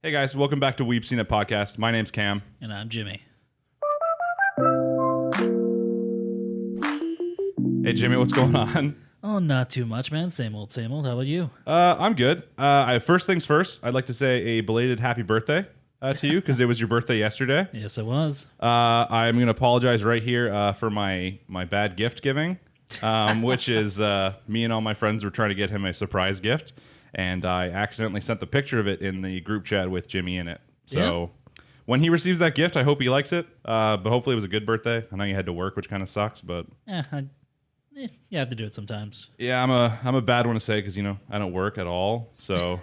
Hey guys, welcome back to Weeb Seen It podcast. My name's Cam. And I'm Jimmy. Hey Jimmy, what's going on? Oh, not too much, man. Same old, same old. How about you? I'm good. First things first, I'd like to say a belated happy birthday to you because it was your birthday yesterday. Yes, it was. I'm going to apologize right here for my bad gift giving, which is me and all my friends were trying to get him a surprise gift, and I accidentally sent the picture of it in the group chat with Jimmy in it. So when he receives that gift, I hope he likes it, but hopefully it was a good birthday. I know you had to work, which kind of sucks, but... You have to do it sometimes. Yeah, I'm a bad one to say because, I don't work at all. So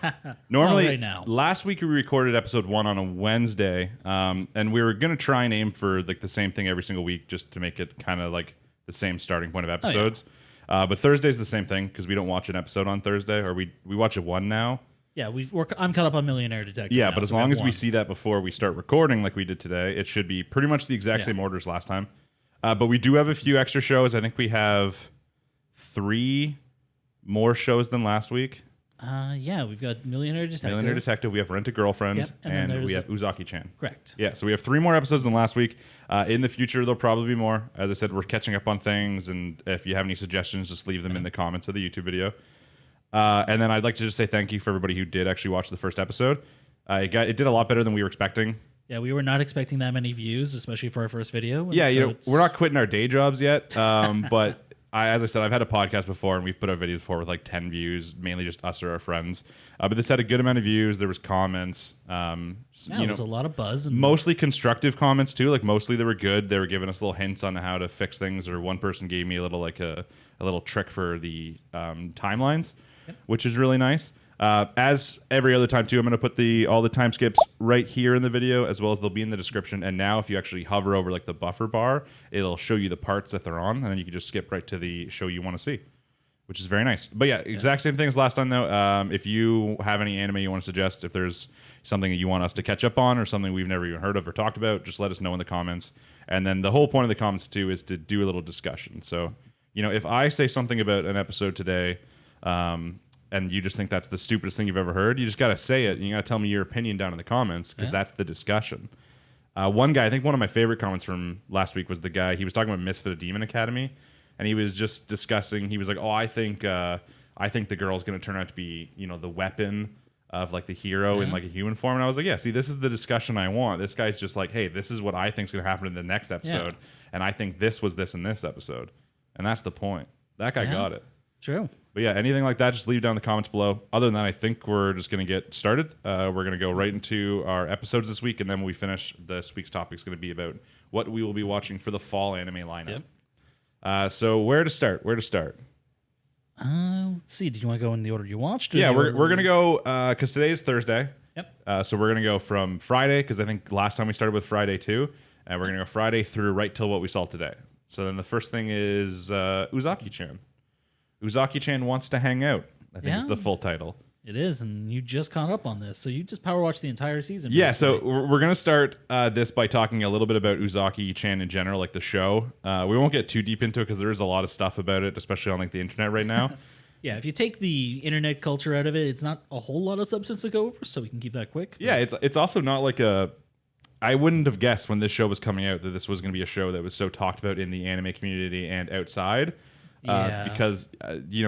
normally, right now. Last week we recorded episode 1 on a Wednesday, and we were going to try and aim for like the same thing every single week just to make it kind of like the same starting point of episodes. But Thursday's the same thing because we don't watch an episode on Thursday, or we watch it one now. Yeah, I'm caught up on Millionaire Detective. Yeah, now, but as long as we see that before we start recording like we did today, it should be pretty much the exact same order as last time. But we do have a few extra shows. I think we have 3 more shows than last week. We've got Millionaire Detective. We have Rent a Girlfriend, Yep, and we have Uzaki Chan. Correct. Yeah, so we have 3 more episodes than last week. In the future, there'll probably be more. As I said, we're catching up on things, and if you have any suggestions, just leave them in the comments of the YouTube video. And then I'd like to just say thank you for everybody who did actually watch the first episode. It did a lot better than we were expecting. Yeah, we were not expecting that many views, especially for our first video. Yeah, we're not quitting our day jobs yet, but... as I said, I've had a podcast before, and we've put out videos before with like 10 views, mainly just us or our friends. But this had a good amount of views. There was comments. There was a lot of buzz. And mostly constructive comments, too. Like, mostly they were good. They were giving us little hints on how to fix things, or one person gave me a little trick for the timelines, which is really nice. As every other time, too, I'm going to put all the time skips right here in the video, as well as they'll be in the description. And now if you actually hover over like the buffer bar, it'll show you the parts that they're on, and then you can just skip right to the show you want to see, which is very nice. But yeah, exact same thing as last time, though. If you have any anime you want to suggest, if there's something that you want us to catch up on or something we've never even heard of or talked about, just let us know in the comments. And then the whole point of the comments, too, is to do a little discussion. So, if I say something about an episode today... and you just think that's the stupidest thing you've ever heard, you just got to say it. And you got to tell me your opinion down in the comments because that's the discussion. One guy, I think one of my favorite comments from last week was the guy, he was talking about Misfit Demon Academy, and he was just discussing, he was like, I think the girl's going to turn out to be, the weapon of like the hero in like a human form. And I was like, see, this is the discussion I want. This guy's just like, hey, this is what I think is going to happen in the next episode. And I think this was this in this episode. And that's the point. That guy got it. True. But yeah, anything like that, just leave down in the comments below. Other than that, I think we're just going to get started. We're going to go right into our episodes this week, and then when we finish, this week's topic is going to be about what we will be watching for the fall anime lineup. So where to start? Let's see. Do you want to go in the order you watched? Yeah, we're going to go, because today is Thursday. Yep. So we're going to go from Friday, because I think last time we started with Friday too, and we're going to go Friday through right till what we saw today. So then the first thing is Uzaki Chan. Uzaki Chan Wants to Hang Out, I think is the full title. It is, and you just caught up on this, so you just power watched the entire season. Yeah, so we're going to start this by talking a little bit about Uzaki Chan in general, like the show. We won't get too deep into it because there is a lot of stuff about it, especially on like the internet right now. Yeah, if you take the internet culture out of it, it's not a whole lot of substance to go over, so we can keep that quick. Yeah, it's also not like I wouldn't have guessed when this show was coming out that this was going to be a show that was so talked about in the anime community and outside. Because,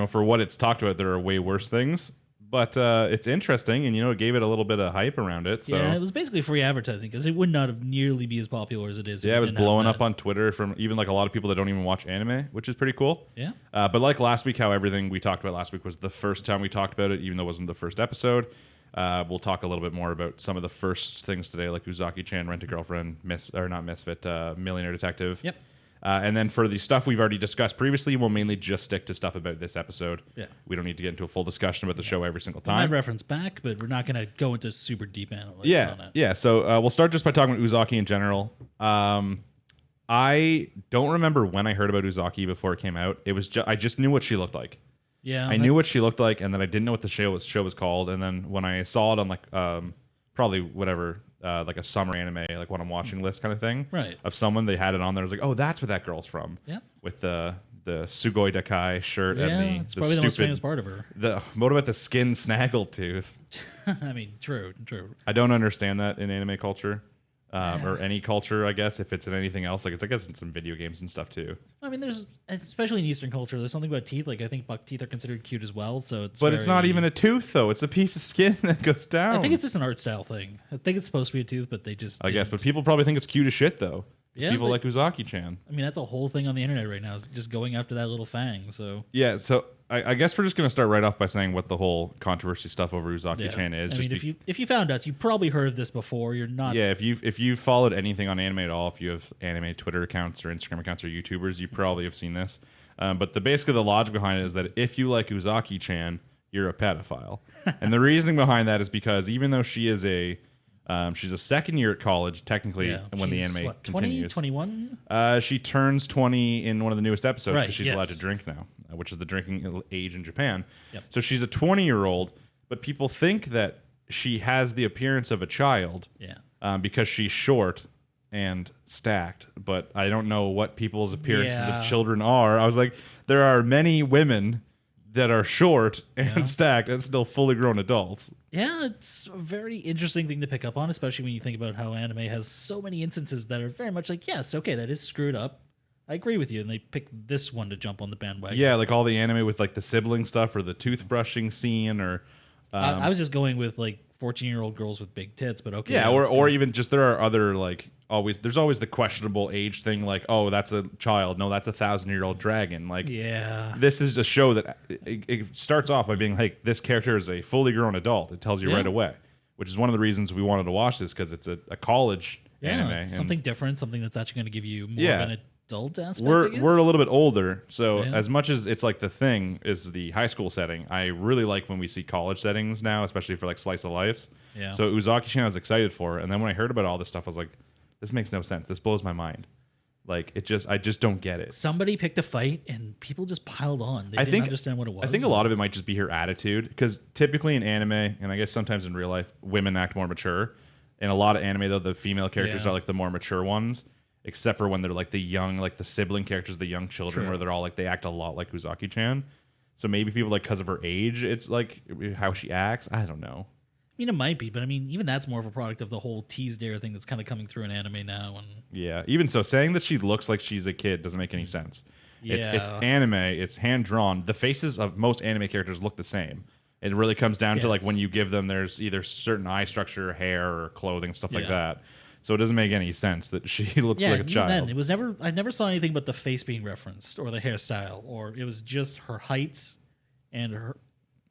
for what it's talked about, there are way worse things. But it's interesting, and, it gave it a little bit of hype around it. So. Yeah, it was basically free advertising, because it would not have nearly be as popular as it is. Yeah, it was blowing up on Twitter from even like a lot of people that don't even watch anime, which is pretty cool. Yeah. But like last week, how everything we talked about last week was the first time we talked about it, even though it wasn't the first episode. We'll talk a little bit more about some of the first things today, like Uzaki Chan, Rent a Girlfriend, Millionaire Detective. Yep. And then for the stuff we've already discussed previously, we'll mainly just stick to stuff about this episode. Yeah. We don't need to get into a full discussion about the show every single We time. might reference back, but we're not going to go into super deep analytics on it. Yeah, so we'll start just by talking about Uzaki in general. I don't remember when I heard about Uzaki before it came out. It was I just knew what she looked like. Yeah, I knew what she looked like, and then I didn't know what the show was called. And then when I saw it on like probably whatever like a summer anime, like what I'm watching list kind of thing, right? Of someone, they had it on there. I was like, oh, that's where that girl's from. Yeah. With the Sugoi Dekai shirt Yeah, and it's the probably the most stupid famous part of her. what about the skin snaggletooth? I mean, true. I don't understand that in anime culture. Or any culture, I guess, if it's in anything else. Like, it's, I guess, in some video games and stuff, too. I mean, there's, especially in Eastern culture, there's something about teeth. Like, I think buck teeth are considered cute as well, so it's But it's not even a tooth, though. It's a piece of skin that goes down. I think it's just an art style thing. I think it's supposed to be a tooth, but they just I guess, didn't. but people probably think it's cute as shit, though. Yeah, People like- like Uzaki Chan. I mean, that's a whole thing on the internet right now, is just going after that little fang, so... Yeah, so I guess we're just going to start right off by saying what the whole controversy stuff over Uzaki Chan is. I mean, if you found us, you probably heard of this before. You're not... Yeah, if you've followed anything on anime at all, if you have anime Twitter accounts or Instagram accounts or YouTubers, you probably have seen this. But basically the logic behind it is that if you like Uzaki Chan, you're a pedophile. And the reasoning behind that is because even though she is she's a second year at college, technically, when the anime continues. 21? She turns 20 in one of the newest episodes because Right, she's yes. allowed to drink now, which is the drinking age in Japan. Yep. So she's a 20-year-old, but people think that she has the appearance of a child because she's short and stacked. But I don't know what people's appearances of children are. I was like, there are many women that are short and stacked and still fully grown adults. Yeah, it's a very interesting thing to pick up on, especially when you think about how anime has so many instances that are very much like, yes, okay, that is screwed up. I agree with you, and they pick this one to jump on the bandwagon. Yeah, like all the anime with like the sibling stuff or the toothbrushing scene or... I was just going with like 14-year-old girls with big tits, but okay. Yeah, or even just there are other like there's always the questionable age thing, like, oh, that's a child, no, that's a 1,000-year-old dragon. Like, this is a show that it starts off by being like, this character is a fully grown adult. It tells you right away, which is one of the reasons we wanted to watch this, because it's a college anime. It's something different, something that's actually going to give you more of an adult aspect. We're a little bit older, so as much as it's like the thing is the high school setting, I really like when we see college settings now, especially for like slice of lives. Yeah. So Uzaki Chan I was excited for, and then when I heard about all this stuff, I was like, this makes no sense. This blows my mind. Like, I just don't get it. Somebody picked a fight and people just piled on. They didn't understand what it was. I think a lot of it might just be her attitude, because typically in anime, and I guess sometimes in real life, women act more mature. In a lot of anime, though, the female characters are like the more mature ones, except for when they're like the young, like the sibling characters, the young children, where they're all like, they act a lot like Uzaki Chan. So maybe people, like, because of her age, it's like how she acts. I don't know. I mean, it might be, but I mean, even that's more of a product of the whole teased dare thing that's kind of coming through in anime now. And yeah, even so, saying that she looks like she's a kid doesn't make any sense. It's anime, it's hand drawn. The faces of most anime characters look the same. It really comes down to like when you give them, there's either certain eye structure, hair, or clothing, stuff like that. So it doesn't make any sense that she looks like a child. Then, it was never. I never saw anything but the face being referenced, or the hairstyle, or it was just her height and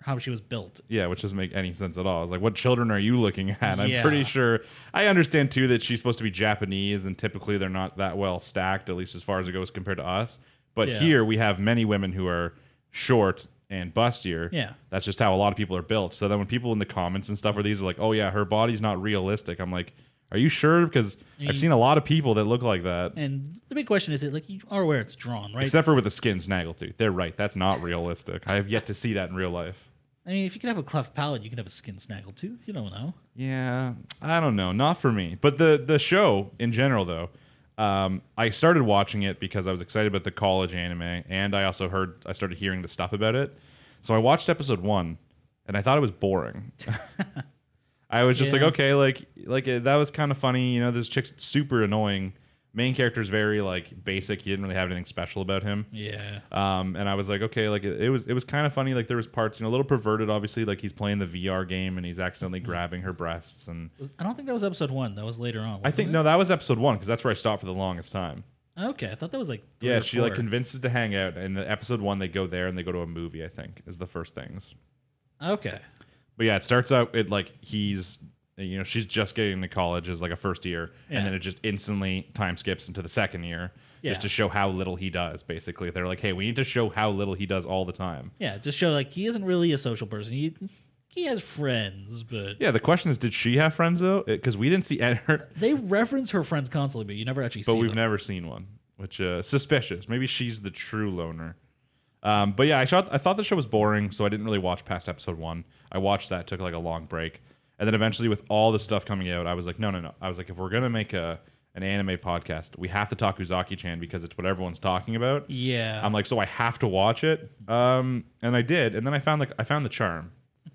how she was built. Yeah, which doesn't make any sense at all. I was like, what children are you looking at? I'm pretty sure. I understand, too, that she's supposed to be Japanese, and typically they're not that well stacked, at least as far as it goes compared to us. But here we have many women who are short and bustier. Yeah. That's just how a lot of people are built. So then when people in the comments and stuff are these are like, oh, yeah, her body's not realistic. I'm like, are you sure? Because I've seen a lot of people that look like that. And the big question is, like, you are aware it's drawn, right? Except for with the skin snaggletooth. They're right. That's not realistic. I have yet to see that in real life. I mean, if you can have a cleft palate, you can have a skin snaggletooth. You don't know. Yeah, I don't know. Not for me. But the show in general, though, I started watching it because I was excited about the college anime, and I also I started hearing the stuff about it. So I watched episode 1, and I thought it was boring. I was just like, okay, like that was kind of funny. You know, this chick's super annoying. Main character's very like basic. He didn't really have anything special about him. Yeah. And I was like, okay, like it was kind of funny. Like there was parts, you know, a little perverted. Obviously, like he's playing the VR game and he's accidentally grabbing her breasts. And I don't think that was episode 1. That was later on. I think no, that was episode 1 because that's where I stopped for the longest time. Okay, I thought that was like 3 yeah. or She 4. like convinces to hang out. And the episode 1, they go there and they go to a movie. I think is the first things. Okay. But yeah, it starts out like he's. You know, she's just getting into college as like a first year, and then it just instantly time skips into the second year just to show how little he does, basically. They're like, hey, we need to show how little he does all the time. Yeah, just show like he isn't really a social person. He has friends, but... Yeah, the question is, did she have friends, though? Because we didn't see her. They reference her friends constantly, but you never actually see them. But we've never seen one, which suspicious. Maybe she's the true loner. But yeah, I thought the show was boring, so I didn't really watch past episode 1. I watched that, took like a long break. And then eventually with all the stuff coming out, I was like, no. I was like, if we're going to make a an anime podcast. We have to talk Uzaki Chan because it's what everyone's talking about. Yeah. I'm like, so I have to watch it. And I did, and then I found the charm.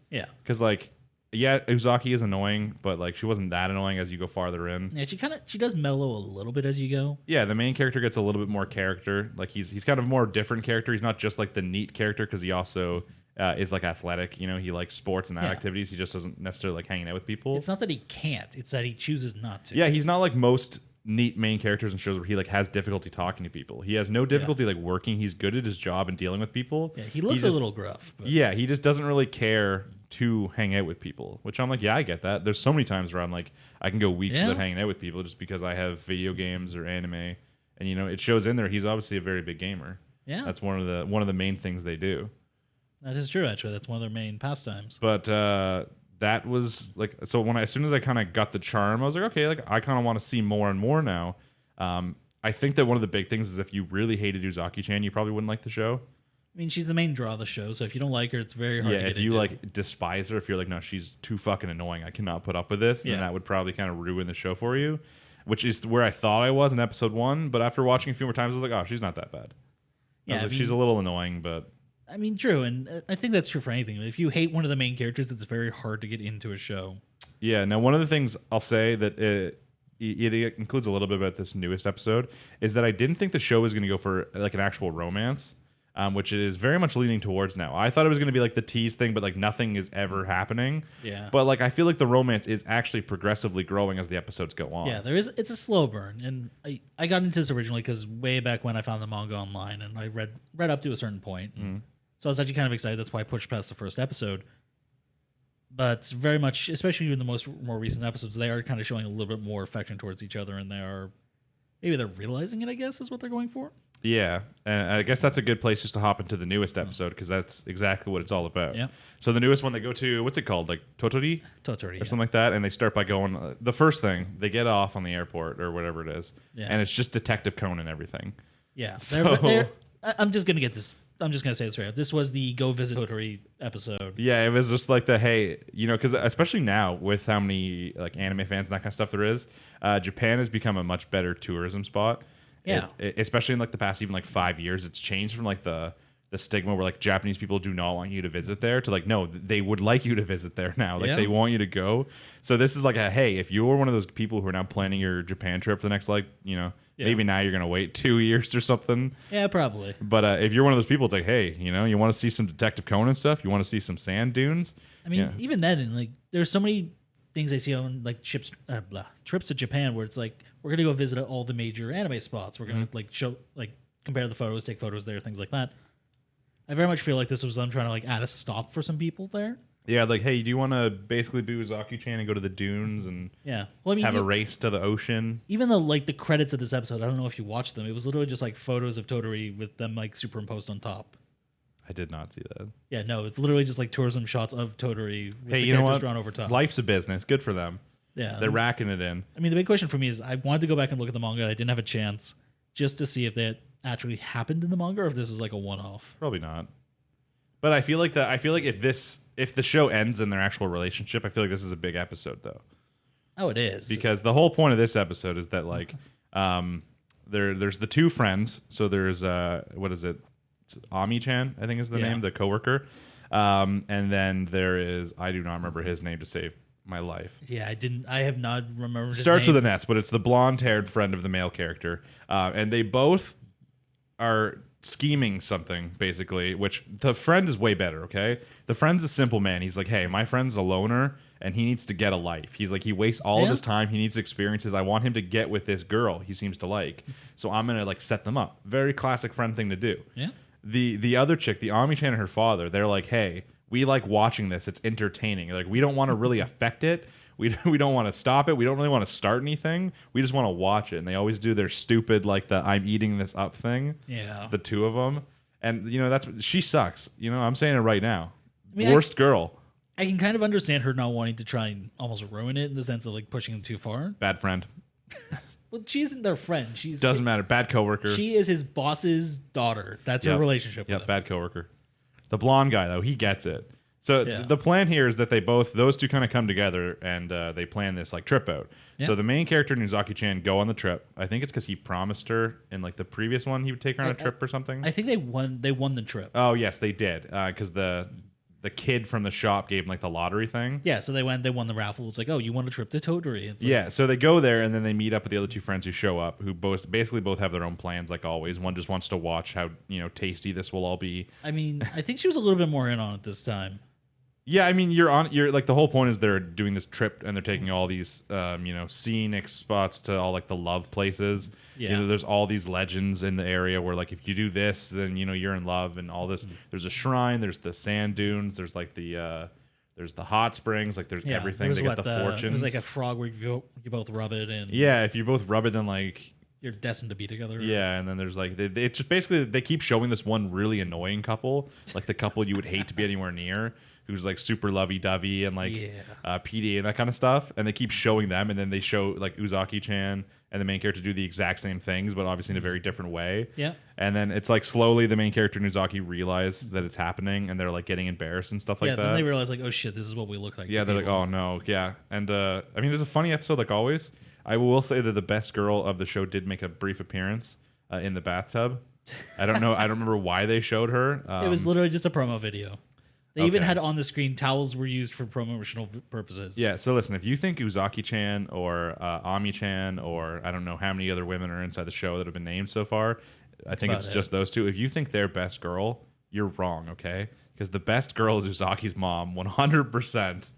Yeah. Because like, yeah, Uzaki is annoying, but like she wasn't that annoying as you go farther in. Yeah, she does mellow a little bit as you go. Yeah, the main character gets a little bit more character. Like he's kind of more different character. He's not just like the neat character because he also is like athletic. You know, he likes sports and that activities. He just doesn't necessarily like hanging out with people. It's not that he can't; it's that he chooses not to. Yeah, he's not like most neat main characters in shows where he like has difficulty talking to people. He has no difficulty like working. He's good at his job and dealing with people. Yeah, he looks a little gruff. But. Yeah, he just doesn't really care to hang out with people, which I'm like, yeah, I get that. There's so many times where I'm like, I can go weeks without hanging out with people just because I have video games or anime, and you know, it shows in there. He's obviously a very big gamer. Yeah, that's one of the main things they do. That is true, actually. That's one of their main pastimes. But that was like, so as soon as I kind of got the charm, I was like, okay, like I kind of want to see more and more now. I think that one of the big things is if you really hated Uzaki Chan, you probably wouldn't like the show. I mean, she's the main draw of the show, so if you don't like her, it's very hard to get if you like despise her, if you're like, no, she's too fucking annoying, I cannot put up with this, then that would probably kind of ruin the show for you, which is where I thought I was in episode 1, but after watching a few more times, I was like, oh, she's not that bad. Yeah, she's a little annoying, but... I mean, true, and I think that's true for anything. If you hate one of the main characters, it's very hard to get into a show. Yeah, now one of the things I'll say that it includes a little bit about this newest episode is that I didn't think the show was going to go for like an actual romance, which it is very much leaning towards now. I thought it was going to be like the tease thing, but like nothing is ever happening. Yeah. But like I feel like the romance is actually progressively growing as the episodes go on. Yeah, it's a slow burn, and I got into this originally because way back when I found the manga online, and I read up to a certain point. So I was actually kind of excited. That's why I pushed past the first episode. But very much, especially in the more recent episodes, they are kind of showing a little bit more affection towards each other, and maybe they're realizing it, I guess, is what they're going for. Yeah, and I guess that's a good place just to hop into the newest episode because that's exactly what it's all about. Yeah. So the newest one, they go to, what's it called? Like Totori? Totori, or something like that, and they start by going, the first thing, they get off on the airport or whatever it is, and it's just Detective Conan and everything. Yeah. I'm just going to get this. I'm just going to say this right up. This was the Go Visit Totori episode. Yeah, it was just like the, hey, you know, because especially now with how many like anime fans and that kind of stuff there is, Japan has become a much better tourism spot. Yeah. Especially in like the past even like 5 years, it's changed from like the stigma where like Japanese people do not want you to visit there to like, no, they would like you to visit there now. Like they want you to go. So this is like a, hey, if you're one of those people who are now planning your Japan trip for the next like, you know, maybe now you're going to wait 2 years or something. Yeah, probably. But if you're one of those people, it's like, hey, you know, you want to see some Detective Conan stuff? You want to see some sand dunes? I mean, even then, and like, there's so many things I see on like trips to Japan where it's like, we're going to go visit all the major anime spots. We're going to like show, like compare the photos, take photos there, things like that. I very much feel like this was them trying to like add a stop for some people there. Yeah, like, hey, do you want to basically be Uzaki Chan and go to the dunes and well, I mean, have a race to the ocean? Even though, like, the credits of this episode, I don't know if you watched them. It was literally just like photos of Totori with them like superimposed on top. I did not see that. Yeah, no, it's literally just like tourism shots of Totori with the characters drawn over top. Life's a business. Good for them. Yeah, they're racking it in. I mean, the big question for me is I wanted to go back and look at the manga. I didn't have a chance just to see if that actually happened in the manga or if this was like a one-off. Probably not. But I feel like if the show ends in their actual relationship, I feel like this is a big episode though. Oh, it is. Because the whole point of this episode is that like there's the two friends. So there's what is it? It's Ami-chan, I think is the name, the coworker. And then there is, I do not remember his name to save my life. Yeah, I have not remembered his Starts name. with an S, but it's the blonde-haired friend of the male character. And they both are scheming something, basically, which the friend is way better, okay? The friend's a simple man. He's like, hey, my friend's a loner, and he needs to get a life. He's like, he wastes all of his time. He needs experiences. I want him to get with this girl he seems to like. So I'm going to, like, set them up. Very classic friend thing to do. Yeah. The other chick, the Ami-chan and her father, they're like, hey, we like watching this. It's entertaining. Like, we don't want to really affect it. We don't want to stop it. We don't really want to start anything. We just want to watch it. And they always do their stupid, like, the I'm eating this up thing. Yeah. The two of them. And, you know, she sucks. You know, I'm saying it right now. I mean, worst girl. I can kind of understand her not wanting to try and almost ruin it in the sense of, like, pushing him too far. Bad friend. Well, she isn't their friend. Doesn't matter. Bad coworker. She is his boss's daughter. That's her relationship with him. Bad coworker. The blonde guy, though, he gets it. So Yeah. the plan here is that those two kind of come together and they plan this like trip out. Yeah. So the main character and Uzaki Chan go on the trip. I think it's because he promised her in like the previous one he would take her on a trip or something. I think they won the trip. Oh yes, they did because the kid from the shop gave him like the lottery thing. Yeah, so they won the raffle. It's like, oh, you won a trip to Toturi. It's like, Yeah, so they go there and then they meet up with the other two friends who show up, who basically both have their own plans like always. One just wants to watch how tasty this will all be. I mean, I think she was a little bit more in on it this time. Yeah, I mean, you're like the whole point is they're doing this trip and they're taking all these scenic spots to all like the love places. Yeah. There's all these legends in the area where like if you do this, then you're in love and all this. There's a shrine, there's the sand dunes, there's like there's the hot springs, like there's everything. They get the fortunes. It was like a frog where you both rub it and yeah, if you both rub it, then like you're destined to be together. yeah, and then there's like it's just basically they keep showing this one really annoying couple, like the couple you would hate to be anywhere near, who's like super lovey-dovey and like PDA and that kind of stuff, and they keep showing them, and then they show like Uzaki Chan and the main character do the exact same things, but obviously in a very different way. Yeah. And then it's like slowly the main character and Uzaki realize that it's happening, and they're like getting embarrassed and stuff like that. Yeah, then they realize like, oh shit, this is what we look like. Yeah, they're like, oh no, yeah. And I mean, it's a funny episode like always. I will say that the best girl of the show did make a brief appearance in the bathtub. I don't know. I don't remember why they showed her. It was literally just a promo video. They even Okay. had on the screen towels were used for promotional purposes. Yeah, so listen, if you think Uzaki-chan or Ami-chan or I don't know how many other women are inside the show that have been named so far, I think it's just those two. If you think they're best girl, you're wrong, okay? Because the best girl is Uzaki's mom, 100%.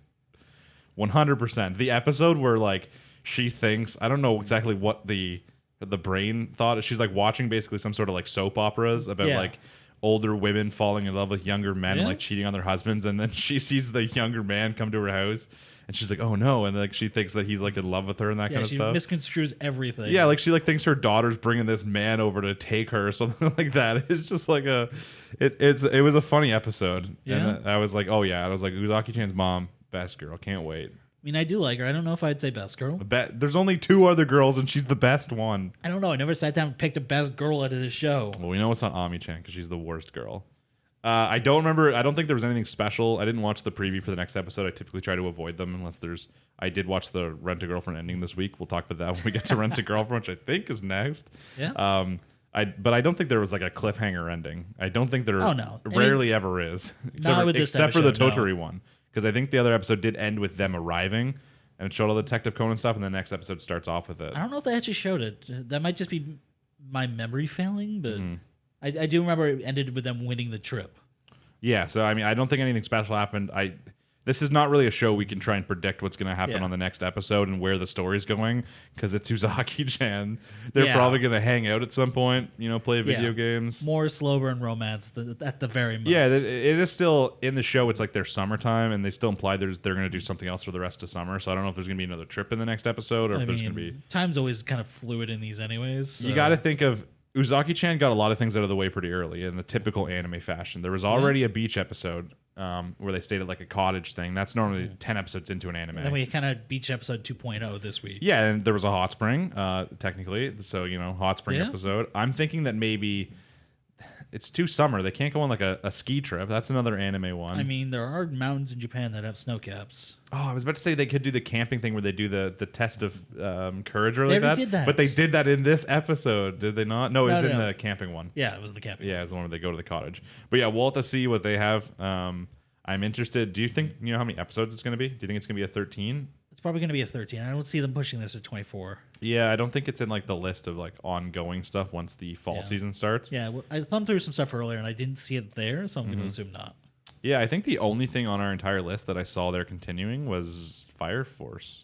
100%. The episode where like she thinks, I don't know exactly what the brain thought. She's like watching basically some sort of like soap operas about like older women falling in love with younger men and like cheating on their husbands, and then she sees the younger man come to her house and she's like, oh no, and like she thinks that he's like in love with her and that kind of stuff. She misconstrues everything. Yeah, like she like thinks her daughter's bringing this man over to take her or something like that. It's just like it was a funny episode. Yeah. And I was like, oh yeah, I was like, Uzaki-chan's mom, best girl, can't wait. I mean, I do like her. I don't know if I'd say best girl. There's only two other girls and she's the best one. I don't know. I never sat down and picked a best girl out of the show. Well, we know it's not Ami-chan because she's the worst girl. I don't remember. I don't think there was anything special. I didn't watch the preview for the next episode. I typically try to avoid them unless there's. I did watch the Rent a Girlfriend ending this week. We'll talk about that when we get to Rent a Girlfriend, which I think is next. Yeah. But I don't think there was like a cliffhanger ending. I don't think there. Oh no. Rarely ever is. Except for the Toturi one, because I think the other episode did end with them arriving. And it showed all the Detective Conan stuff, and the next episode starts off with it. I don't know if they actually showed it. That might just be my memory failing, but I do remember it ended with them winning the trip. Yeah, so I mean, I don't think anything special happened. This is not really a show we can try and predict what's going to happen on the next episode and where the story's going, because it's Uzaki-chan. They're probably going to hang out at some point, play video games. More slow burn romance at the very most. Yeah, it is still in the show. It's like their summertime, and they still imply they're going to do something else for the rest of summer. So I don't know if there's going to be another trip in the next episode, or if there's going to be. Time's always kind of fluid in these, anyways. So. You got to think of. Uzaki-chan got a lot of things out of the way pretty early in the typical anime fashion. There was already a beach episode where they stayed at like a cottage thing. That's normally 10 episodes into an anime. And then we kind of beach episode 2.0 this week. Yeah, and there was a hot spring, technically. So, hot spring episode. I'm thinking that maybe it's too summer. They can't go on like a ski trip. That's another anime one. I mean, there are mountains in Japan that have snow caps. Oh, I was about to say they could do the camping thing where they do the test of courage or like that. Did that. But they did that in this episode, did they not? No, it was in the camping one. Yeah, it was the camping. Yeah, it's the one where they go to the cottage. But yeah, we'll have to see what they have. I'm interested. Do you think you know how many episodes it's going to be? Do you think it's going to be a 13? It's probably going to be a 13. I don't see them pushing this to 24. Yeah, I don't think it's in like the list of like ongoing stuff once the fall season starts. Yeah, well, I thumbed through some stuff earlier and I didn't see it there, so I'm going to assume not. Yeah, I think the only thing on our entire list that I saw there continuing was Fire Force.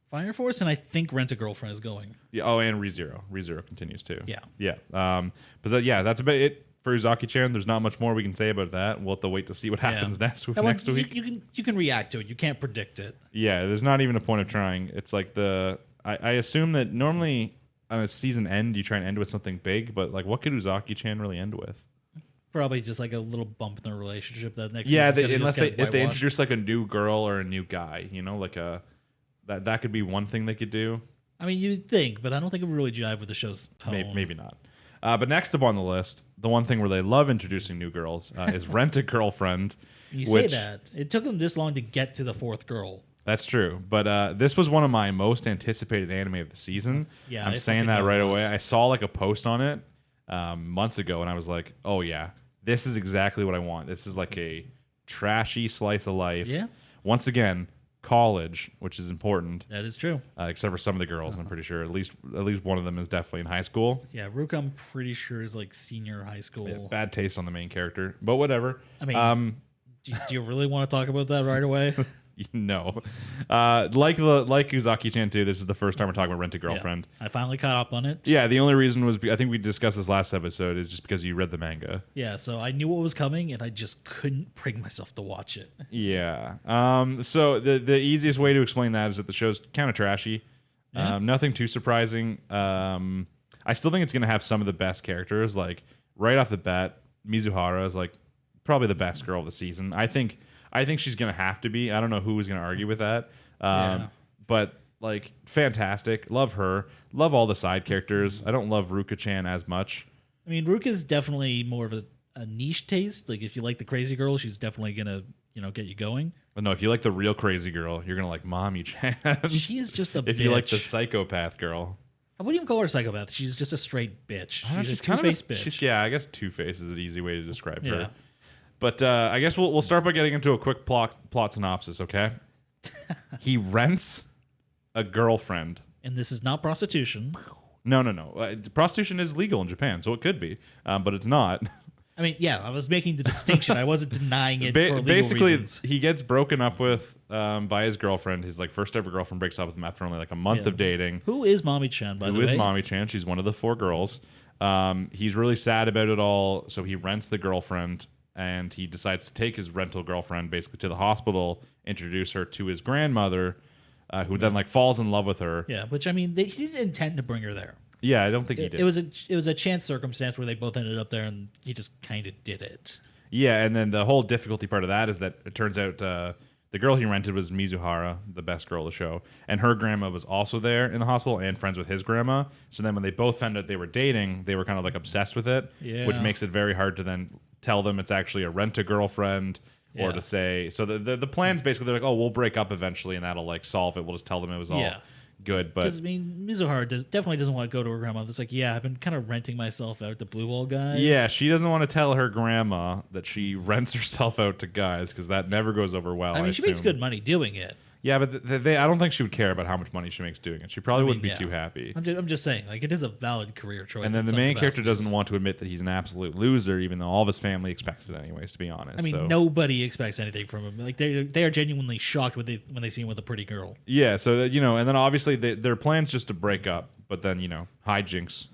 Fire Force, and I think Rent a Girlfriend is going. Yeah. Oh, and ReZero. ReZero continues too. Yeah. Yeah. That's about it for Uzaki-chan. There's not much more we can say about that. We'll have to wait to see what happens next week. You can react to it. You can't predict it. Yeah, there's not even a point of trying. It's like I assume that normally on a season end you try and end with something big, but like what could Uzaki-chan really end with? Probably just like a little bump in their relationship that next unless if they introduce like a new girl or a new guy, like that could be one thing they could do. I mean, you'd think, but I don't think it would really jive with the show's tone. Maybe not. But next up on the list, the one thing where they love introducing new girls is Rent a Girlfriend. You say that. It took them this long to get to the fourth girl. That's true. But this was one of my most anticipated anime of the season. Yeah, I'm saying that right away. I saw like a post on it months ago, and I was like, oh, yeah, this is exactly what I want. This is like a trashy slice of life. Yeah. Once again, college, which is important. That is true. Except for some of the girls, I'm pretty sure. At least one of them is definitely in high school. Yeah, Ruka, I'm pretty sure is like senior high school. Yeah, bad taste on the main character, but whatever. I mean, do you really want to talk about that right away? No. Like Uzaki Chan too, this is the first time we're talking about Rent a Girlfriend. Yeah, I finally caught up on it. Yeah, the only reason was, I think we discussed this last episode, is just because you read the manga. Yeah, so I knew what was coming, and I just couldn't bring myself to watch it. Yeah. So the easiest way to explain that is that the show's kind of trashy. Yeah. Nothing too surprising. I still think it's going to have some of the best characters. Like, right off the bat, Mizuhara is like probably the best girl of the season. I think she's going to have to be. I don't know who is going to argue with that. But, like, fantastic. Love her. Love all the side characters. I don't love Ruka-chan as much. I mean, Ruka's definitely more of a niche taste. Like, if you like the crazy girl, she's definitely going to, get you going. But no, if you like the real crazy girl, you're going to like Mommy-chan. She is just a bitch. If you like the psychopath girl. I wouldn't even call her a psychopath. She's just a straight bitch. She's a kind of two-faced bitch. Yeah, I guess two-faced is an easy way to describe Yeah. her. But I guess we'll start by getting into a quick plot synopsis, okay? He rents a girlfriend. And this is not prostitution. No. Prostitution is legal in Japan, so it could be, but it's not. I mean, yeah, I was making the distinction. I wasn't denying it for legal Basically, reasons. he gets broken up with by his girlfriend. His like first ever girlfriend breaks up with him after only like a month of dating. Who is Mommy-chan, by the way? Who is Mommy-chan? She's one of the 4 girls. He's really sad about it all, so he rents the girlfriend, and he decides to take his rental girlfriend basically to the hospital, introduce her to his grandmother, who then like falls in love with her. Yeah, which I mean, he didn't intend to bring her there. Yeah, I don't think he did. It was a chance circumstance where they both ended up there, and he just kind of did it. Yeah, and then the whole difficulty part of that is that it turns out the girl he rented was Mizuhara, the best girl of the show, and her grandma was also there in the hospital and friends with his grandma. So then when they both found out they were dating, they were kind of like obsessed with it, which makes it very hard to then tell them it's actually a rent-a-girlfriend or to say... So the plan's basically, they're like, oh, we'll break up eventually and that'll like solve it. We'll just tell them it was all good. But I mean, Mizuhara definitely doesn't want to go to her grandma. It's like, I've been kind of renting myself out to blue wall guys. Yeah, she doesn't want to tell her grandma that she rents herself out to guys because that never goes over well. I mean, she makes good money doing it. Yeah, but I don't think she would care about how much money she makes doing it. She probably wouldn't be too happy. I'm just saying, like, it is a valid career choice. And then the main character doesn't want to admit that he's an absolute loser, even though all of his family expects it anyways, to be honest. I mean, nobody expects anything from him. Like, they are genuinely shocked when they see him with a pretty girl. Yeah, so that, and then obviously their plan's just to break up, but then hijinks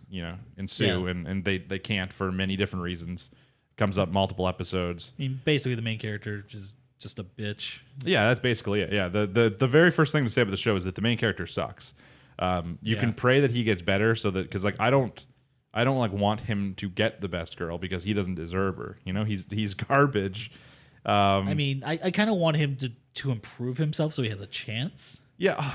ensue, and they can't for many different reasons. Comes up multiple episodes. I mean, basically the main character is just a bitch. Yeah, that's basically it. Yeah, the very first thing to say about the show is that the main character sucks. You can pray that he gets better, so that because like I don't like want him to get the best girl because he doesn't deserve her. He's garbage. I mean, I kind of want him to improve himself so he has a chance. Yeah,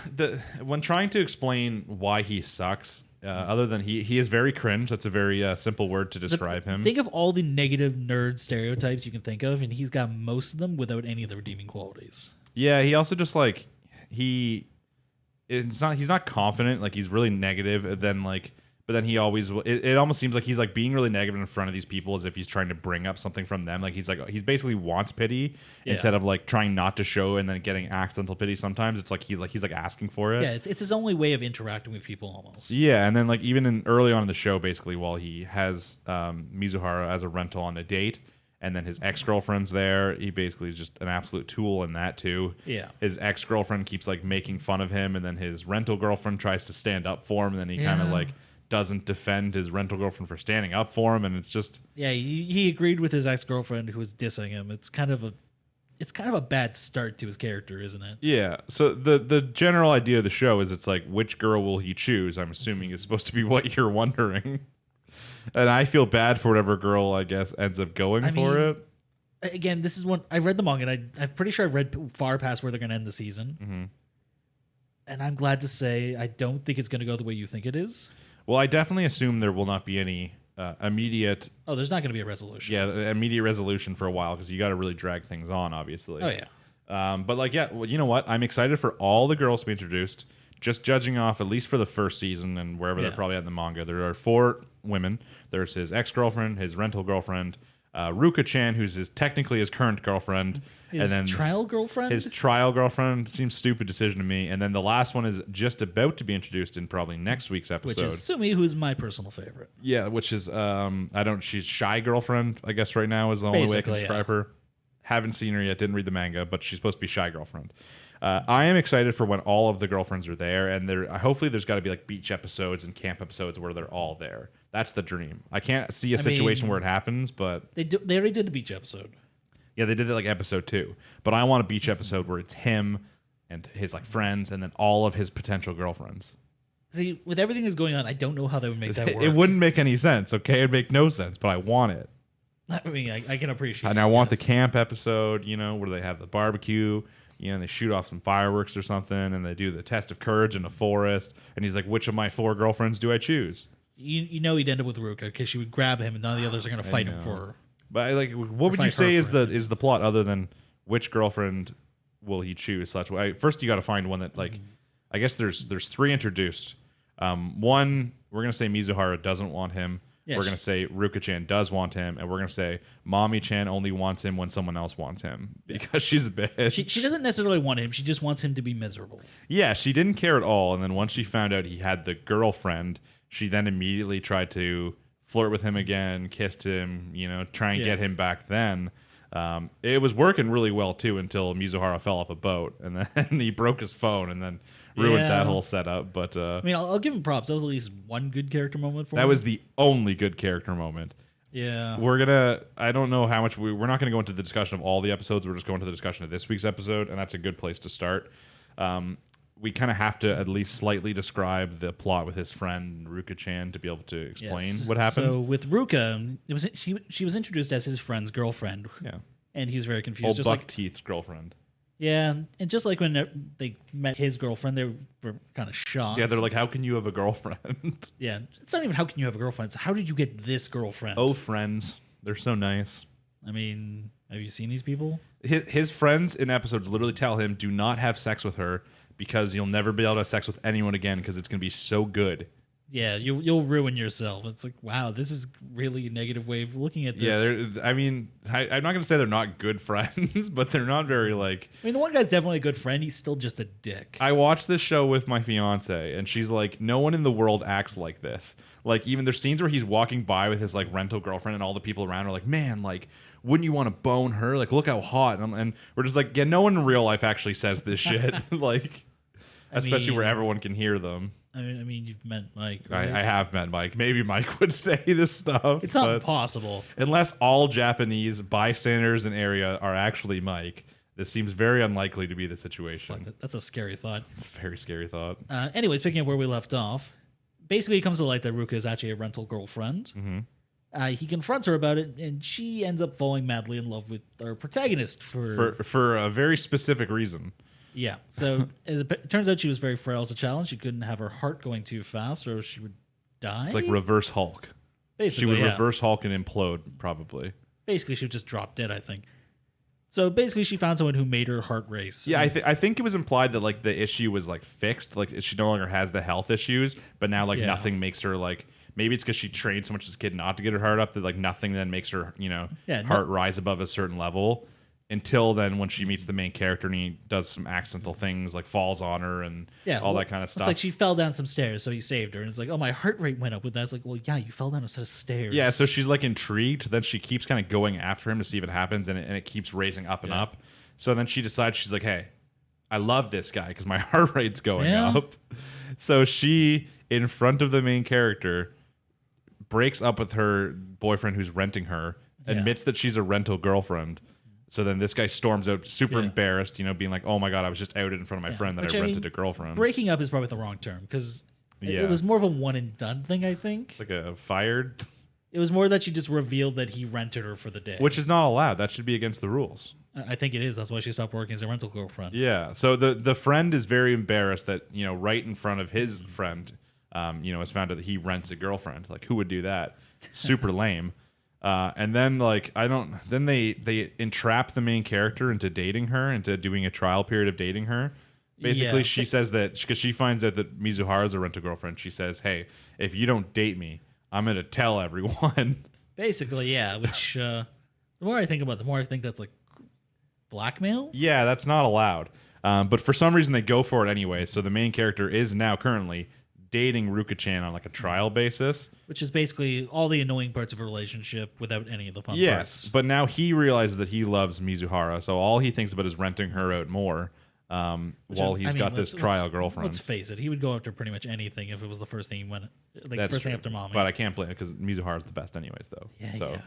when trying to explain why he sucks, other than he is very cringe. That's a very simple word to describe him. Think of all the negative nerd stereotypes you can think of, and he's got most of them without any of the redeeming qualities. Yeah, he also just like he's not confident. Like he's really negative. And then but then he always it almost seems like he's like being really negative in front of these people as if he's trying to bring up something from them. Like he's basically wants pity instead of like trying not to show and then getting accidental pity. Sometimes it's like he's asking for it. Yeah, it's his only way of interacting with people almost. Yeah, and then like even early on in the show, basically while he has Mizuhara as a rental on a date, and then his ex-girlfriend's there, he basically is just an absolute tool in that too. Yeah, his ex-girlfriend keeps like making fun of him, and then his rental girlfriend tries to stand up for him, and then he kind of like doesn't defend his rental girlfriend for standing up for him, and it's just he agreed with his ex-girlfriend who was dissing him. It's kind of a bad start to his character, isn't it? Yeah. So the general idea of the show is it's like, which girl will he choose? I'm assuming is supposed to be what you're wondering. And I feel bad for whatever girl I guess ends up going for it. Again, this is one I read the manga, and I'm pretty sure I've read far past where they're going to end the season. Mm-hmm. And I'm glad to say I don't think it's going to go the way you think it is. Well, I definitely assume there will not be any immediate. Oh, there's not going to be a resolution. Yeah, immediate resolution for a while because you got to really drag things on, obviously. Oh yeah. But like, yeah, well, you know what? I'm excited for all the girls to be introduced. Just judging off, at least for the first season and wherever they're probably at in the manga, there are 4 women. There's his ex-girlfriend, his rental girlfriend, Ruka Chan, who's technically his current girlfriend. His and then trial girlfriend? His trial girlfriend seems stupid decision to me. And then the last one is just about to be introduced in probably next week's episode. Which is Sumi, who's my personal favorite. Yeah, which is, she's shy girlfriend, I guess right now is the only way I can describe her. Haven't seen her yet, didn't read the manga, but she's supposed to be shy girlfriend. I am excited for when all of the girlfriends are there, and hopefully there's got to be like beach episodes and camp episodes where they're all there. That's the dream. I can't see a situation where it happens, but they already did the beach episode. Yeah, they did it like episode 2, but I want a beach episode where it's him and his like friends, and then all of his potential girlfriends. See, with everything that's going on, I don't know how they would make that work. It wouldn't make any sense. Okay, it'd make no sense, but I want it. I mean, I can appreciate. And I want the camp episode, where they have the barbecue. And they shoot off some fireworks or something, and they do the test of courage in the forest. And he's like, "Which of my 4 girlfriends do I choose?" You know he'd end up with Ruka because she would grab him, and none of the others are going to fight him for her. But what would you say is the plot other than which girlfriend will he choose? First, you got to find one that I guess there's 3 introduced. One, we're gonna say Mizuhara doesn't want him. Yeah, we're going to say Ruka-chan does want him, and we're going to say Mommy-chan only wants him when someone else wants him because she's a bitch. She doesn't necessarily want him. She just wants him to be miserable. Yeah, she didn't care at all, and then once she found out he had the girlfriend, she then immediately tried to flirt with him again, kissed him, try and get him back then. It was working really well, too, until Mizuhara fell off a boat, and then he broke his phone, and then ruined that whole setup. But I'll give him props. That was at least one good character moment for him. That was the only good character moment. Yeah. I don't know how much we're not gonna go into the discussion of all the episodes. We're just going to the discussion of this week's episode, and that's a good place to start. We kind of have to at least slightly describe the plot with his friend Ruka-chan to be able to explain what happened. So with Ruka, she was introduced as his friend's girlfriend. Yeah. And he was very confused. Old just Buck Teeth's girlfriend. Yeah, and just like when they met his girlfriend, they were kind of shocked. Yeah, they're like, "How can you have a girlfriend?" Yeah, it's not even how can you have a girlfriend. It's how did you get this girlfriend? Oh, friends, they're so nice. I mean, have you seen these people? His friends in episodes literally tell him, "Do not have sex with her because you'll never be able to have sex with anyone again because it's going to be so good." Yeah, you'll ruin yourself. It's like, wow, this is really a negative way of looking at this. Yeah, I'm not going to say they're not good friends, but they're not very the one guy's definitely a good friend. He's still just a dick. I watched this show with my fiance, and she's like, no one in the world acts like this. Like, even there's scenes where he's walking by with his rental girlfriend, and all the people around are like, man, wouldn't you want to bone her? Like, look how hot. And we're just like, yeah, no one in real life actually says this shit. Especially where everyone can hear them. I mean, you've met Mike, right? I have met Mike. Maybe Mike would say this stuff. It's not possible. Unless all Japanese bystanders in area are actually Mike, this seems very unlikely to be the situation. That's a scary thought. It's a very scary thought. Anyways, picking up where we left off, basically it comes to light that Ruka is actually a rental girlfriend. Mm-hmm. He confronts her about it, and she ends up falling madly in love with our protagonist for a very specific reason. Yeah. So it turns out she was very frail as a child. She couldn't have her heart going too fast, or she would die. It's like reverse Hulk. Basically, she would reverse Hulk and implode, probably. Basically, she would just drop dead, I think. So basically, she found someone who made her heart race. Yeah, I think it was implied that the issue was fixed. She no longer has the health issues, but now nothing makes her maybe it's because she trained so much as a kid not to get her heart up that nothing then makes her heart rise above a certain level. Until then, when she meets the main character and he does some accidental things, falls on her and all that kind of stuff. It's like she fell down some stairs, so he saved her. And it's like, oh, my heart rate went up with that. It's like, well, yeah, you fell down a set of stairs. Yeah, so she's intrigued. Then she keeps kind of going after him to see if it happens, and it keeps raising up and up. So then she decides, she's like, hey, I love this guy because my heart rate's going up. So she, in front of the main character, breaks up with her boyfriend who's renting her, admits that she's a rental girlfriend. So then this guy storms out super embarrassed, being like, oh my God, I was just outed in front of my friend that I rented a girlfriend. Breaking up is probably the wrong term because it was more of a one and done thing, I think. Like a fired? It was more that she just revealed that he rented her for the day. Which is not allowed. That should be against the rules. I think it is. That's why she stopped working as a rental girlfriend. Yeah. So the friend is very embarrassed that, right in front of his friend, It's found out that he rents a girlfriend. Like, who would do that? Super lame. And then then they entrap the main character into dating her, into doing a trial period of dating her. Basically, she says that because she finds out that Mizuhara's a rent a girlfriend, she says, "Hey, if you don't date me, I'm gonna tell everyone." Basically, yeah. Which the more I think about it, the more I think that's like blackmail. Yeah, that's not allowed. But for some reason, they go for it anyway. So the main character is now currently dating Ruka-chan on like a trial basis. Which is basically all the annoying parts of a relationship without any of the fun parts. Yes, but now he realizes that he loves Mizuhara, so all he thinks about is renting her out more while he's got this trial girlfriend. Let's face it, he would go after pretty much anything if it was the first thing he went, That's first true. thing after Mommy. But I can't blame it because Mizuhara's the best anyways, though. Yeah, so. yeah.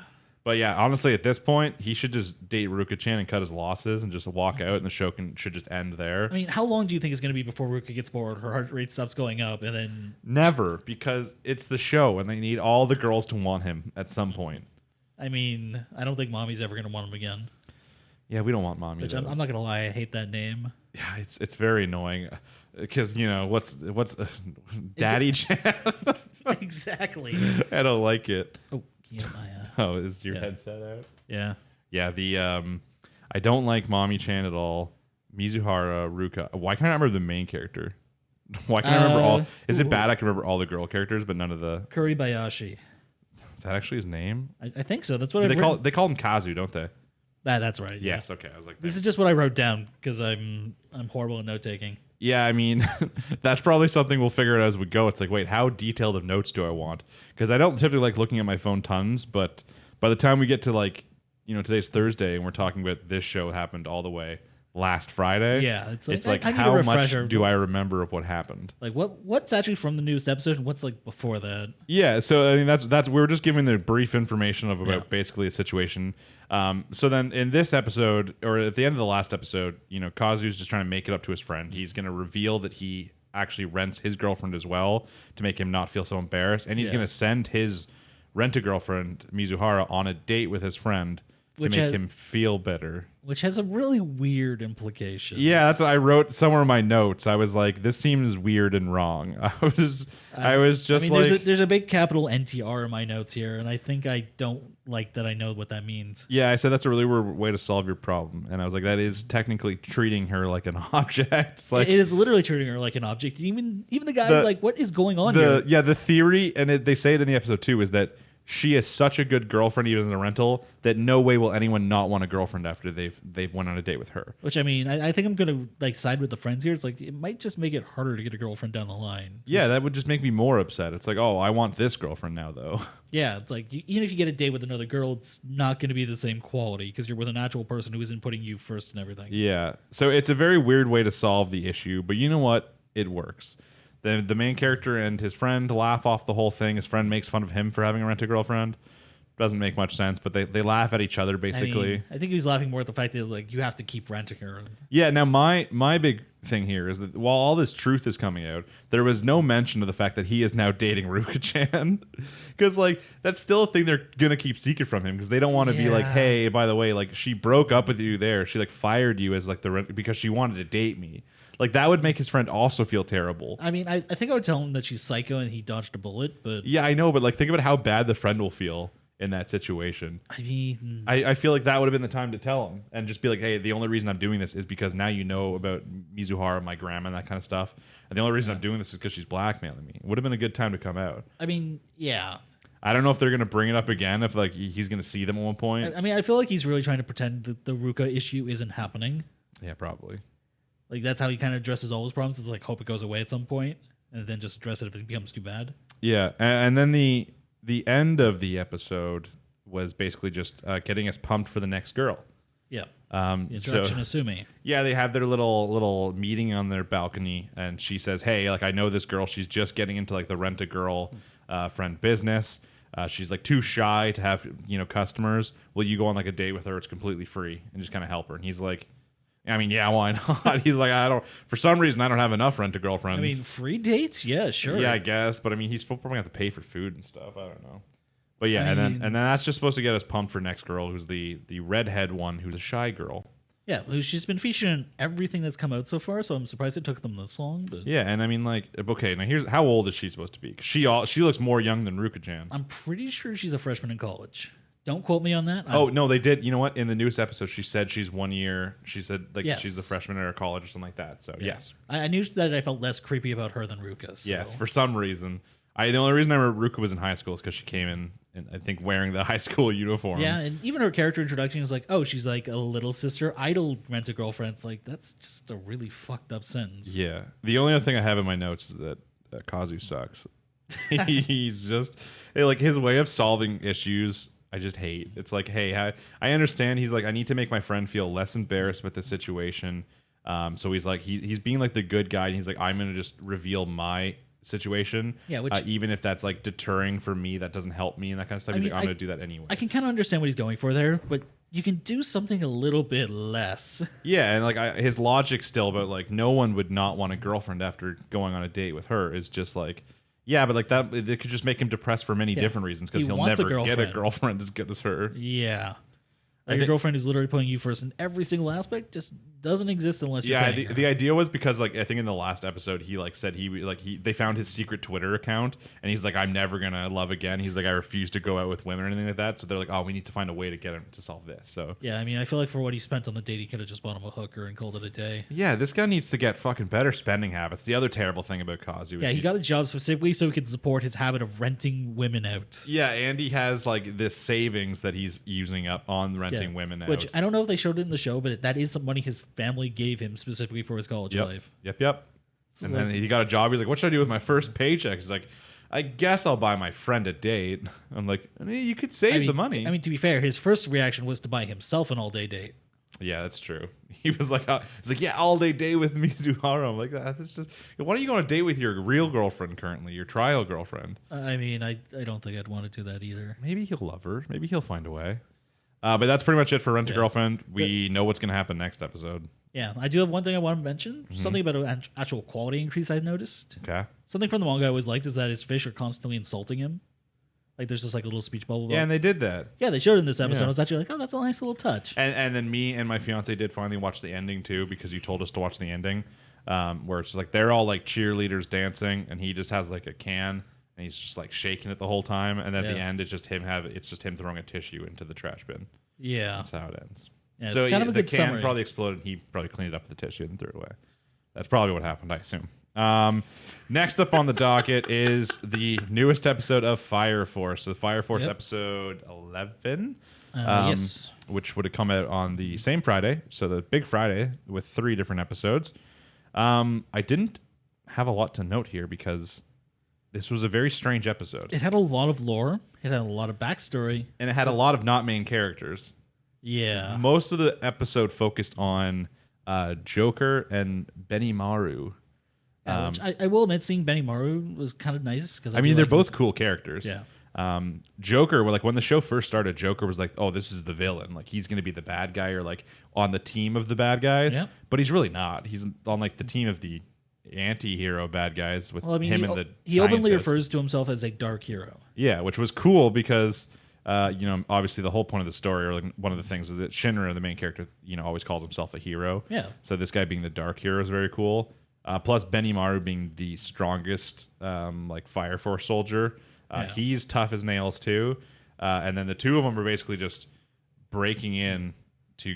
But yeah, honestly, at this point, he should just date Ruka-chan and cut his losses and just walk out, and the show should just end there. I mean, how long do you think it's going to be before Ruka gets bored, her heart rate stops going up, and then... Never, because it's the show, and they need all the girls to want him at some point. I mean, I don't think Mommy's ever going to want him again. Yeah, we don't want Mommy. Which I'm not going to lie, I hate that name. Yeah, it's very annoying, because what's Daddy Chan? Exactly. I don't like it. Oh, yeah, Oh, is your headset out? Yeah. Yeah, I don't like Mommy Chan at all. Mizuhara, Ruka. Why can't I remember the main character? Why can't I remember all? Is it bad I can remember all the girl characters, but none of the... Kuribayashi. Is that actually his name? I think so. That's what they call him Kazu, don't they? That's right. Yes, okay. I was like, this is just what I wrote down because I'm horrible at note taking. Yeah, I mean, that's probably something we'll figure out as we go. It's like, wait, how detailed of notes do I want? Because I don't typically like looking at my phone tons, but by the time we get to today's Thursday and we're talking about this show happened all the way last Friday. Yeah, it's like how much do I remember of what happened? Like what's actually from the newest episode and what's like before that? Yeah, so I mean that's we were just giving the brief information about basically a situation. So then in this episode, or at the end of the last episode, Kazu's just trying to make it up to his friend. He's going to reveal that he actually rents his girlfriend as well to make him not feel so embarrassed. And he's going to send his rent-a-girlfriend, Mizuhara, on a date with his friend to make him feel better. Which has a really weird implication. Yeah, that's what I wrote somewhere in my notes. I was like, this seems weird and wrong. I was just like... There's a big capital NTR in my notes here, and I think I don't like that I know what that means. Yeah, I said that's a really weird way to solve your problem. And I was like, that is technically treating her like an object. It's like, it is literally treating her like an object. Even the guy's like, what is going on here? Yeah, the theory, and they say it in the episode too, is that she is such a good girlfriend, even in a rental, that no way will anyone not want a girlfriend after they've went on a date with her. Which, I mean, I think I'm gonna side with the friends here. It's like it might just make it harder to get a girlfriend down the line. Yeah, that would just make me more upset. It's like, oh, I want this girlfriend now, though. Yeah, it's like even if you get a date with another girl, it's not going to be the same quality because you're with an actual person who isn't putting you first and everything. Yeah, so it's a very weird way to solve the issue, but you know what? It works. The main character and his friend laugh off the whole thing. His friend makes fun of him for having a rent-a-girlfriend. Doesn't make much sense, but they laugh at each other basically. I think he was laughing more at the fact that like you have to keep renting her. Yeah. Now my big thing here is that while all this truth is coming out, there was no mention of the fact that he is now dating Ruka-chan, because like that's still a thing they're gonna keep secret from him because they don't want to be like, hey, by the way, like she broke up with you there. She like fired you as like because she wanted to date me. Like that would make his friend also feel terrible. I mean, I think I would tell him that she's psycho and he dodged a bullet, but yeah, I know, but like think about how bad the friend will feel in that situation. I mean, I feel like that would have been the time to tell him and just be like, hey, the only reason I'm doing this is because now you know about Mizuhara, my grandma, and that kind of stuff. And the only reason I'm doing this is because she's blackmailing me. It would have been a good time to come out. I mean, yeah. I don't know if they're going to bring it up again, if like he's going to see them at one point. I mean, I feel like he's really trying to pretend that the Ruka issue isn't happening. Yeah, probably. Like that's how he kind of addresses all his problems. Is like hope it goes away at some point, and then just address it if it becomes too bad. Yeah, and then the end of the episode was basically just getting us pumped for the next girl. Yeah. The introduction of Sumi. Yeah, they have their little meeting on their balcony, and she says, "Hey, like I know this girl. She's just getting into like the rent-a-girl friend business. She's like too shy to have customers. Will you go on like a date with her? It's completely free, and just kind of help her." And he's like, I mean, yeah, why not? He's like, for some reason, I don't have enough rent-a-girlfriends. I mean, free dates? Yeah, sure. Yeah, I guess. But I mean, he's probably going to have to pay for food and stuff. I don't know. But yeah, and then that's just supposed to get us pumped for next girl, who's the redhead one, who's a shy girl. Yeah, well, she's been featured in everything that's come out so far, so I'm surprised it took them this long. But Yeah, and I mean, like, okay, now here's how old is she supposed to be? 'Cause she looks more young than Ruka-chan. I'm pretty sure she's a freshman in college. Don't quote me on that. Oh no, they did. You know what? In the newest episode, she said she's 1 year. She said like Yes. she's a freshman at her college or something like that. So yes, I knew that I felt less creepy about her than Ruka. So. yes. For some reason, the only reason I remember Ruka was in high school is because she came in, and I think wearing the high school uniform. Yeah, and even her character introduction is like, oh, she's like a little sister idol rent-a-girlfriend. It's like, that's just a really fucked up sentence. Yeah. The only other thing I have in my notes is that Kazu sucks. He's just like his way of solving issues. I just hate. It's like, hey, I understand. He's like, I need to make my friend feel less embarrassed with the situation. So he's like, he's being like the good guy. And he's like, I'm gonna just reveal my situation. Yeah, which even if that's like deterring for me, that doesn't help me and that kind of stuff. He's like, I'm gonna do that anyway. I can kind of understand what he's going for there, but you can do something a little bit less. Yeah, and like his logic still about like no one would not want a girlfriend after going on a date with her is just like. Yeah, but like that, it could just make him depressed for many different reasons because he'll never get a girlfriend as good as her. Yeah. Like your girlfriend who's literally putting you first in every single aspect just doesn't exist unless you're paying her. The idea was because like I think in the last episode he like said they found his secret Twitter account and he's like I'm never gonna love again. He's like I refuse to go out with women or anything like that. So they're like oh we need to find a way to get him to solve this. So yeah, I mean I feel like for what he spent on the date he could have just bought him a hooker and called it a day. Yeah, this guy needs to get fucking better spending habits. The other terrible thing about Kazu. Yeah, he got a job specifically so he could support his habit of renting women out. Yeah, and he has like this savings that he's using up on renting women out. Which I don't know if they showed it in the show, but that is some money his family gave him specifically for his college life. Yep. So and then he got a job. He's like, what should I do with my first paycheck? He's like, I guess I'll buy my friend a date. I'm like, you could save the money. I mean, to be fair, his first reaction was to buy himself an all-day date. Yeah, that's true. He was like, yeah, all-day date with Mizuhara. I'm like, that's just. Why don't you go on a date with your real girlfriend currently, your trial girlfriend? I mean, I don't think I'd want to do that either. Maybe he'll love her. Maybe he'll find a way. But that's pretty much it for Rent-A-Girlfriend. We know what's going to happen next episode. Yeah, I do have one thing I want to mention. Something about an actual quality increase I've noticed. Okay. Something from the manga I always liked is that his fish are constantly insulting him. Like there's just like a little speech bubble. Yeah, and they did that. Yeah, they showed it in this episode. Yeah. I was actually like, oh, that's a nice little touch. And then me and my fiance did finally watch the ending too because you told us to watch the ending, where it's just like they're all like cheerleaders dancing, and he just has like a can. And he's just like shaking it the whole time, and at the end, it's just him throwing a tissue into the trash bin. Yeah, that's how it ends. Yeah, so it's kind of a good the can summary. probably exploded. He probably cleaned it up with the tissue and threw it away. That's probably what happened, I assume. Next up on the docket is the newest episode of Fire Force. So Fire Force episode 11, yes, which would have come out on the same Friday, so the big Friday with 3 different episodes. I didn't have a lot to note here because this was a very strange episode. It had a lot of lore. It had a lot of backstory. And it had a lot of not main characters. Yeah. Most of the episode focused on Joker and Benimaru. Which I will admit, seeing Benimaru was kind of nice. Cause I mean, they're both cool characters. Yeah. Joker, like when the show first started, Joker was like, oh, this is the villain. Like he's going to be the bad guy or like on the team of the bad guys. Yeah. But he's really not. He's on like the team of the anti-hero bad guys with him and the he openly scientist. refers to himself as a dark hero. Yeah, which was cool because obviously the whole point of the story or like one of the things is that Shinra, the main character, always calls himself a hero. Yeah. So this guy being the dark hero is very cool. Plus Benimaru being the strongest like Fire Force soldier. He's tough as nails too. And then the two of them are basically just breaking in to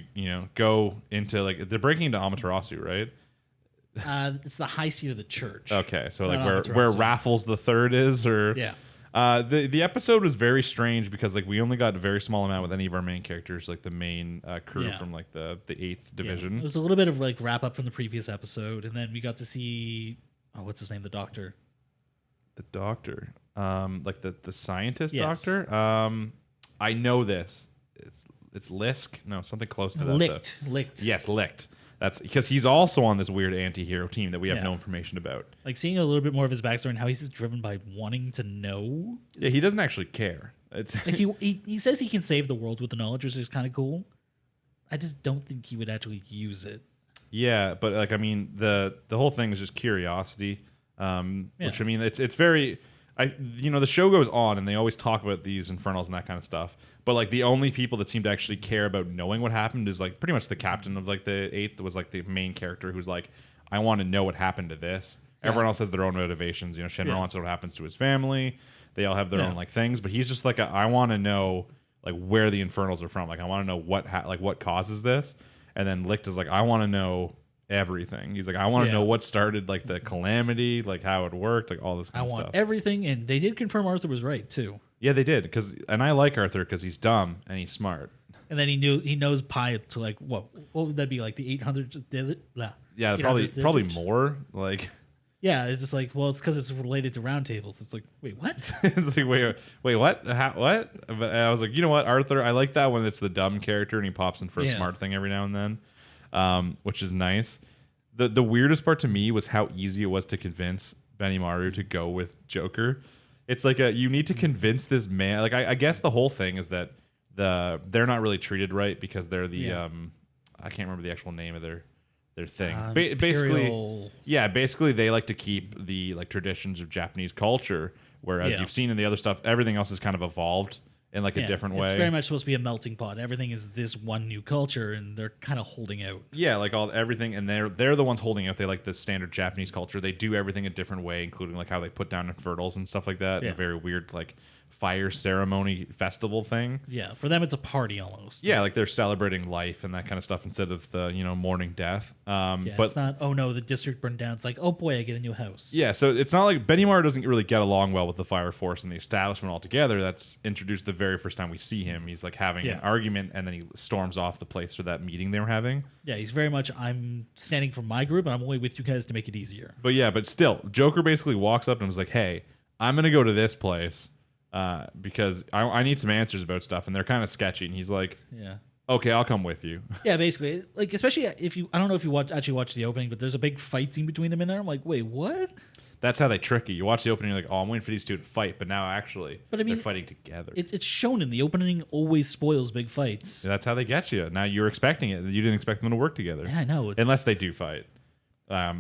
go into like they're breaking into Amaterasu, right? It's the high seat of the church. Okay, so like where Raffles the Third is, or the episode was very strange because like we only got a very small amount with any of our main characters, like the main crew from like the 8th division. It was a little bit of like wrap up from the previous episode, and then we got to see what's his name, the Doctor. The Doctor, like the scientist doctor. Yes. I know this. It's Lisk. No, something close to that. Licked. Yes, Licked. That's because he's also on this weird anti-hero team that we have no information about. Like seeing a little bit more of his backstory and how he's just driven by wanting to know. Yeah, he doesn't actually care. It's like he says he can save the world with the knowledge, which is kind of cool. I just don't think he would actually use it. Yeah, but like I mean, the whole thing is just curiosity, which I mean it's very the show goes on and they always talk about these infernals and that kind of stuff. But like the only people that seem to actually care about knowing what happened is like pretty much the captain of like the 8th was like the main character who's like, I want to know what happened to this. Yeah. Everyone else has their own motivations. Shinra wants to know what happens to his family. They all have their own like things, but he's just like, I want to know like where the infernals are from. Like I want to know what causes this. And then Licht is like, I want to know everything. He's like, I want to know what started like the calamity, like how it worked, like all this kind of stuff. I want everything, and they did confirm Arthur was right too. Yeah, they did, and I like Arthur because he's dumb and he's smart. And then he knows pi to like what would that be, like the 800? Yeah, probably more. Like, yeah, it's just like, well, it's because it's related to round tables. It's like, wait, what? It's like, wait, what? What? But I was like, you know what, Arthur? I like that when it's the dumb character and he pops in for a smart thing every now and then, which is nice. The weirdest part to me was how easy it was to convince Benimaru to go with Joker. It's like you need to convince this man. Like I guess the whole thing is that they're not really treated right because they're the I can't remember the actual name of their thing. Basically they like to keep the like traditions of Japanese culture, whereas you've seen in the other stuff, everything else is kind of evolved in like a different way. It's very much supposed to be a melting pot. Everything is this one new culture, and they're kind of holding out. Yeah, like everything, and they're the ones holding out. They like the standard Japanese culture. They do everything a different way, including like how they put down infernals and stuff like that. Yeah. A very weird like fire ceremony festival thing. Yeah, for them it's a party almost. Yeah, like they're celebrating life and that kind of stuff instead of the mourning death. But it's not, oh no, the district burned down. It's like, oh boy, I get a new house. Yeah, so it's not like Benimaru doesn't really get along well with the fire force and the establishment altogether. That's introduced the very first time we see him. He's like having an argument and then he storms off the place for that meeting they were having. Yeah, he's very much, I'm standing for my group and I'm only with you guys to make it easier. But still, Joker basically walks up and was like, hey, I'm going to go to this place. Because I need some answers about stuff, and they're kind of sketchy. And he's like, okay, I'll come with you. Yeah, basically, like especially if you, I don't know if you actually watch the opening, but there's a big fight scene between them in there. I'm like, wait, what? That's how they trick you. You watch the opening, you're like, oh, I'm waiting for these two to fight, but now actually, they're fighting together. It's shown in the opening. Always spoils big fights. Yeah, that's how they get you. Now you're expecting it. You didn't expect them to work together. Yeah, I know. Unless they do fight. A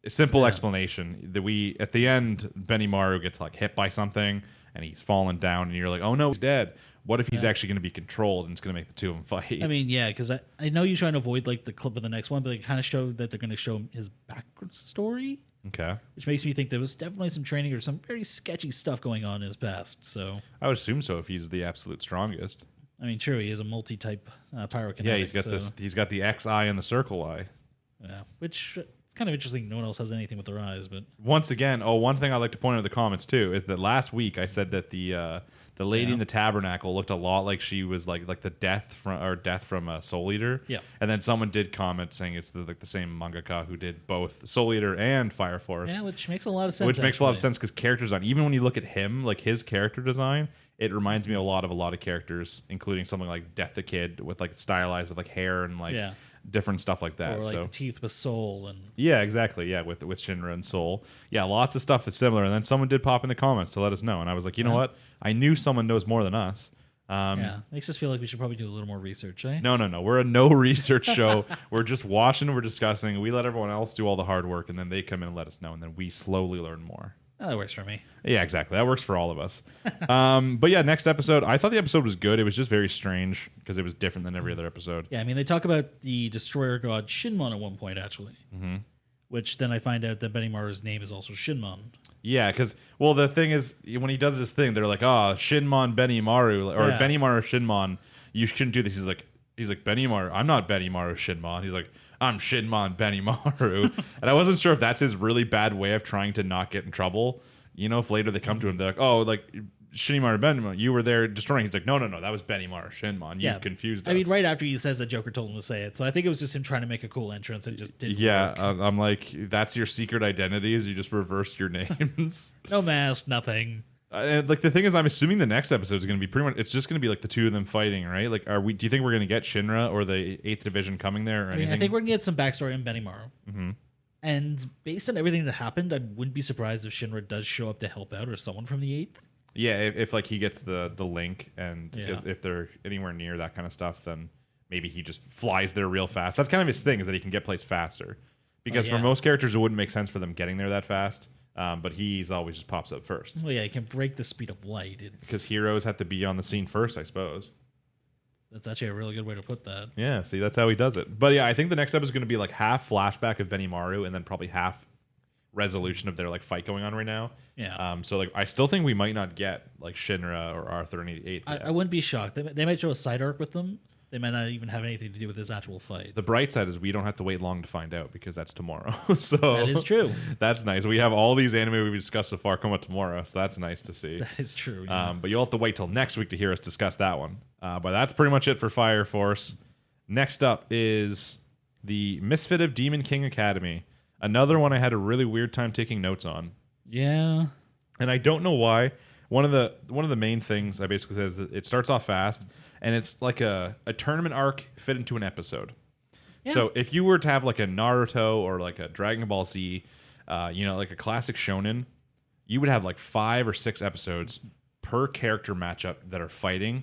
simple explanation that at the end, Benimaru gets like hit by something. And he's fallen down, and you're like, oh no, he's dead. What if he's actually going to be controlled, and it's going to make the two of them fight? I mean, yeah, because I know you're trying to avoid like the clip of the next one, but they kind of show that they're going to show his backstory. Okay. Which makes me think there was definitely some training or some very sketchy stuff going on in his past. So I would assume so if he's the absolute strongest. I mean, true, he is a multi-type pyrokinetic. Yeah, he's got the X eye and the circle eye. Yeah, which it's kind of interesting. No one else has anything with their eyes, but once again, one thing I'd like to point out in the comments too is that last week I said that the lady in the tabernacle looked a lot like she was like the death from Soul Eater. Yeah, and then someone did comment saying it's the same mangaka who did both Soul Eater and Fire Force. Yeah, which makes a lot of sense. Which makes a lot of sense because character design. Even when you look at him, like his character design, it reminds me a lot of characters, including something like Death the Kid with like stylized with like hair and like. Yeah. Different stuff like that, or like the teeth with Soul and exactly, with Shinra and Soul, lots of stuff that's similar. And then someone did pop in the comments to let us know, and I was like, you know what? I knew someone knows more than us. Makes us feel like we should probably do a little more research, eh? No, we're a no research show. We're just watching, we're discussing. We let everyone else do all the hard work, and then they come in and let us know, and then we slowly learn more. Oh, that works for me. Yeah, exactly. That works for all of us. But yeah, next episode. I thought the episode was good. It was just very strange because it was different than every other episode. Yeah, I mean, they talk about the destroyer god Shinmon at one point, actually. Mm-hmm. Which then I find out that Benimaru's name is also Shinmon. Yeah, because, the thing is, when he does this thing, they're like, Shinmon Benimaru, or Benimaru Shinmon, you shouldn't do this. He's like, Benimaru, I'm not Benimaru Shinmon. He's like, I'm Shinmon Benimaru. And I wasn't sure if that's his really bad way of trying to not get in trouble. If later they come to him, they're like, oh, like, Shinmaru Benimaru, you were there destroying. He's like, no, that was Benimaru Shinmon. You've confused us. I mean, right after he says that, Joker told him to say it. So I think it was just him trying to make a cool entrance and just didn't work. I'm like, that's your secret identity is you just reversed your names. No mask, nothing. Like the thing is, I'm assuming the next episode is going to be pretty much. It's just going to be like the two of them fighting, right? Like, do you think we're going to get Shinra or the 8th Division coming there? Or anything? I think we're going to get some backstory on Benimaru. Mm-hmm. And based on everything that happened, I wouldn't be surprised if Shinra does show up to help out or someone from the 8th. Yeah, if like he gets the link and if they're anywhere near that kind of stuff, then maybe he just flies there real fast. That's kind of his thing, is that he can get places faster. Because for most characters, it wouldn't make sense for them getting there that fast. But he's always just pops up first. Well, yeah, he can break the speed of light. Because heroes have to be on the scene first, I suppose. That's actually a really good way to put that. Yeah, see, that's how he does it. But yeah, I think the next episode is going to be like half flashback of Benimaru and then probably half resolution of their like fight going on right now. Yeah. So like, I still think we might not get like Shinra or Arthur and 88. I wouldn't be shocked. They might show a side arc with them. They might not even have anything to do with this actual fight. The bright side is we don't have to wait long to find out because that's tomorrow. So That is true. That's nice. We have all these anime we've discussed so far come out tomorrow, so that's nice to see. That is true. Yeah. But you'll have to wait till next week to hear us discuss that one. But that's pretty much it for Fire Force. Next up is the Misfit of Demon King Academy. Another one I had a really weird time taking notes on. Yeah. And I don't know why. One of the main things I basically said is that it starts off fast, and it's like a tournament arc fit into an episode. Yeah. So if you were to have like a Naruto or like a Dragon Ball Z, like a classic shonen, you would have like 5 or 6 episodes per character matchup that are fighting.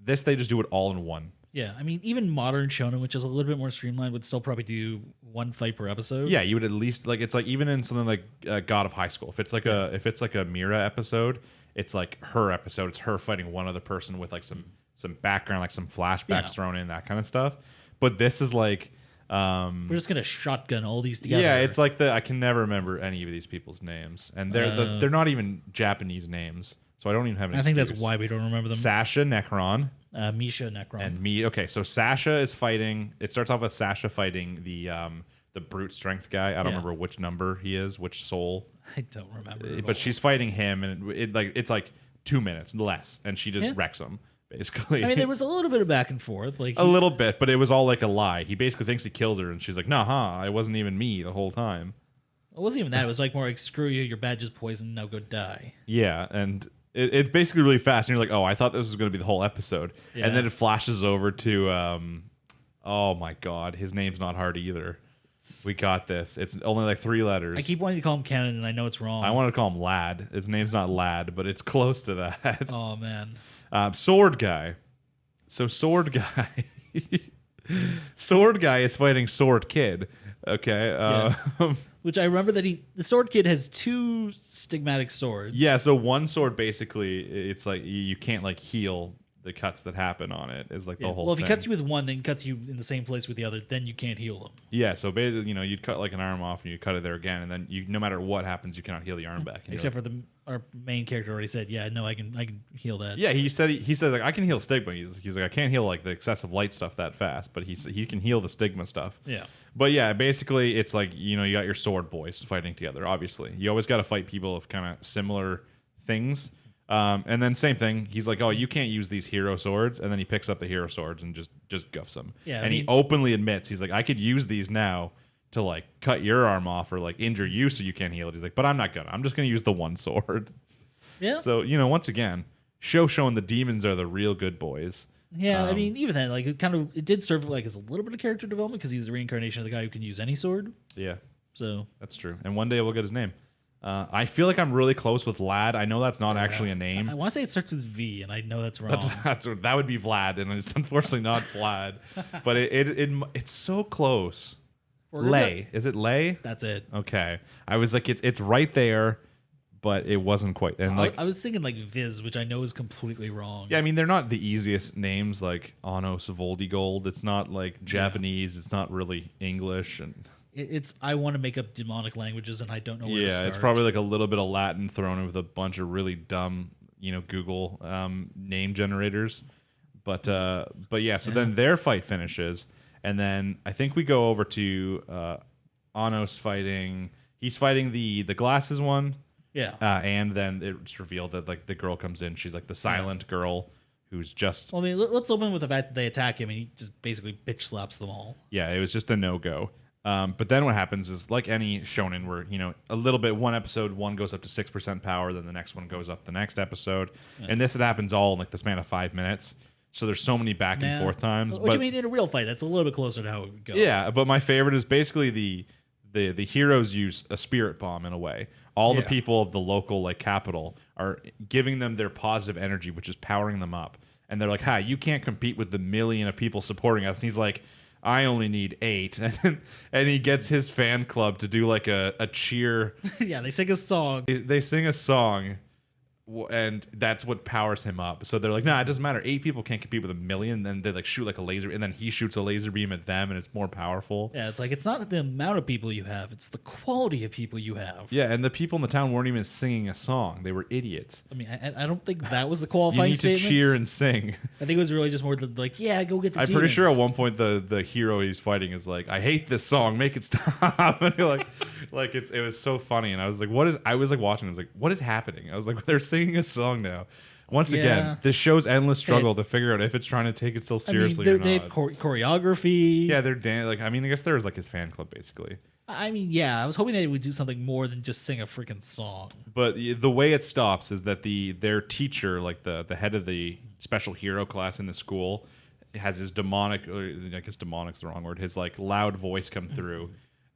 This, they just do it all in one. Yeah, I mean, even modern shonen, which is a little bit more streamlined, would still probably do one fight per episode. Yeah, you would at least like it's like even in something like God of High School, if it's like a Mira episode, it's like her episode. It's her fighting one other person with like some background, like some flashbacks thrown in, that kind of stuff. But this is like we're just gonna shotgun all these together. Yeah, it's like I can never remember any of these people's names, and they're not even Japanese names, so I don't even have an I think excuse. that's why we don't remember them. Sasha Necron. Misha Necron. And me. Okay, so Sasha is fighting. It starts off with Sasha fighting the brute strength guy. I don't remember which number he is, which soul. I don't remember. But she's fighting him, and it's like 2 minutes less, and she just wrecks him. Basically, I mean, there was a little bit of back and forth, like a little bit, but it was all like a lie. He basically thinks he kills her, and she's like, "Nah, it wasn't even me the whole time." It wasn't even that. It was like more like, "Screw you, your badge is poisoned. Now go die." Yeah, and it's basically really fast, and you're like, "Oh, I thought this was going to be the whole episode," and then it flashes over to, oh my god, his name's not hard either. We got this. It's only like 3 letters. I keep wanting to call him Cannon, and I know it's wrong. I want to call him Lad. His name's not Lad, but it's close to that. Oh man. Sword Guy. So Sword Guy. Sword Guy is fighting Sword Kid. Okay. Which I remember that the Sword Kid has 2 stigmatic swords. Yeah, so one sword basically, it's like you can't like heal the cuts that happen on it. Is like the whole thing. Well, if he cuts you with one, then cuts you in the same place with the other, then you can't heal them. Yeah, so basically, you'd cut like an arm off and you cut it there again, and then no matter what happens, you cannot heal the arm back. Except for our main character already said, "Yeah, no, I can heal that." Yeah, he says like I can heal stigma. He's like I can't heal like the excessive light stuff that fast, but he can heal the stigma stuff. Yeah. But yeah, basically it's like you got your sword boys fighting together. Obviously, you always got to fight people of kind of similar things. And then same thing. He's like, "Oh, you can't use these hero swords," and then he picks up the hero swords and just guffs them. Yeah, he openly admits he's like, "I could use these now to like cut your arm off or like injure you so you can't heal it." He's like, "But I'm not gonna. I'm just gonna use the one sword." Yeah. So once again, showing the demons are the real good boys. Yeah, I mean, even then, like it did serve like as a little bit of character development because he's the reincarnation of the guy who can use any sword. Yeah. So that's true. And one day we'll get his name. I feel like I'm really close with Lad. I know that's not actually a name. I want to say it starts with V, and I know that's wrong. That would be Vlad, and it's unfortunately not Vlad. But it's so close. Lay. Is it Lay? That's it. Okay. I was like, it's right there, but it wasn't quite. And like I was thinking like Viz, which I know is completely wrong. Yeah, I mean they're not the easiest names like Ano Savoldi-Gold. It's not like Japanese. It's not really English and. It's I want to make up demonic languages and I don't know where to start. Yeah, it's probably like a little bit of Latin thrown in with a bunch of really dumb, Google name generators. But yeah, so then their fight finishes, and then I think we go over to Anos fighting. He's fighting the glasses one. Yeah. And then it's revealed that like the girl comes in. She's like the silent girl who's just. Well, I mean, let's open with the fact that they attack him and he just basically bitch slaps them all. Yeah, it was just a no-go. But then what happens is like any shonen where, a little bit, one episode, one goes up to 6% power, then the next one goes up the next episode. Yeah. And it happens all in like the span of 5 minutes. So there's so many back and forth times. Which I mean, in a real fight, that's a little bit closer to how it would go. Yeah, but my favorite is basically the heroes use a spirit bomb in a way. All the people of the local like capital are giving them their positive energy, which is powering them up. And they're like, "Hi, you can't compete with the million of people supporting us." And he's like, "Well, I only need 8. And he gets his fan club to do like a cheer. Yeah, they sing a song. They sing a song, and that's what powers him up. So they're like, nah, it doesn't matter. 8 people can't compete with 1,000,000. Then they like shoot like a laser, and then he shoots a laser beam at them, and it's more powerful. Yeah, it's like it's not the amount of people you have; it's the quality of people you have. Yeah, and the people in the town weren't even singing a song; they were idiots. I mean, I don't think that was the You qualifying need statement. to cheer and sing. I think it was really just more like, yeah, go get the. I'm demons. pretty sure at one point the hero he's fighting is like, I hate this song, make it stop. And like it was so funny, and I was like, I was like watching, I was like, what is happening? I was like, they're singing a song now. Once again, this show's endless struggle to figure out if it's trying to take itself seriously or not. They have choreography. Yeah, they're like, I mean, I guess there was like his fan club basically. I mean, yeah, I was hoping they would do something more than just sing a freaking song. But the way it stops is that their teacher, like the head of the special hero class in the school, has his demonic, I guess demonic's the wrong word, his like loud voice come through,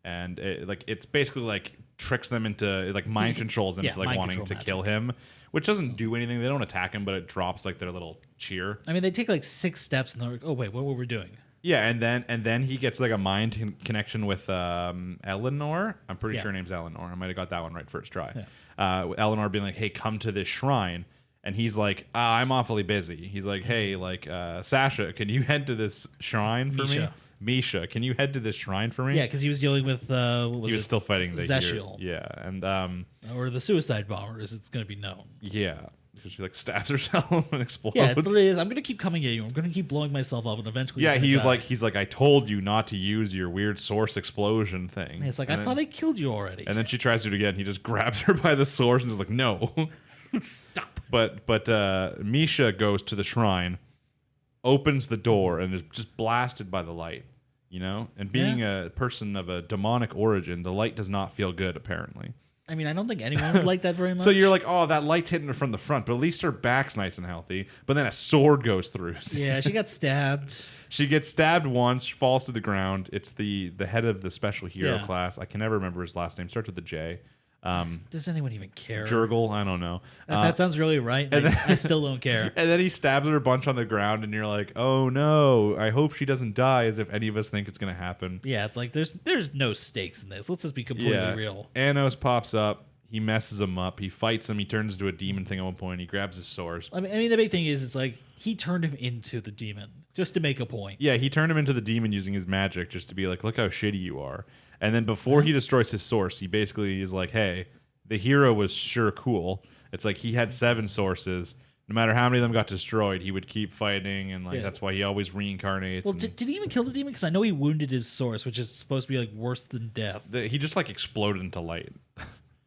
and it's basically like tricks them into like mind controls them into like wanting to kill him, which doesn't do anything. They don't attack him, but it drops like their little cheer. I mean, they take like 6 steps and they're like, oh wait, what were we doing? Yeah, and then he gets like a mind connection with Eleanor. I'm pretty sure her name's Eleanor. I might have got that one right first try. Yeah. Eleanor being like, hey, come to this shrine. And he's like, I'm awfully busy. He's like, hey, like, Sasha, can you head to this shrine for me? Misha, can you head to this shrine for me? Yeah, because he was dealing with, what was he was still fighting the Zeshiel. Yeah, and or the suicide bomber, as it's going to be known. Yeah, because she like stabs herself and explodes. Yeah, it really is. I'm going to keep coming at you. I'm going to keep blowing myself up, and eventually. Yeah, he's like, I told you not to use your weird source explosion thing. And it's like, I thought I killed you already. And then she tries to do it again. He just grabs her by the source and is like, no. Stop. But Misha goes to the shrine, opens the door, and is just blasted by the light. You know, and being a person of a demonic origin, the light does not feel good. Apparently. I mean, I don't think anyone would like that very much. So you're like, oh, that light's hitting her from the front, but at least her back's nice and healthy. But then a sword goes through. Yeah, she got stabbed. She gets stabbed once, falls to the ground. It's the head of the special hero class. I can never remember his last name. Starts with a J. Does anyone even care? Jurgle, I don't know. That sounds really right. Like, I still don't care. And then he stabs her a bunch on the ground, and you're like, oh no, I hope she doesn't die, as if any of us think it's going to happen. Yeah, it's like there's no stakes in this. Let's just be completely real. Anos pops up. He messes him up. He fights him. He turns into a demon thing at one point. He grabs his sword. I mean, the big thing is, it's like he turned him into the demon just to make a point. Yeah, he turned him into the demon using his magic just to be like, look how shitty you are. And then before he destroys his source, he basically is like, hey, the hero was sure cool. It's like he had 7 sources. No matter how many of them got destroyed, he would keep fighting, and like that's why he always reincarnates. Well, did he even kill the demon? Because I know he wounded his source, which is supposed to be like worse than death. He just like exploded into light.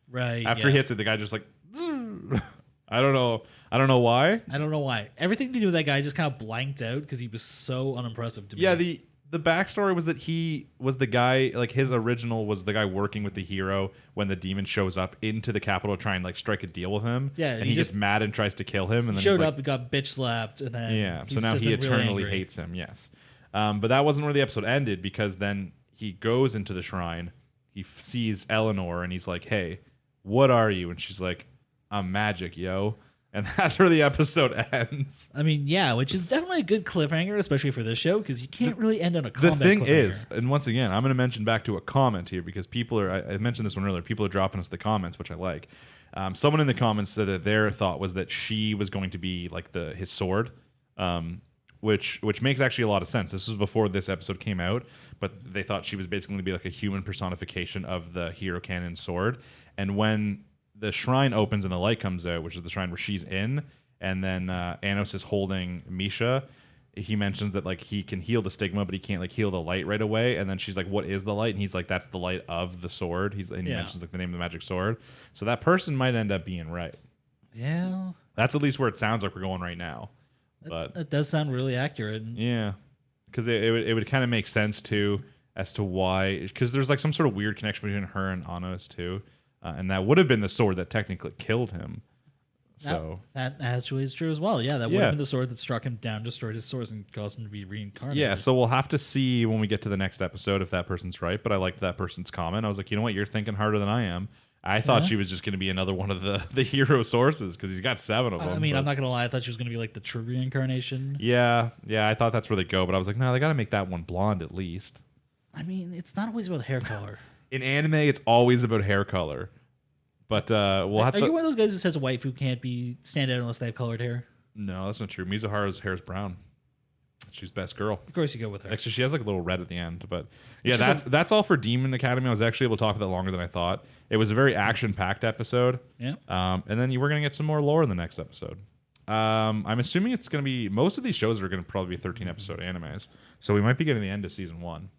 Right. After he hits it, the guy just like, I don't know why. I don't know why. Everything to do with that guy just kind of blanked out because he was so unimpressive to me. Yeah, the backstory was that he was the guy, like his original was the guy working with the hero when the demon shows up into the capital to try and like strike a deal with him. Yeah, and he gets mad and tries to kill him. And then showed he's up and got bitch slapped, and then so now he eternally hates him. Yes, but that wasn't where the episode ended, because then he goes into the shrine, he sees Eleanor, and he's like, "Hey, what are you?" And she's like, "I'm magic, yo." And that's where the episode ends. I mean, yeah, which is definitely a good cliffhanger, especially for this show, because you can't really end on a combat. The thing cliffhanger. is, and once again, I'm going to mention back to a comment here, because people are, I mentioned this one earlier, people are dropping us the comments, which I like. Someone in the comments said that their thought was that she was going to be like his sword, which makes actually a lot of sense. This was before this episode came out, but they thought she was basically going to be like a human personification of the hero canon sword. And when the shrine opens and the light comes out, which is the shrine where she's in, and then Anos is holding Misha, he mentions that like he can heal the stigma, but he can't like heal the light right away. And then she's like, "What is the light?" And he's like, "That's the light of the sword." He mentions like the name of the magic sword. So that person might end up being right. Yeah, that's at least where it sounds like we're going right now. But that does sound really accurate. Yeah, because it would kind of make sense too as to why, because there's like some sort of weird connection between her and Anos too. And that would have been the sword that technically killed him. So that actually is true as well. Yeah, that would have been the sword that struck him down, destroyed his source, and caused him to be reincarnated. Yeah, so we'll have to see when we get to the next episode if that person's right. But I liked that person's comment. I was like, you know what? You're thinking harder than I am. I thought she was just going to be another one of the hero sources because he's got 7 of them. I mean, I'm not gonna lie. I thought she was gonna be like the true reincarnation. Yeah, I thought that's where they go, but I was like, no, they got to make that one blonde at least. I mean, it's not always about hair color. In anime, it's always about hair color. But we'll have Are to. you one of those guys who says a waifu can't be stand out unless they have colored hair? No, that's not true. Mizuharu's hair is brown. She's best girl. Of course, you go with her. Actually, she has like a little red at the end. But yeah, that's all for Demon Academy. I was actually able to talk about that longer than I thought. It was a very action-packed episode. Yeah. And then we're gonna get some more lore in the next episode. I'm assuming it's gonna be most of these shows are gonna probably be 13-episode animes, so we might be getting the end of season 1.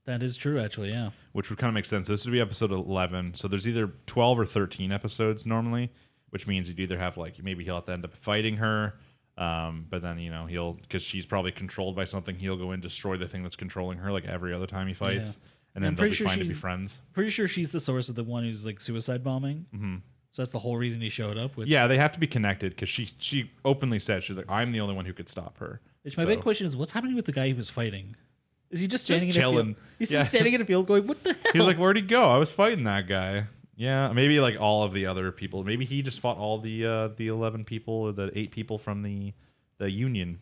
That is true, actually. Yeah. Which would kind of make sense. This would be episode 11. So there's either 12 or 13 episodes normally, which means you'd either have like maybe he'll have to end up fighting her, but then he'll because she's probably controlled by something. He'll go and destroy the thing that's controlling her like every other time he fights, and then they'll be fine to be friends. Pretty sure she's the source of the one who's like suicide bombing. Mm-hmm. So that's the whole reason he showed up. Yeah, they have to be connected because she openly said she's like, I'm the only one who could stop her. Which my big question is, what's happening with the guy he was fighting? Is he just standing chilling? In a field? He's just standing in a field going, what the hell? He's like, where'd he go? I was fighting that guy. Yeah, maybe like all of the other people. Maybe he just fought all the 11 people or the 8 people from the Union.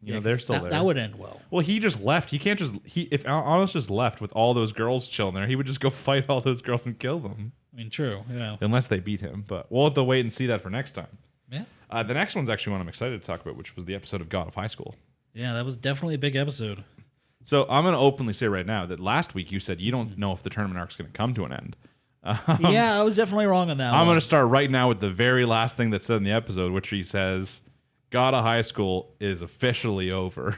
They're still there. That would end well. Well, he just left. He can't just if Honest just left with all those girls chilling there, he would just go fight all those girls and kill them. I mean, true. Yeah. Unless they beat him, but we'll have to wait and see that for next time. Yeah. The next one's actually one I'm excited to talk about, which was the episode of God of High School. Yeah, that was definitely a big episode. So I'm going to openly say right now that last week you said you don't know if the tournament arc's going to come to an end. Yeah, I was definitely wrong on that I'm going to start right now with the very last thing that's said in the episode, which he says, God of High School is officially over.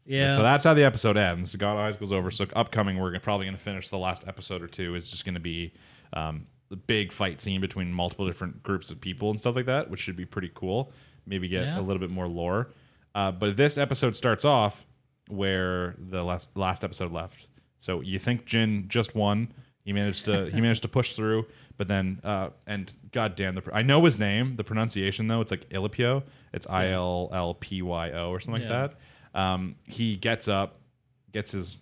Yeah. So that's how the episode ends. God of High School's over. So upcoming, we're probably going to finish the last episode or two. Is just going to be the big fight scene between multiple different groups of people and stuff like that, which should be pretty cool. Maybe get a little bit more lore. But this episode starts off where the last episode left. So you think Jin just won. He managed to push through, but then and goddamn, I know his name. The pronunciation though, it's like Illipio. It's Illpyo or something like that. He gets up, gets his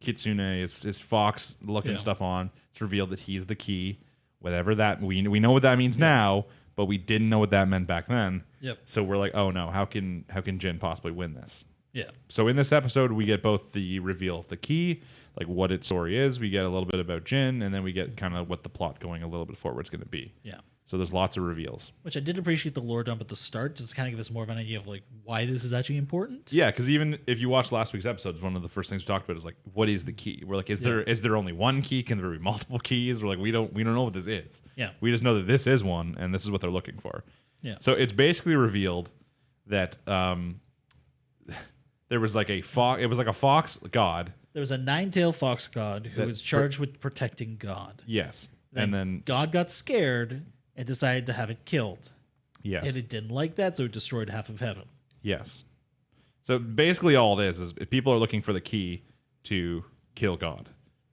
kitsune, his fox looking stuff on. It's revealed that he's the key. Whatever that we know what that means now, but we didn't know what that meant back then. Yep. So we're like, oh no, how can Jin possibly win this? Yeah. So in this episode, we get both the reveal of the key, like what its story is. We get a little bit about Jin, and then we get kind of what the plot going a little bit forward is going to be. Yeah. So there's lots of reveals. Which I did appreciate the lore dump at the start, just to kind of give us more of an idea of like why this is actually important. Yeah, because even if you watch last week's episodes, one of the first things we talked about is like, what is the key? We're like, is there only one key? Can there be multiple keys? We're like, we don't know what this is. Yeah. We just know that this is one, and this is what they're looking for. Yeah. So it's basically revealed that there was like a fox. It was like a fox god. There was a 9-tailed fox god who was charged with protecting God. Yes. And then God got scared and decided to have it killed. Yes. And it didn't like that, so it destroyed half of heaven. Yes. So basically all it is people are looking for the key to kill God.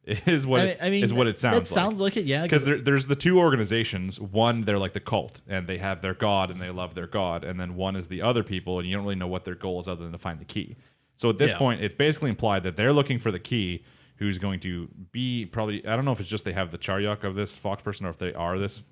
Is what it sounds like. That sounds like it, yeah. Because there's the two organizations. One, they're like the cult, and they have their god, and they love their god. And then one is the other people, and you don't really know what their goal is other than to find the key. So at this point, it's basically implied that they're looking for the key, who's going to be probably, I don't know if it's just they have the Charyuk of this fox person, or if they are this,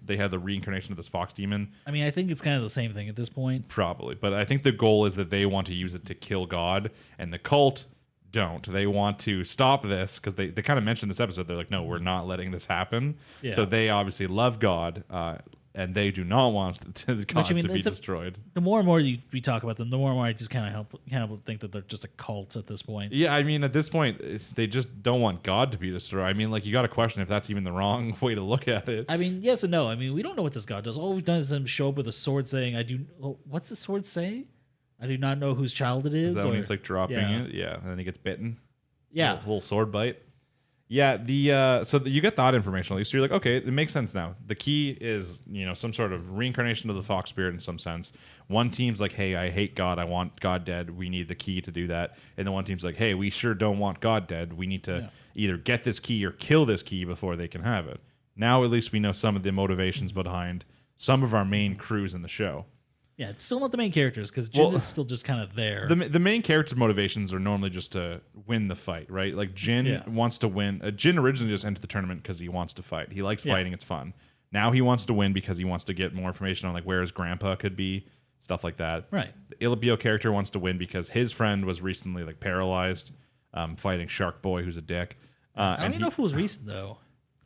they have the reincarnation of this fox demon. I mean, I think it's kind of the same thing at this point. Probably. But I think the goal is that they want to use it to kill God, and the cult don't. They want to stop this because they kind of mentioned this episode. They're like, no, we're not letting this happen. Yeah. So they obviously love God, and they do not want God to be destroyed. The more and more we talk about them, the more and more I just kind of think that they're just a cult at this point. Yeah, I mean, at this point, they just don't want God to be destroyed. I mean, like, you got to question if that's even the wrong way to look at it. I mean, yes and no. I mean, we don't know what this God does. All we've done is him show up with a sword saying, what's the sword say? I do not know whose child it is. Is that when he's like dropping it? Yeah, and then he gets bitten. Yeah. A little sword bite. Yeah, so you get that information at least. So you're like, okay, it makes sense now. The key is, some sort of reincarnation of the fox spirit in some sense. One team's like, hey, I hate God. I want God dead. We need the key to do that. And then one team's like, hey, we sure don't want God dead. We need to either get this key or kill this key before they can have it. Now at least we know some of the motivations behind some of our main crews in the show. Yeah, it's still not the main characters because Jin is still just kind of there. The main character's motivations are normally just to win the fight, right? Like Jin wants to win. Jin originally just entered the tournament because he wants to fight. He likes fighting; it's fun. Now he wants to win because he wants to get more information on like where his grandpa could be, stuff like that. Right. The Ilipio character wants to win because his friend was recently like paralyzed, fighting Shark Boy, who's a dick. I don't even know if it was recent though.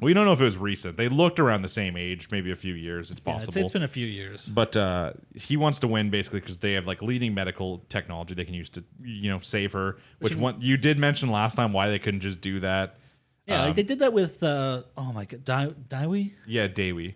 We don't know if it was recent. They looked around the same age, maybe a few years. It's possible. It's been a few years. But he wants to win basically because they have like leading medical technology they can use to save her. Which one you did mention last time why they couldn't just do that. Yeah, like they did that with oh my god, Daiwi. Yeah, Dawi.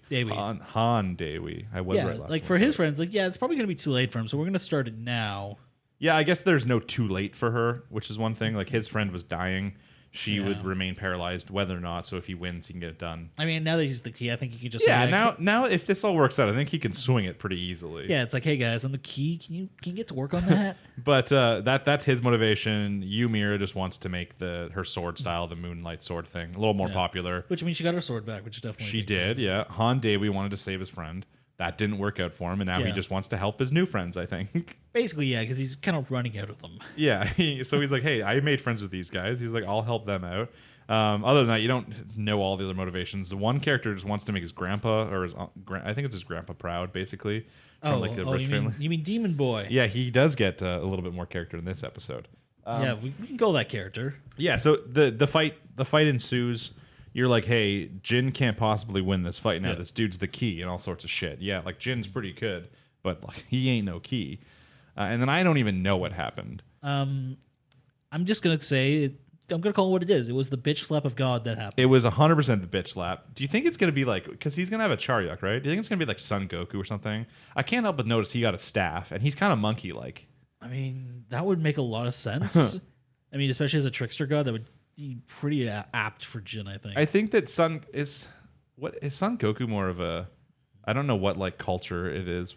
Han Dawi. I was right last like for his friends, like it's probably gonna be too late for him, so we're gonna start it now. Yeah, I guess there's no too late for her, which is one thing. Like his friend was dying. She would remain paralyzed whether or not. So if he wins, he can get it done. I mean, now that he's the key, I think he can just now if this all works out, I think he can swing it pretty easily. Yeah, it's like, hey guys, I'm the key. Can you get to work on that? But that's his motivation. Ymira just wants to make her sword style, the Moonlight sword thing, a little more popular. Which means she got her sword back, which is definitely she did. Yeah, Han Dawi wanted to save his friend. That didn't work out for him, and now he just wants to help his new friends, I think. Basically, yeah, because he's kind of running out of them. Yeah, so he's like, hey, I made friends with these guys. He's like, I'll help them out. Other than that, you don't know all the other motivations. The one character just wants to make his grandpa, or I think it's his grandpa proud, basically. From like a rich family. You mean Demon Boy? Yeah, he does get a little bit more character in this episode. Yeah, we can go that character. Yeah, so the fight ensues. You're like, hey, Jin can't possibly win this fight now. This dude's the key and all sorts of shit. Yeah, like Jin's pretty good, but like, he ain't no key. And then I don't even know what happened. I'm just gonna say, I'm gonna call it what it is. It was the bitch slap of God that happened. It was 100% the bitch slap. Do you think it's gonna be like, because he's gonna have a Charyuk, right? Do you think it's gonna be like Son Goku or something? I can't help but notice he got a staff, and he's kind of monkey-like. I mean, that would make a lot of sense. I mean, especially as a trickster god, that would be pretty apt for Jin, I think. I think that Son Goku more of a, I don't know what like culture it is.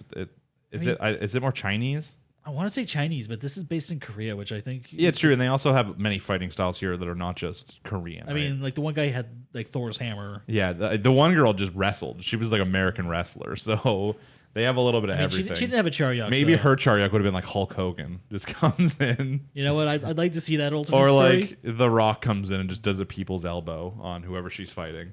Is it more Chinese? I want to say Chinese, but this is based in Korea, which I think... Yeah, true, and they also have many fighting styles here that are not just Korean. I mean, like the one guy had like Thor's hammer. Yeah, the one girl just wrestled. She was like American wrestler, so they have a little bit of everything. She didn't have a Charyuk. Maybe her Charyuk would have been like Hulk Hogan, just comes in. You know what? I'd like to see that ultimate or story. Like The Rock comes in and just does a people's elbow on whoever she's fighting.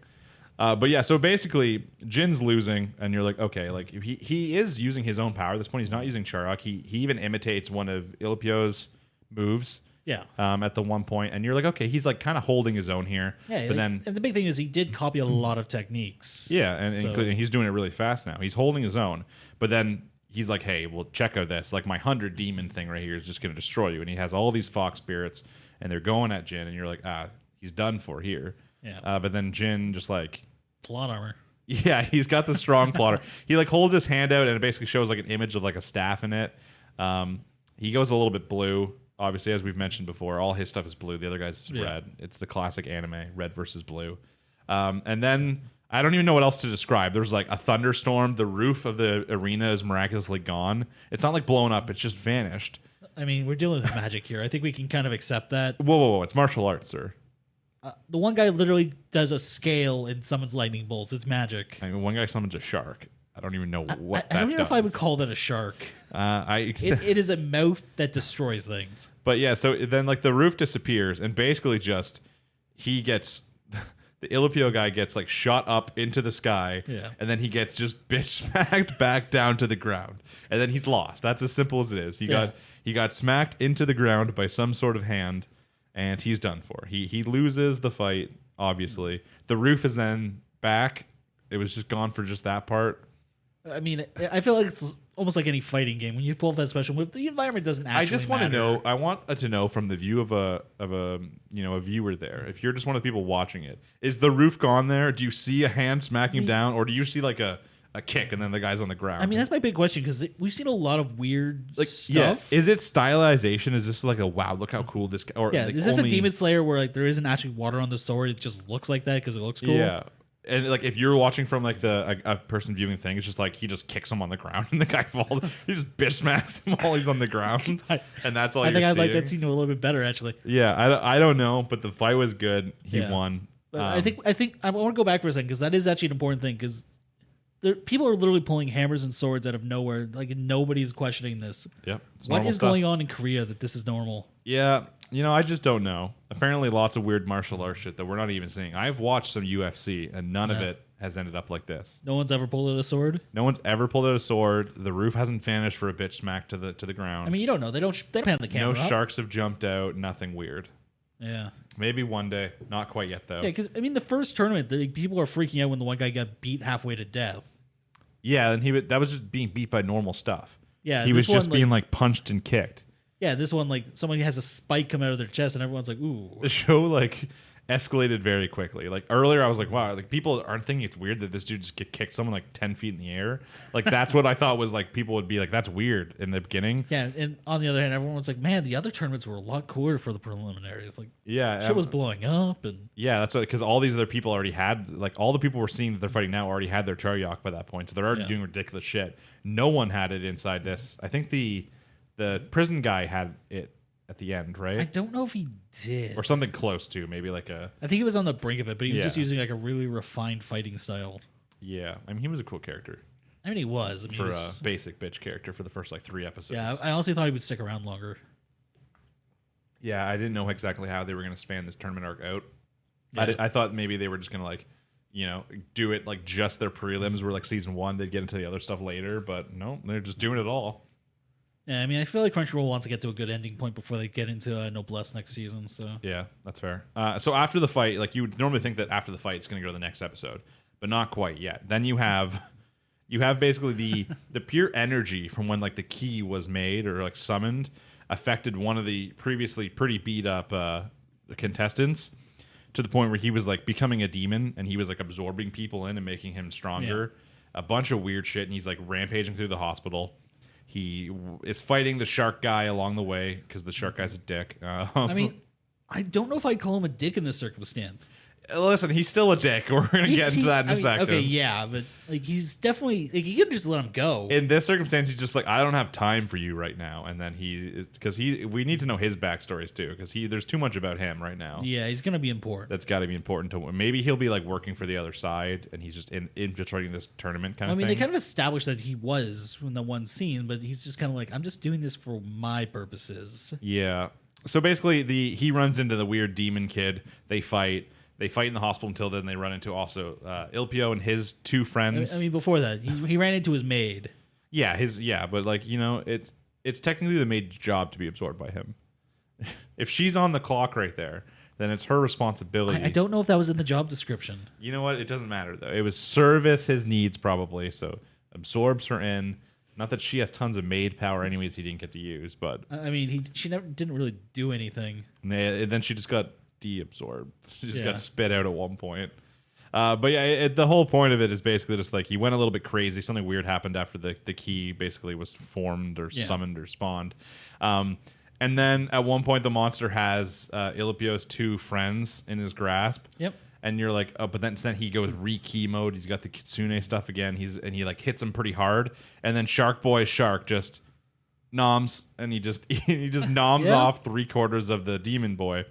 But yeah, so basically, Jin's losing, and you're like, okay, like he is using his own power. At this point, he's not using Charyuk. He even imitates one of Ilipio's moves. Yeah. At the one point, and you're like, okay, he's like kind of holding his own here. Yeah. But then, and the big thing is he did copy a lot of techniques. Yeah, and including he's doing it really fast now. He's holding his own, but then he's like, hey, well, check out this. Like my 100 demon thing right here is just going to destroy you. And he has all these fox spirits, and they're going at Jin, and you're like, he's done for here. Yeah. But then Jin just like plot armor. Yeah, he's got the strong plotter. He like holds his hand out and it basically shows like an image of like a staff in it. He goes a little bit blue. Obviously, as we've mentioned before, all his stuff is blue. The other guy's is red. It's the classic anime, red versus blue. And then I don't even know what else to describe. There's like a thunderstorm. The roof of the arena is miraculously gone. It's not like blown up. It's just vanished. I mean, we're dealing with magic here. I think we can kind of accept that. Whoa. It's martial arts, sir. The one guy literally does a scale and summons lightning bolts. It's magic. I mean, one guy summons a shark. I don't even know what I don't even know if I would call that a shark. It is a mouth that destroys things. But yeah, so then like the roof disappears and basically just he gets the Ilipio guy gets like shot up into the sky, and then he gets just bitch smacked back down to the ground, and then he's lost. That's as simple as it is. He got smacked into the ground by some sort of hand, and he's done for. He loses the fight. Obviously, the roof is then back. It was just gone for just that part. I mean, I feel like it's almost like any fighting game. When you pull that special move, the environment doesn't actually I just want matter. to know. I want to know from the view of a viewer there. If you're just one of the people watching it, is the roof gone there? Do you see a hand smacking him down, or do you see like a kick and then the guy's on the ground? I mean, that's my big question because we've seen a lot of weird stuff. Yeah. Is it stylization? Is this like a wow? Look how cool this guy? Or like is this a Demon Slayer where like there isn't actually water on the sword? It just looks like that because it looks cool. Yeah. And like if you're watching from like a person viewing the thing, it's just like he just kicks him on the ground and the guy falls. He just bitch smacks him while he's on the ground, and that's all. I think I'd like that scene a little bit better actually. Yeah, I don't know, but the fight was good. He won. But I think I want to go back for a second because that is actually an important thing because people are literally pulling hammers and swords out of nowhere. Like nobody's questioning this. Yep. It's What normal is stuff. going on in Korea that this is normal? Yeah, I just don't know. Apparently, lots of weird martial arts shit that we're not even seeing. I've watched some UFC, and none of it has ended up like this. No one's ever pulled out a sword. No one's ever pulled out a sword. The roof hasn't vanished for a bitch smack to the ground. I mean, you don't know. They don't pan the camera. No sharks have jumped out. Nothing weird. Yeah. Maybe one day. Not quite yet, though. Yeah, because I mean, the first tournament, people are freaking out when the one guy got beat halfway to death. Yeah, and that was just being beat by normal stuff. Yeah, he was just being like punched and kicked. Yeah, this one, like, somebody has a spike come out of their chest, and everyone's like, ooh. The show, like, escalated very quickly. Like, earlier I was like, wow, like, people aren't thinking it's weird that this dude just kicked someone, like, 10 feet in the air. Like, that's what I thought was, like, people would be like, that's weird in the beginning. Yeah, and on the other hand, everyone was like, man, the other tournaments were a lot cooler for the preliminaries. Like, yeah, shit was blowing up. And yeah, that's what, because all these other people already had, like, all the people we're seeing that they're fighting now already had their Charyok by that point. So they're already doing ridiculous shit. No one had it inside this. I think the prison guy had it at the end, right? I don't know if he did. Or something close to, maybe like a... I think he was on the brink of it, but he was just using like a really refined fighting style. Yeah, I mean, he was a cool character. I mean, he was. I mean, for a basic bitch character for the first, like, 3 episodes. Yeah, I honestly thought he would stick around longer. Yeah, I didn't know exactly how they were going to span this tournament arc out. Yeah. I thought maybe they were just going to, like, do it like just their prelims were like season 1. They'd get into the other stuff later, but no, they're just doing it all. Yeah, I mean, I feel like Crunchyroll wants to get to a good ending point before they get into Noblesse next season. So yeah, that's fair. So after the fight, like, you would normally think that after the fight it's going to go to the next episode, but not quite yet. Then you have basically the pure energy from when, like, the key was made or, like, summoned affected one of the previously pretty beat up contestants to the point where he was, like, becoming a demon and he was, like, absorbing people in and making him stronger. A bunch of weird shit, and he's, like, rampaging through the hospital. He is fighting the shark guy along the way because the shark guy's a dick. I mean, I don't know if I'd call him a dick in this circumstance. Listen, he's still a dick. We're going to get into that in a second. Okay, yeah, but like he's definitely like, you could just let him go. In this circumstance, he's just like, I don't have time for you right now. And then we need to know his backstories too, because there's too much about him right now. Yeah, he's gonna be important. That's got to be important to him. Maybe he'll be like working for the other side, and he's just infiltrating this tournament kind of thing. I mean, they kind of established that he was in the one scene, but he's just kind of like, I'm just doing this for my purposes. Yeah. So basically, he runs into the weird demon kid. They fight. They fight in the hospital until then they run into also Ilpio and his 2 friends. I mean, before that, he ran into his maid. Yeah, but like, it's technically the maid's job to be absorbed by him. If she's on the clock right there, then it's her responsibility. I don't know if that was in the job description. You know what? It doesn't matter though. It was service his needs probably, so absorbs her in. Not that she has tons of maid power anyways he didn't get to use, but I mean, she didn't really do anything. And then she just got deabsorbed. She just got spit out at one point. But yeah, the whole point of it is basically just like he went a little bit crazy. Something weird happened after the key basically was formed or summoned or spawned. And then at one point the monster has Ilipio's 2 friends in his grasp. Yep. And you're like, oh, but then he goes re-key mode. He's got the Kitsune stuff again. He like hits him pretty hard. And then Shark just noms, and he just noms off 3/4 of the demon boy.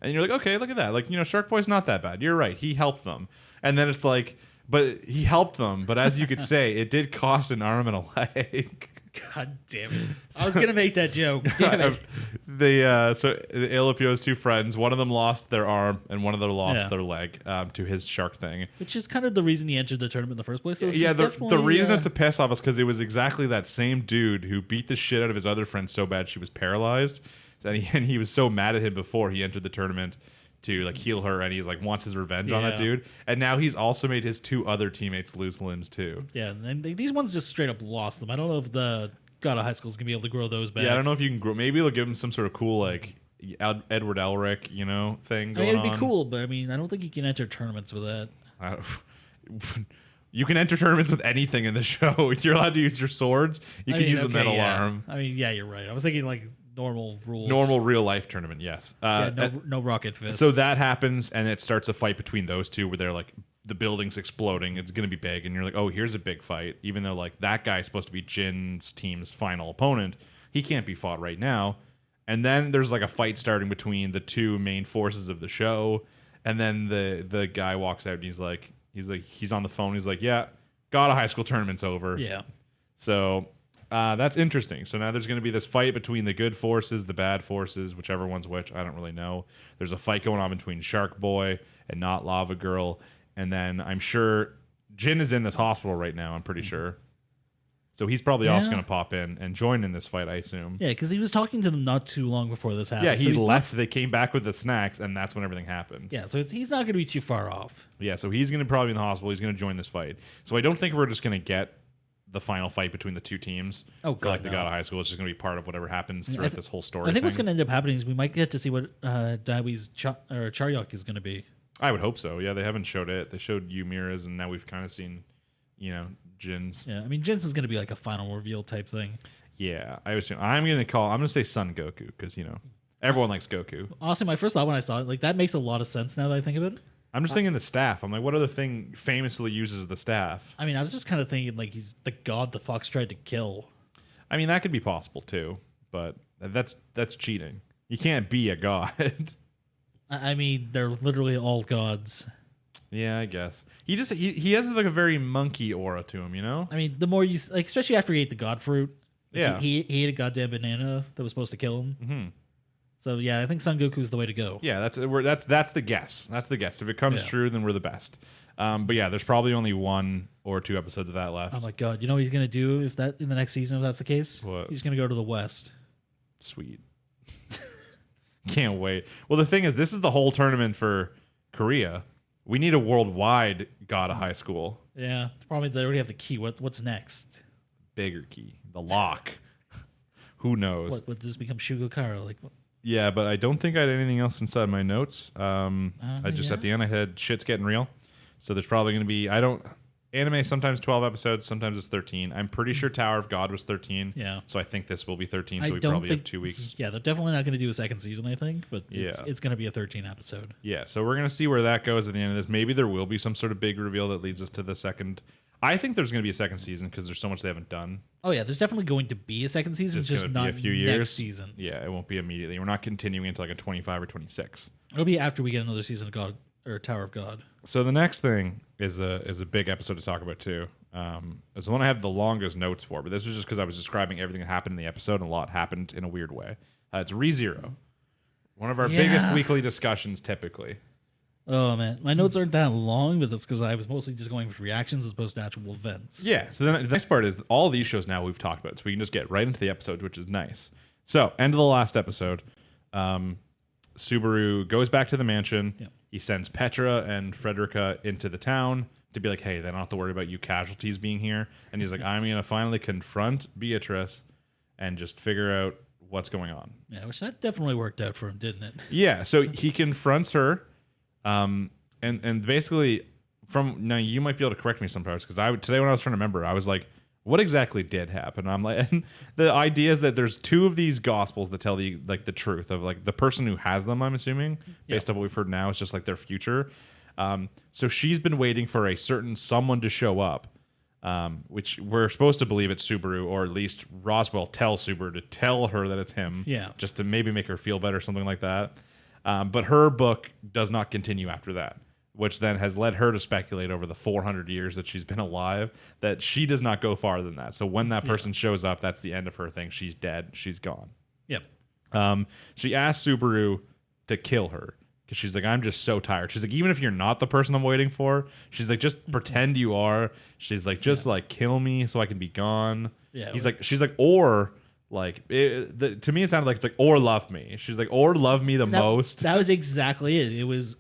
And you're like, okay, look at that. Like, Shark Boy's not that bad. You're right. He helped them. And then it's like, but he helped them. But as you could say, it did cost an arm and a leg. God damn it. I was going to make that joke. Damn it. So Ilipio's 2 friends, one of them lost their arm and one of them lost their leg to his shark thing. Which is kind of the reason he entered the tournament in the first place. So the reason it's a piss off is because it was exactly that same dude who beat the shit out of his other friend so bad she was paralyzed. And he was so mad at him before he entered the tournament to like heal her, and he's like wants his revenge on that dude. And now he's also made his 2 other teammates lose limbs too. Yeah, and these ones just straight up lost them. I don't know if the God of High School is gonna be able to grow those back. Yeah, I don't know if you can grow. Maybe they'll give him some sort of cool like Edward Elric, thing going on. It'd be cool, but I mean, I don't think you can enter tournaments with that. You can enter tournaments with anything in the show. You're allowed to use your swords. You can use the metal arm. I mean, yeah, you're right. I was thinking like normal rules. Normal real life tournament, yes. No rocket fists. So that happens, and it starts a fight between those 2 where they're like, the building's exploding. It's going to be big. And you're like, oh, here's a big fight. Even though like that guy's supposed to be Jin's team's final opponent, he can't be fought right now. And then there's like a fight starting between the 2 main forces of the show. And then the guy walks out and he's on the phone. He's like, yeah, God of High School tournament's over. Yeah. So that's interesting. So now there's going to be this fight between the good forces, the bad forces, whichever one's which. I don't really know. There's a fight going on between Shark Boy and Not Lava Girl. And then I'm sure Jin is in this hospital right now, I'm pretty sure. So he's probably also going to pop in and join in this fight, I assume. Yeah, because he was talking to them not too long before this happened. Yeah, he so left. They came back with the snacks, and that's when everything happened. Yeah, so he's not going to be too far off. Yeah, so he's going to probably be in the hospital. He's going to join this fight. So I don't think we're just going to get the final fight between the two teams. Oh, for God, like the God of High School. It's just going to be part of whatever happens throughout this whole story. I think what's thing. going to end up happening is we might get to see what Daiwi's Charyok is going to be. I would hope so. Yeah, they haven't showed it. They showed Yumira's, and now we've kind of seen, Jin's. Yeah, I mean, Jin's is going to be like a final reveal type thing. Yeah, I'm going to say Son Goku because, everyone likes Goku. Honestly, my first thought when I saw it, like, that makes a lot of sense now that I think of it. I'm just thinking the staff. I'm like, what other thing famously uses the staff? I mean, I was just kind of thinking, like, he's the god the Fox tried to kill. I mean, that could be possible, too, but that's cheating. You can't be a god. I mean, they're literally all gods. Yeah, I guess. He has like a very monkey aura to him, I mean, the more you, like, especially after he ate the god fruit. Like, Yeah. He ate a goddamn banana that was supposed to kill him. Mm-hmm. So, yeah, I think Son Goku's the way to go. Yeah, that's the guess. That's the guess. If it comes true, then we're the best. But yeah, there's probably only 1 or 2 episodes of that left. Oh my god, you know what he's gonna do in the next season if that's the case? What? He's gonna go to the West. Sweet. Can't wait. Well, the thing is, this is the whole tournament for Korea. We need a worldwide God of High School. Yeah, the problem is they already have the key. What's next? Bigger key. The lock. Who knows? What would this become Shugo Kara? Like, Yeah, but I don't think I had anything else inside my notes. I just at the end I had shit's getting real. So there's probably going to be anime sometimes 12 episodes, sometimes it's 13. I'm pretty sure Tower of God was 13. Yeah. So I think this will be 13. So we probably have 2 weeks. Yeah, they're definitely not going to do a second season. I think, but it's going to be a 13 episode. Yeah. So we're going to see where that goes at the end of this. Maybe there will be some sort of big reveal that leads us to the second. I think there's going to be a second season because there's so much they haven't done. Oh yeah, there's definitely going to be a second season. It's just not a few years. next season. Yeah, it won't be immediately. We're not continuing into like a 25 or 26. It'll be after we get another season of God or Tower of God. So the next thing is a big episode to talk about too. It's the one I have the longest notes for, but this was just because I was describing everything that happened in the episode, and a lot happened in a weird way. It's ReZero, one of our biggest weekly discussions typically. Oh man, my notes aren't that long, but that's because I was mostly just going with reactions as opposed to actual events. Yeah. So then the next part is all these shows now we've talked about, so we can just get right into the episode, which is nice. So end of the last episode, Subaru goes back to the mansion. Yep. He sends Petra and Frederica into the town to be like, hey, they don't have to worry about you casualties being here. And he's like, I'm going to finally confront Beatrice and just figure out what's going on. Yeah, which that definitely worked out for him, didn't it? Yeah, so he confronts her, and basically, now you might be able to correct me some parts, because today when I was trying to remember, I was like, what exactly did happen? I'm like, and the idea is that there's 2 of these gospels that tell the truth of like the person who has them. I'm assuming based on what we've heard now, it's just like their future. So she's been waiting for a certain someone to show up, which we're supposed to believe it's Subaru, or at least Roswell tells Subaru to tell her that it's him. Yeah. Just to maybe make her feel better, something like that. But her book does not continue after that, which then has led her to speculate over the 400 years that she's been alive that she does not go farther than that. So when that person shows up, that's the end of her thing. She's dead. She's gone. Yep. She asked Subaru to kill her because she's like, I'm just so tired. She's like, even if you're not the person I'm waiting for, she's like, just pretend you are. She's like, just like kill me so I can be gone. Yeah. She's like, or like, to me it sounded like it's like, or love me. She's like, or love me the most. That was exactly it. It was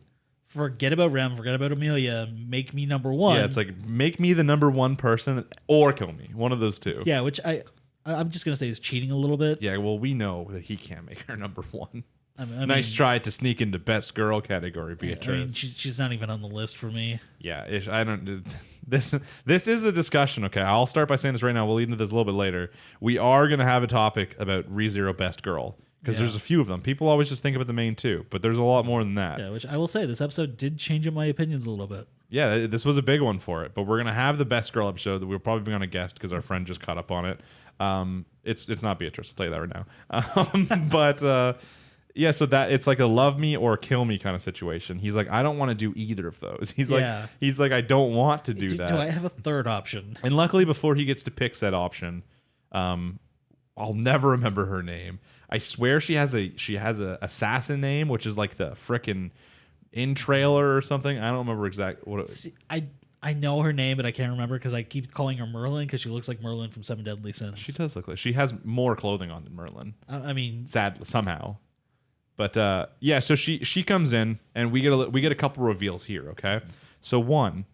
forget about Rem, forget about Amelia, make me number 1. Yeah, it's like, make me the number 1 person or kill me. One of those 2. Yeah, which I'm just going to say is cheating a little bit. Yeah, well, we know that he can't make her number 1. I Nice try to sneak into best girl category, Beatrice. I mean, she's not even on the list for me. Yeah, I don't. This is a discussion. Okay, I'll start by saying this right now. We'll lead into this a little bit later. We are going to have a topic about ReZero best girl because there's a few of them. People always just think about the main 2, but there's a lot more than that. Yeah, which I will say this episode did change up my opinions a little bit. Yeah, this was a big one for it. But we're gonna have the best girl episode that we're probably gonna guest because our friend just caught up on it. It's not Beatrice. I'll tell you that right now. But Yeah, so that it's like a love me or kill me kind of situation. He's like, I don't want to do either of those. Yeah. He's like, I don't want to do that. Do I have a third option? And luckily, before he gets to pick said option, I'll never remember her name. I swear she has a assassin name, which is like the frickin' in trailer or something. I don't remember exactly what. See, I know her name, but I can't remember because I keep calling her Merlin because she looks like Merlin from Seven Deadly Sins. She does look like she has more clothing on than Merlin. I mean, Sadly, somehow. But yeah, so she comes in and we get a couple reveals here. Okay, so one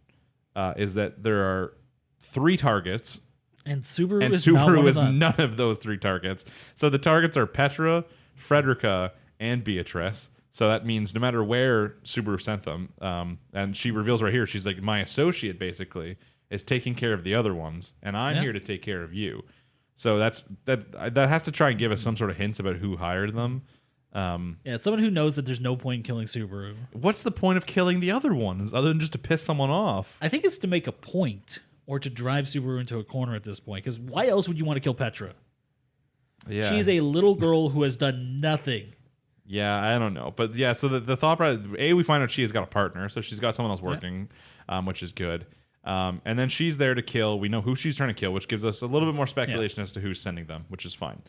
is that there are 3 targets. And Subaru And is not one Subaru of is them. none of those 3 targets. So the targets are Petra, Frederica, and Beatrice. So that means no matter where Subaru sent them, and she reveals right here, she's like, my associate basically is taking care of the other ones, and I'm here to take care of you. So that has to try and give us some sort of hints about who hired them. Yeah, it's someone who knows that there's no point in killing Subaru. What's the point of killing the other ones other than just to piss someone off? I think it's to make a point or to drive Subaru into a corner at this point. Because why else would you want to kill Petra? Yeah, She's a little girl who has done nothing. Yeah, I don't know. But yeah, so the thought process, we find out she has got a partner, so she's got someone else working, which is good. And then she's there to kill. We know who she's trying to kill, which gives us a little bit more speculation as to who's sending them, which is fine.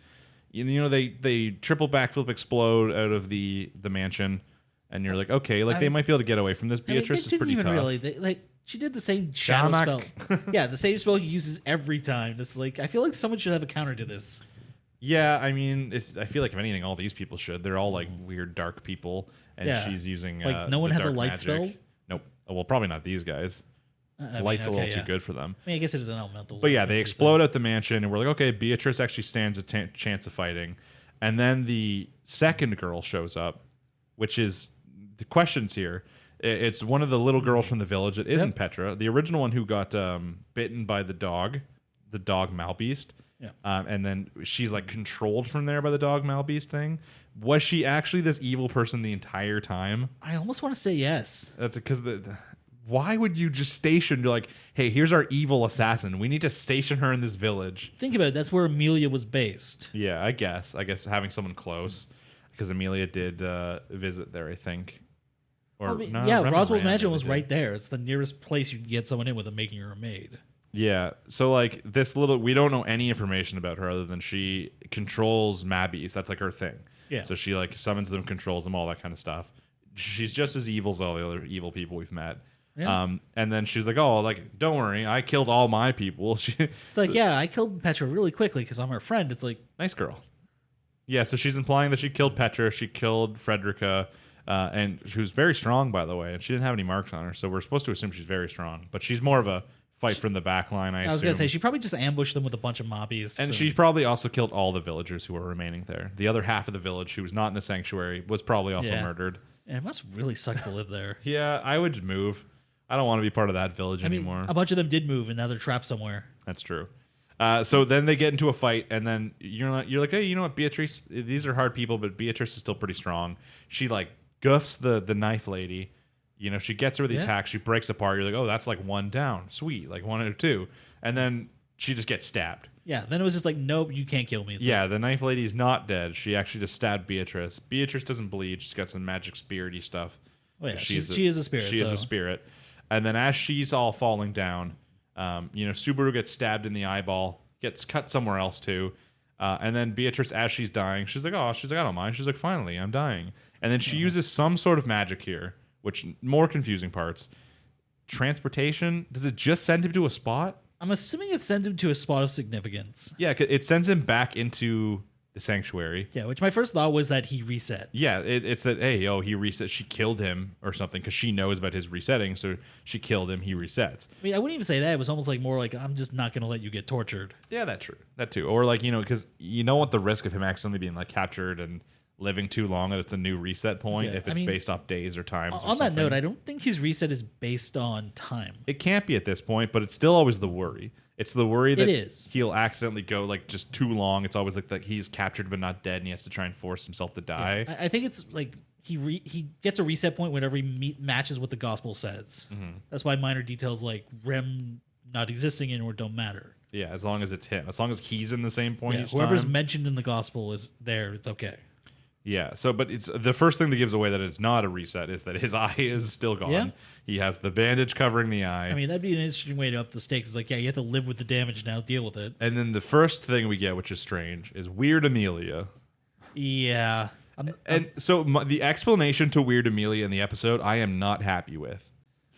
You know, they triple backflip explode out of the mansion, and you're like, okay, like they might be able to get away from this. Beatrice is pretty tough. Really, she did the same shadow spell. Yeah, the same spell he uses every time. It's like, I feel like someone should have a counter to this. Yeah, I mean, I feel like if anything, all these people should. They're all like weird dark people, and she's using like no one has a light magic. spell. Nope. Well, probably not these guys. Light's a little too good for them. I mean, I guess it is an elemental. But yeah, they explode at the mansion, and we're like, okay, Beatrice actually stands a chance of fighting. And then the second girl shows up, which is the questions here. It's one of the little girls from the village. It isn't Petra, the original one who got bitten by the dog Malbeast. Yeah. And then she's like controlled from there by the dog Malbeast thing. Was she actually this evil person the entire time? I almost want to say yes. That's because why would you just station? You're like, hey, here's our evil assassin. We need to station her in this village. Think about it. That's where Amelia was based. Yeah, I guess having someone close, because Amelia did visit there, I think. Or Roswell's mansion was right there. It's the nearest place you can get someone in without making her a maid. Yeah, so like we don't know any information about her other than she controls Mabbies. That's like her thing. Yeah. So she like summons them, controls them, all that kind of stuff. She's just as evil as all the other evil people we've met. Yeah. And then she's like, oh, like, don't worry, I killed all my people. It's like, yeah, I killed Petra really quickly because I'm her friend. It's like, nice girl. Yeah, so she's implying that she killed Petra, she killed Frederica, and she was very strong, by the way, and she didn't have any marks on her, so we're supposed to assume she's very strong. But she's more of a fight from the back line, I was assume. going to say, she probably just ambushed them with a bunch of mobbies. And she probably also killed all the villagers who were remaining there. The other half of the village who was not in the sanctuary was probably also murdered. And it must really suck to live there. Yeah, I would move. I don't want to be part of that village anymore. A bunch of them did move, and now they're trapped somewhere. That's true. So then they get into a fight, and then you're like, hey, you know what, Beatrice? These are hard people, but Beatrice is still pretty strong. She like goofs the knife lady. You know, she gets her with the attack. She breaks apart. You're like, oh, that's like one down. Sweet, like 1 out of 2. And then she just gets stabbed. Yeah, then it was just like, nope, you can't kill me. It's like, the knife lady is not dead. She actually just stabbed Beatrice. Beatrice doesn't bleed. She's got some magic spirity stuff. Oh yeah, she is a spirit. She is a spirit. And then as she's all falling down, Subaru gets stabbed in the eyeball, gets cut somewhere else too. And then Beatrice, as she's dying, she's like, I don't mind. She's like, finally, I'm dying. And then she uses some sort of magic here, which more confusing parts. Transportation, does it just send him to a spot? I'm assuming it sends him to a spot of significance. Yeah, it sends him back into the sanctuary. Yeah, which my first thought was that he reset. Yeah, it's that, hey, he reset. She killed him or something because she knows about his resetting, so she killed him, he resets. I mean, I wouldn't even say that. It was almost like more like, I'm just not going to let you get tortured. Yeah, that's true. That too. Or like, because you don't want the risk of him accidentally being like captured and living too long that it's a new reset point if it's based off days or times. On that note, I don't think his reset is based on time. It can't be at this point, but it's still always the worry. It's the worry that is. He'll accidentally go like just too long. It's always like that he's captured but not dead, and he has to try and force himself to die. Yeah. I think it's like he gets a reset point whenever he matches what the gospel says. Mm-hmm. That's why minor details like Rem not existing anymore don't matter. Yeah, as long as it's him. As long as he's in the same point each whoever's time. mentioned in the gospel is there, it's okay. Yeah. So, but it's the first thing that gives away that it's not a reset is that his eye is still gone. Yeah. He has the bandage covering the eye. I mean, that'd be an interesting way to up the stakes. It's like, yeah, you have to live with the damage now, deal with it. And then the first thing we get, which is strange, is Weird Amelia. Yeah. So the explanation to Weird Amelia in the episode, I am not happy with.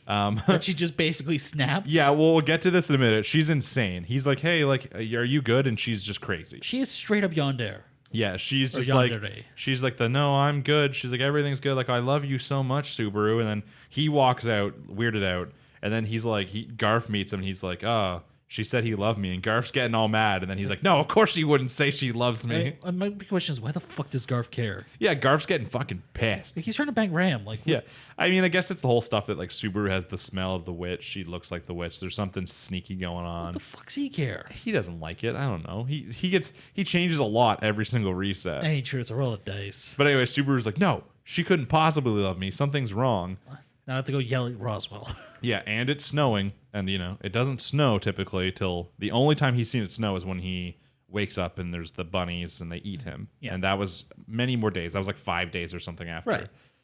That she just basically snapped. Yeah, well, we'll get to this in a minute. She's insane. He's like, hey, like, are you good? And she's just crazy. She is straight up yandere. Yeah, she's just yandere. like, she's like no, I'm good. She's like, everything's good. Like, I love you so much, Subaru. And then he walks out, weirded out. And then he's like, Garf meets him, and he's like, oh, she said he loved me. And Garf's getting all mad. And then he's like, no, of course she wouldn't say she loves me. My big question is, why the fuck does Garf care? Yeah, Garf's getting fucking pissed. Like, he's trying to bang Ram. Like, Yeah, I mean, I guess it's the whole stuff that like Subaru has the smell of the witch. She looks like the witch. There's something sneaky going on. what the fuck's he care? He doesn't like it. I don't know. He changes a lot every single reset. Ain't true. It's a roll of dice. But anyway, Subaru's like, no, she couldn't possibly love me. Something's wrong. Now I have to go yell at Roswell. Yeah, and it's snowing, and it doesn't snow typically till the only time he's seen it snow is when he wakes up and there's the bunnies and they eat him. Yeah. And that was many more days. That was like 5 days or something after.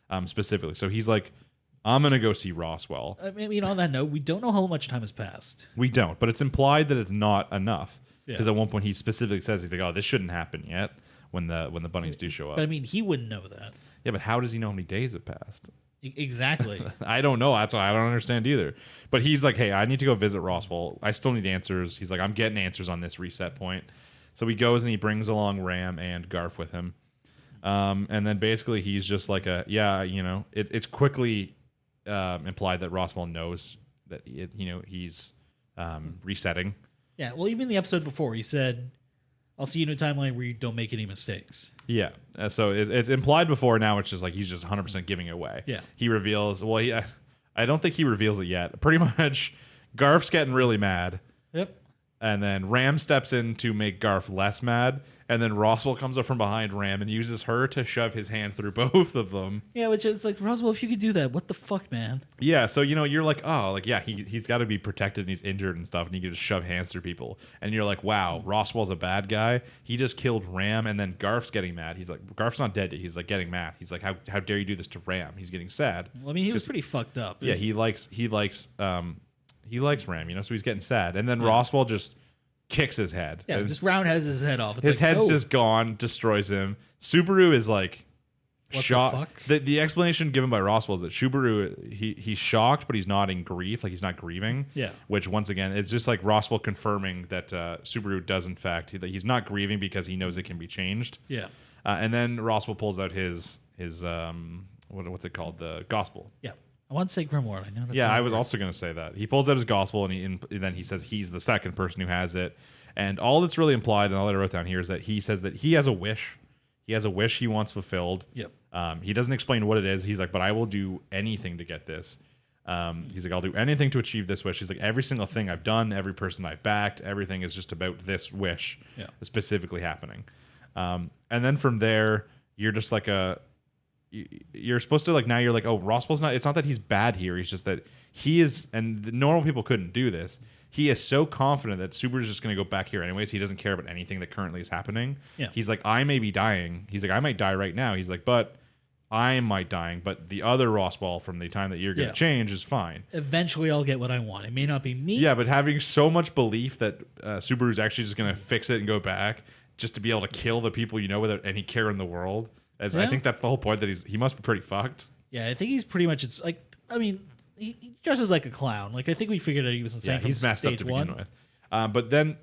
Right. Specifically. So he's like, I'm gonna go see Roswell. I mean, on that note, we don't know how much time has passed. We don't, but it's implied that it's not enough. Yeah. Because at one point he specifically says, he's like, oh, this shouldn't happen yet when the bunnies do show up. But I mean, he wouldn't know that. Yeah, but how does he know how many days have passed? Exactly. I don't know. That's why I don't understand either. But he's like, hey, I need to go visit Roswell. I still need answers. He's like, I'm getting answers on this reset point. So he goes and he brings along Ram and Garf with him. And then basically he's just like it's quickly implied that Roswell knows that he's resetting. Yeah. Well, even the episode before, he said, I'll see you in a timeline where you don't make any mistakes. Yeah. So it's implied before. Now it's just like he's just 100% giving it away. Yeah. He reveals. Well, I don't think he reveals it yet. Pretty much, Garf's getting really mad. Yep. And then Ram steps in to make Garf less mad. And then Roswell comes up from behind Ram and uses her to shove his hand through both of them. Yeah, which is like, Roswell, if you could do that, what the fuck, man? Yeah, so you're like, oh, like yeah, he's got to be protected and he's injured and stuff, and he can just shove hands through people. And you're like, wow, Roswell's a bad guy. He just killed Ram, and then Garf's getting mad. He's like, Garf's not dead yet. He's like getting mad. He's like, how dare you do this to Ram? He's getting sad. Well, I mean, he was pretty fucked up. Yeah, he likes Ram, so he's getting sad. And then Roswell just kicks his head. Yeah, just roundhouse his head off. It's his like, head's oh, just gone, destroys him. Subaru is like What the shocked. fuck? The explanation given by Roswell is that Subaru he's shocked, but he's not in grief, like he's not grieving. Yeah. Which once again, it's just like Roswell confirming that Subaru does in fact that he's not grieving because he knows it can be changed. Yeah. And then Roswell pulls out his what's it called, the gospel. Yeah. I want to say Grimoire. I know that's Yeah, not I was right. also going to say that. He pulls out his gospel and then he says he's the second person who has it. And all that's really implied, and all that I wrote down here, is that he says that he has a wish. He has a wish he wants fulfilled. Yep. He doesn't explain what it is. He's like, but I will do anything to get this. He's like, I'll do anything to achieve this wish. He's like, every single thing I've done, every person I've backed, everything is just about this wish specifically happening. And then from there, you're just like you're supposed to like, now you're like, oh, Roswell's not, it's not that he's bad here. He's just that he is, and the normal people couldn't do this. He is so confident that Subaru's just going to go back here anyways. He doesn't care about anything that currently is happening. Yeah. He's like, I may be dying. He's like, I might die right now. He's like, but I might dying. But the other Roswell from the time that you're going to change is fine. Eventually, I'll get what I want. It may not be me. Yeah, but having so much belief that Subaru's actually just going to fix it and go back just to be able to kill the people you know without any care in the world. I think that's the whole point, that he must be pretty fucked. Yeah, I think he's pretty much, it's like, I mean, he dresses like a clown. Like, I think we figured out he was insane from he's messed up stage to one. begin with. But then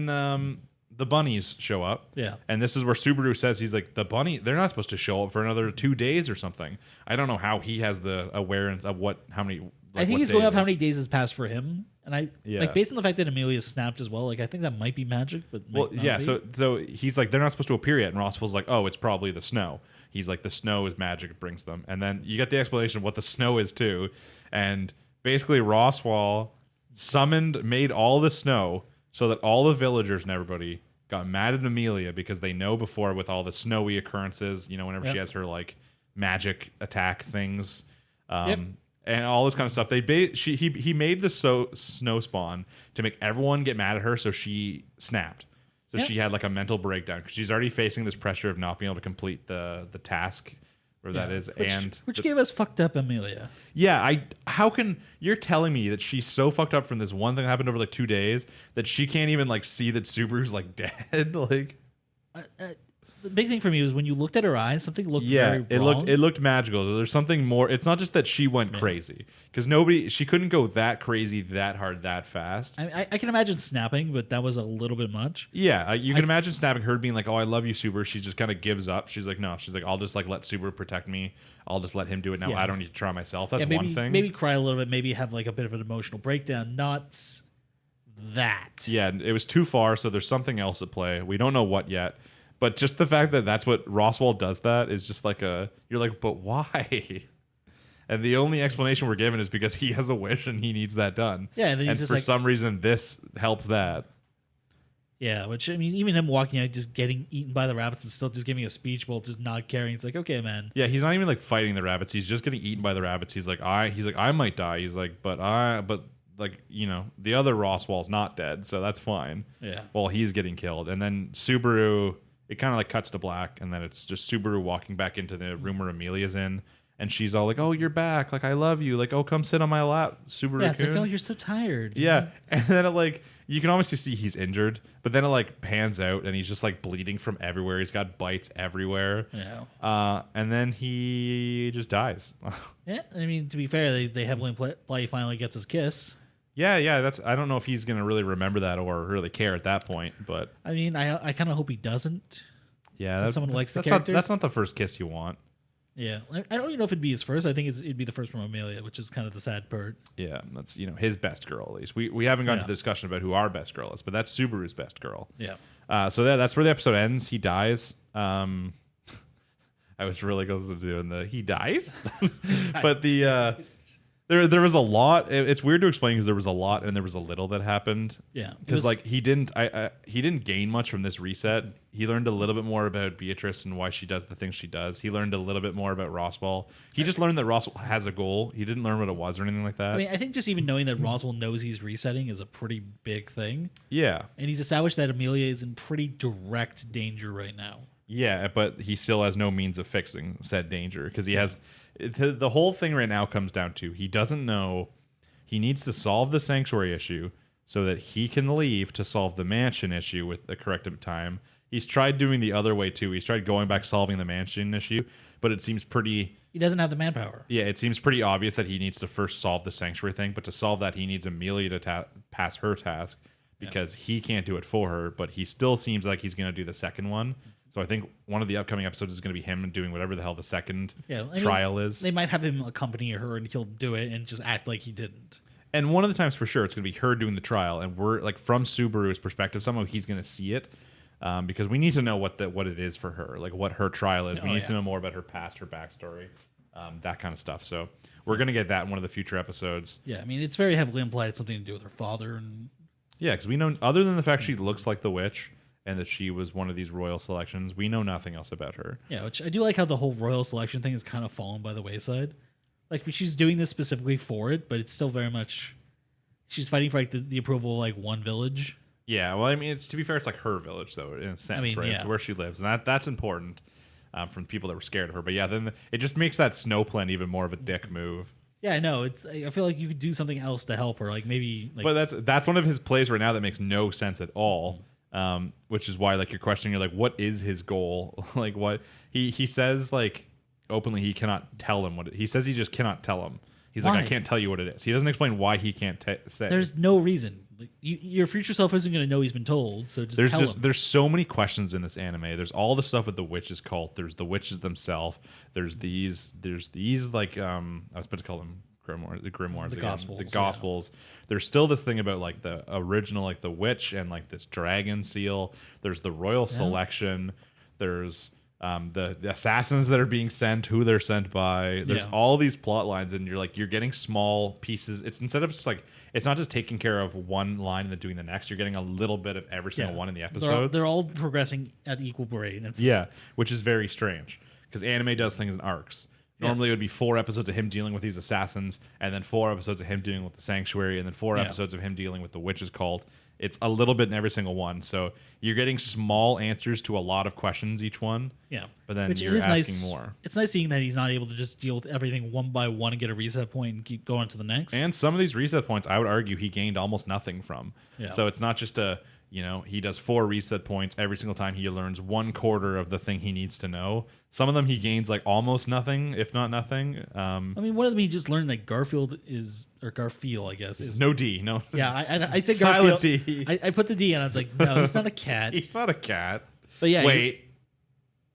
the bunnies show up. Yeah. And this is where Subaru says, he's like, the bunny, they're not supposed to show up for another 2 days or something. I don't know how he has the awareness of how many. I think he's going off how many days has passed for him. And Yeah. like, based on the fact that Amelia snapped as well, like, I think that might be magic, but might not be. So he's like, they're not supposed to appear yet. And Roswell's like, oh, it's probably the snow. He's like, the snow is magic, it brings them. And then you get the explanation of what the snow is too. And basically Roswell made all the snow so that all the villagers and everybody got mad at Amelia because they know before, with all the snowy occurrences, whenever she has her like magic attack things, and all this kind of stuff. He made the snow spawn to make everyone get mad at her, so she snapped. So she had like a mental breakdown because she's already facing this pressure of not being able to complete the task, where that is, which gave us fucked up Amelia. Yeah, how can you're telling me that she's so fucked up from this one thing that happened over like 2 days that she can't even like see that Subaru's like dead? Like, the big thing for me was when you looked at her eyes, something looked very wrong. it looked magical. So there's something more. It's not just that she went crazy because she couldn't go that crazy, that hard, that fast. I can imagine snapping, but that was a little bit much. Yeah, you can imagine snapping, her being like, "Oh, I love you, Subaru." She just kind of gives up. She's like, "No," she's like, "I'll just like let Subaru protect me. I'll just let him do it now. I don't need to try myself." That's one thing. Maybe cry a little bit. Maybe have like a bit of an emotional breakdown. Not that. Yeah, it was too far. So there's something else at play. We don't know what yet. But just the fact that that's what Roswell does, that is just like you're like, but why? And the only explanation we're given is because he has a wish and he needs that done. Yeah, and, then he's just for some reason this helps that. Yeah, which I mean, even him walking out, just getting eaten by the rabbits and still just giving a speech while just not caring. It's like, okay, man. Yeah, he's not even like fighting the rabbits. He's just getting eaten by the rabbits. He's like, I might die. He's like, but like, you know, the other Roswell's not dead, so that's fine. Yeah. Well, he's getting killed, and then Subaru. It kind of like cuts to black, and then it's just Subaru walking back into the room where Amelia's in, and she's all like, "Oh, you're back! Like, I love you! Like, oh, come sit on my lap, Subaru." Yeah, it's like, "Oh, you're so tired." Yeah, and then it like you can obviously see he's injured, but then it like pans out, and he's just like bleeding from everywhere. He's got bites everywhere. Yeah. And then he just dies. Yeah, I mean, to be fair, they heavily imply he finally gets his kiss. Yeah. That's I don't know if he's gonna really remember that or really care at that point, but I mean, I kind of hope he doesn't. Yeah, someone likes the character. That's not the first kiss you want. Yeah, I don't even know if it'd be his first. I think it'd be the first from Amelia, which is kind of the sad part. Yeah, that's his best girl at least. We haven't gotten to the discussion about who our best girl is, but that's Subaru's best girl. Yeah. So that's where the episode ends. He dies. I was really close to doing he dies, but There was a lot. It's weird to explain because there was a lot and there was a little that happened. Yeah, because like he didn't gain much from this reset. He learned a little bit more about Beatrice and why she does the things she does. He learned a little bit more about Roswell. He just learned that Roswell has a goal. He didn't learn what it was or anything like that. I mean, I think just even knowing that Roswell knows he's resetting is a pretty big thing. Yeah, and he's established that Amelia is in pretty direct danger right now. Yeah, but he still has no means of fixing said danger because he has the whole thing right now comes down to he doesn't know. He needs to solve the sanctuary issue so that he can leave to solve the mansion issue with the correct time. He's tried doing the other way too. He's tried going back solving the mansion issue, but it seems pretty. He doesn't have the manpower. Yeah, it seems pretty obvious that he needs to first solve the sanctuary thing, but to solve that, he needs Amelia to pass her task because he can't do it for her, but he still seems like he's going to do the second one. So I think one of the upcoming episodes is going to be him doing whatever the hell the second trial is. They might have him accompany her and he'll do it and just act like he didn't. And one of the times for sure, it's going to be her doing the trial. And we're like from Subaru's perspective, somehow he's going to see it because we need to know what it is for her, like what her trial is. We need to know more about her past, her backstory, that kind of stuff. So we're going to get that in one of the future episodes. Yeah, I mean, it's very heavily implied it's something to do with her father. And yeah, because we know, other than the fact she looks like the witch, and that she was one of these royal selections, we know nothing else about her. Yeah, which I do like how the whole royal selection thing has kind of fallen by the wayside. Like, she's doing this specifically for it, but it's still very much... She's fighting for, like, the approval of, like, one village. Yeah, well, I mean, to be fair, it's like her village, though, in a sense, right? Yeah. It's where she lives, and that's important from people that were scared of her. But yeah, then it just makes that snow plan even more of a dick move. Yeah, I know. I feel like you could do something else to help her, like maybe... Like, but that's one of his plays right now that makes no sense at all. Which is why, like, you're questioning, you're like, what is his goal? Like, what he says, like, openly, he cannot tell him he says. He just cannot tell him. He's why? Like, I can't tell you what it is. He doesn't explain why he can't say. There's no reason. Like, your future self isn't going to know he's been told. So tell him. There's so many questions in this anime. There's all the stuff with the witches cult. There's the witches themselves. There's these like I was about to call them grimoires, the gospels. Yeah. There's still this thing about like the original, like the witch and like this dragon seal. There's the royal selection. There's the assassins that are being sent, who they're sent by. There's all these plot lines, and you're getting small pieces. It's instead of just like, it's not just taking care of one line and then doing the next. You're getting a little bit of every single one in the episode. They're all progressing at equal rate. Which is very strange because anime does things in arcs. Normally, it would be 4 episodes of him dealing with these assassins, and then 4 episodes of him dealing with the sanctuary, and then 4 episodes of him dealing with the witches cult, It's a little bit in every single one. So you're getting small answers to a lot of questions each one. Yeah. But then Which you're is asking nice. more. It's nice seeing that he's not able to just deal with everything one by one and get a reset point and keep going to the next. And some of these reset points, I would argue, he gained almost nothing from. Yeah. So it's not just he does 4 reset points every single time he learns 1/4 of the thing he needs to know. Some of them he gains like almost nothing, if not nothing. I mean, one of them he just learned that Garfield or Garfield, I guess, is no D, no. Yeah, I think Silent Garfield. D. I put the D and I was like, no, he's not a cat. He's not a cat. But yeah, wait,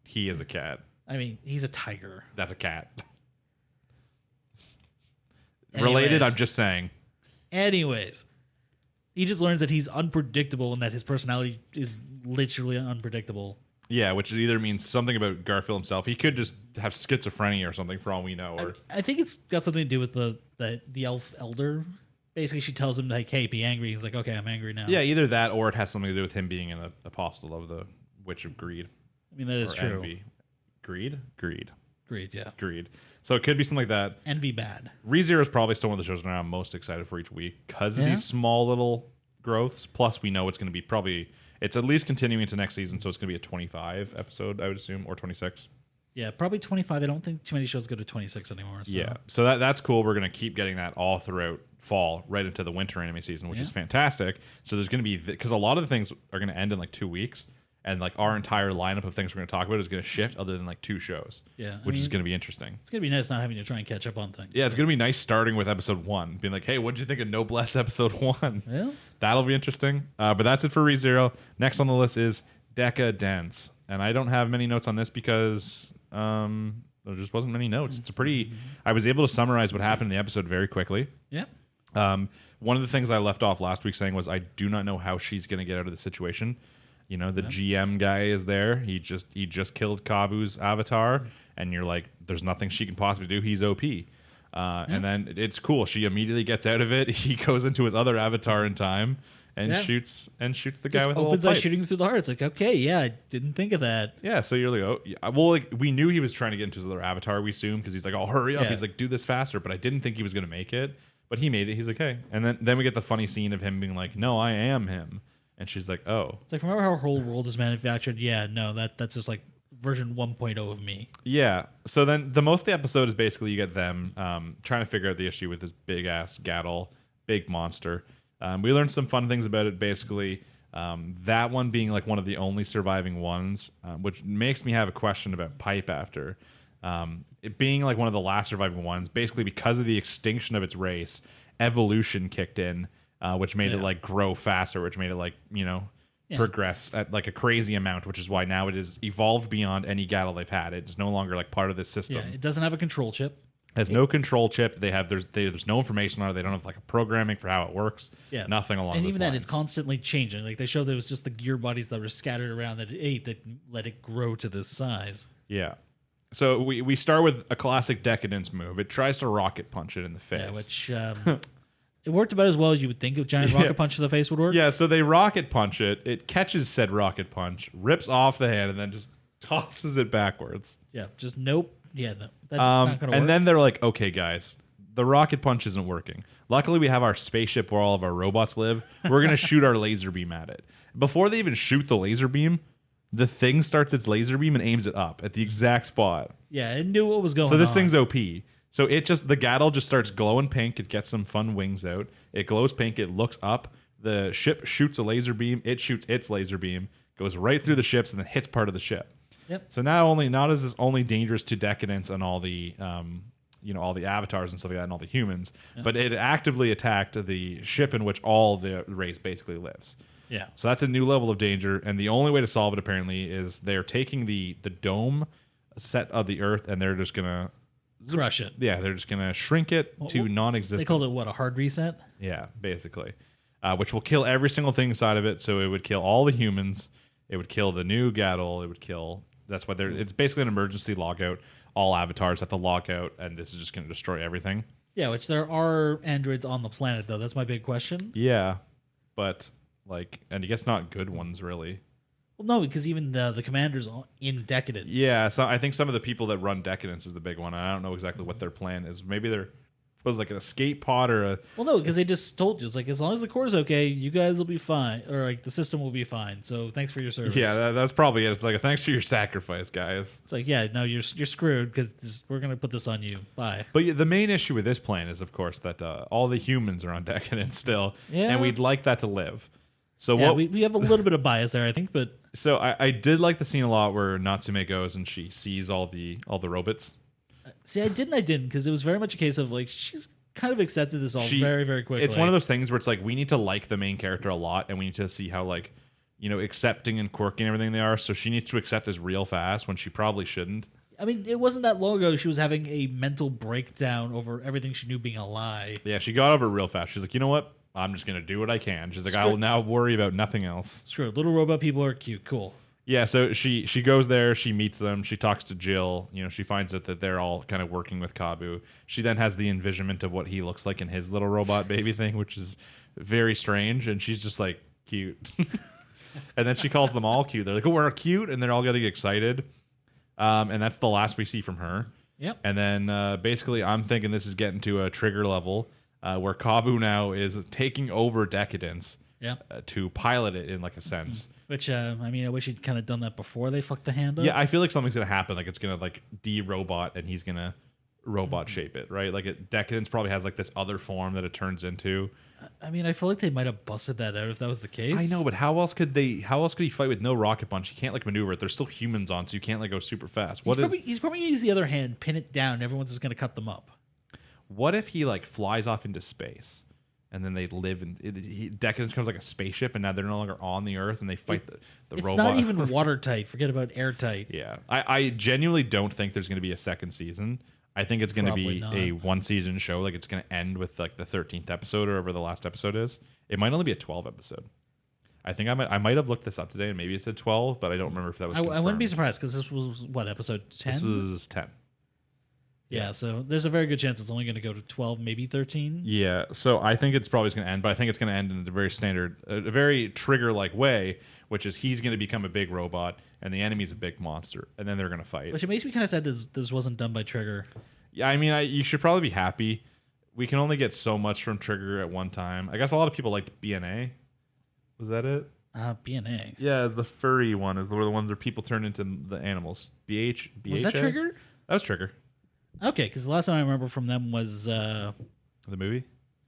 he is a cat. I mean, he's a tiger. That's a cat. Anyways. Related, I'm just saying. Anyways, he just learns that he's unpredictable and that his personality is literally unpredictable. Yeah, which either means something about Garfield himself. He could just have schizophrenia or something for all we know. Or I think it's got something to do with the elf elder. Basically, she tells him like, "Hey, be angry." He's like, "Okay, I'm angry now." yeah, either that or it has something to do with him being an apostle of the Witch of Greed. I mean that is or true. Envy. Greed. Greed, yeah. Greed. So it could be something like that. Envy bad. ReZero is probably still one of the shows that I'm most excited for each week because of these small little growths. Plus, we know it's going to be it's at least continuing into next season, so it's going to be a 25 episode, I would assume, or 26. Yeah, probably 25. I don't think too many shows go to 26 anymore. So. Yeah, so that's cool. We're going to keep getting that all throughout fall, right into the winter anime season, which is fantastic. So there's going to be, because a lot of the things are going to end in like 2 weeks. And like our entire lineup of things we're going to talk about is going to shift, other than like 2 shows. Yeah, which is going to be interesting. It's going to be nice not having to try and catch up on things. Yeah, it's going to be nice starting with episode 1, being like, "Hey, what did you think of Noblesse episode 1?" Well, that'll be interesting. But that's it for ReZero. Next on the list is Deca-dence, and I don't have many notes on this because there just wasn't many notes. It's a pretty. I was able to summarize what happened in the episode very quickly. Yeah. One of the things I left off last week saying was I do not know how she's going to get out of the situation. You know, the GM guy is there. He just killed Kabu's avatar, and you're like, there's nothing she can possibly do. He's OP. And then it's cool. She immediately gets out of it. He goes into his other avatar in time and shoots the guy with a little opens by pipe. shooting him through the heart. It's like, okay, yeah, I didn't think of that. Yeah, so you're like, oh, yeah. Well, like we knew he was trying to get into his other avatar. We assumed because he's like, oh, hurry up. Yeah. He's like, do this faster. But I didn't think he was going to make it. But he made it. He's like, hey. And then we get the funny scene of him being like, no, I am him. And she's like, oh. It's like, remember how her whole world is manufactured? Yeah, no, that's just like version 1.0 of me. Yeah. So then the most of the episode is basically you get them trying to figure out the issue with this big ass Gaddle, big monster. We learned some fun things about it. Basically, that one being like one of the only surviving ones, which makes me have a question about Pipe after. It being like one of the last surviving ones, basically because of the extinction of its race, evolution kicked in. Which made it like grow faster, which made it like, progress at like a crazy amount, which is why now it is evolved beyond any Gaddle they've had. It's no longer like part of this system. Yeah, it doesn't have a control chip. Has no control chip. There's no information on it. They don't have like a programming for how it works. Yeah, nothing along. And those even then, lines. it's constantly changing. Like they showed, there was just the gear bodies that were scattered around that it ate that let it grow to this size. Yeah. So we start with a classic Deca-dence move. It tries to rocket punch it in the face. Yeah, which. It worked about as well as you would think a giant rocket punch to the face would work. Yeah, so they rocket punch it. It catches said rocket punch, rips off the hand, and then just tosses it backwards. Yeah, just nope. Yeah, no, that's not going to work. And then they're like, okay, guys, the rocket punch isn't working. Luckily, we have our spaceship where all of our robots live. We're going to shoot our laser beam at it. Before they even shoot the laser beam, the thing starts its laser beam and aims it up at the exact spot. Yeah, it knew what was going on. So this thing's OP. So the Gaddle just starts glowing pink. It gets some fun wings out. It glows pink. It looks up. The ship shoots a laser beam. It shoots its laser beam, goes right through the ships, and then hits part of the ship. Yep. So not is this only dangerous to Deca-dence and all the all the avatars and stuff like that and all the humans, but it actively attacked the ship in which all the race basically lives. Yeah. So that's a new level of danger, and the only way to solve it apparently is they're taking the dome set of the Earth and they're just gonna crush it. Yeah, they're just gonna shrink it to non-existent. They called it what, a hard reset? Yeah, basically, which will kill every single thing inside of it. So it would kill all the humans. It would kill the new Gaddle. It would kill. That's why it's basically an emergency logout. All avatars have to log out, and this is just gonna destroy everything. Yeah, which there are androids on the planet though. That's my big question. Yeah, but and I guess not good ones really. Well, no, because even the commanders in Deca-dence. Yeah, so I think some of the people that run Deca-dence is the big one. I don't know exactly what their plan is. Maybe they're was like an escape pod or a. Well, no, because they just told you it's like as long as the core's okay, you guys will be fine, or like the system will be fine. So thanks for your service. Yeah, that's probably it. It's like a thanks for your sacrifice, guys. It's like yeah, no, you're screwed because we're gonna put this on you. Bye. But the main issue with this plan is, of course, that all the humans are on Decadence still, Yeah. and we'd like that to live. So Yeah, what we have a little bit of bias there, I think, but So I did like the scene a lot where Natsume goes and she sees all the robots. see, I didn't because it was very much a case of like she's kind of accepted this all very, very quickly. It's one of those things where it's like we need to like the main character a lot, and we need to see how like accepting and quirky and everything they are. So she needs to accept this real fast when she probably shouldn't. I mean, it wasn't that long ago she was having a mental breakdown over everything she knew being a lie. Yeah, she got over it real fast. She's like, you know what? I'm just gonna do what I can. She's like, I will now worry about nothing else. Screw it. Little robot people are cute. Cool. Yeah, so she goes there, she meets them, she talks to Jill, she finds out that they're all kind of working with Kabu. She then has the envisionment of what he looks like in his little robot baby thing, which is very strange, and she's just like, cute. And then she calls them all cute. They're like, oh, we're cute, and they're all getting excited. And that's the last we see from her. Yep. And then basically I'm thinking this is getting to a trigger level where Kabu now is taking over Decadence to pilot it in like a sense. Which, I mean, I wish he'd kind of done that before they fucked the hand up. Yeah, I feel like something's going to happen. Like it's going to like de-robot and he's going to robot shape it, right? Like Decadence probably has like this other form that it turns into. I mean, I feel like they might have busted that out if that was the case. I know, but how else could he fight with no rocket punch? You can't like maneuver it. There's still humans on, so you can't like go super fast. He's probably going to use the other hand, pin it down, and everyone's just going to cut them up. What if he like flies off into space, and then they live in Decadence becomes like a spaceship, and now they're no longer on the Earth, and they fight the it's robot. It's not even watertight. Forget about airtight. Yeah, I genuinely don't think there's going to be a second season. I think it's going to be a one-season show. Like it's going to end with like the 13th episode or whatever the last episode is. It might only be a 12 episode. I think I might have looked this up today, and maybe it said 12, but I don't remember if that was. I wouldn't be surprised because this was what, episode 10? This was 10. Yeah, so there's a very good chance it's only going to go to 12, maybe 13. Yeah, so I think it's probably going to end, but I think it's going to end in a very standard, a very trigger-like way, which is he's going to become a big robot, and the enemy's a big monster, and then they're going to fight. Which it makes me kind of sad this wasn't done by Trigger. Yeah, I mean, you should probably be happy. We can only get so much from Trigger at one time. I guess a lot of people liked BNA. Was that it? BNA. Yeah, it's the furry one. Is the ones where people turn into the animals. BHA? Was that Trigger? That was Trigger. Okay, because the last time I remember from them was the movie.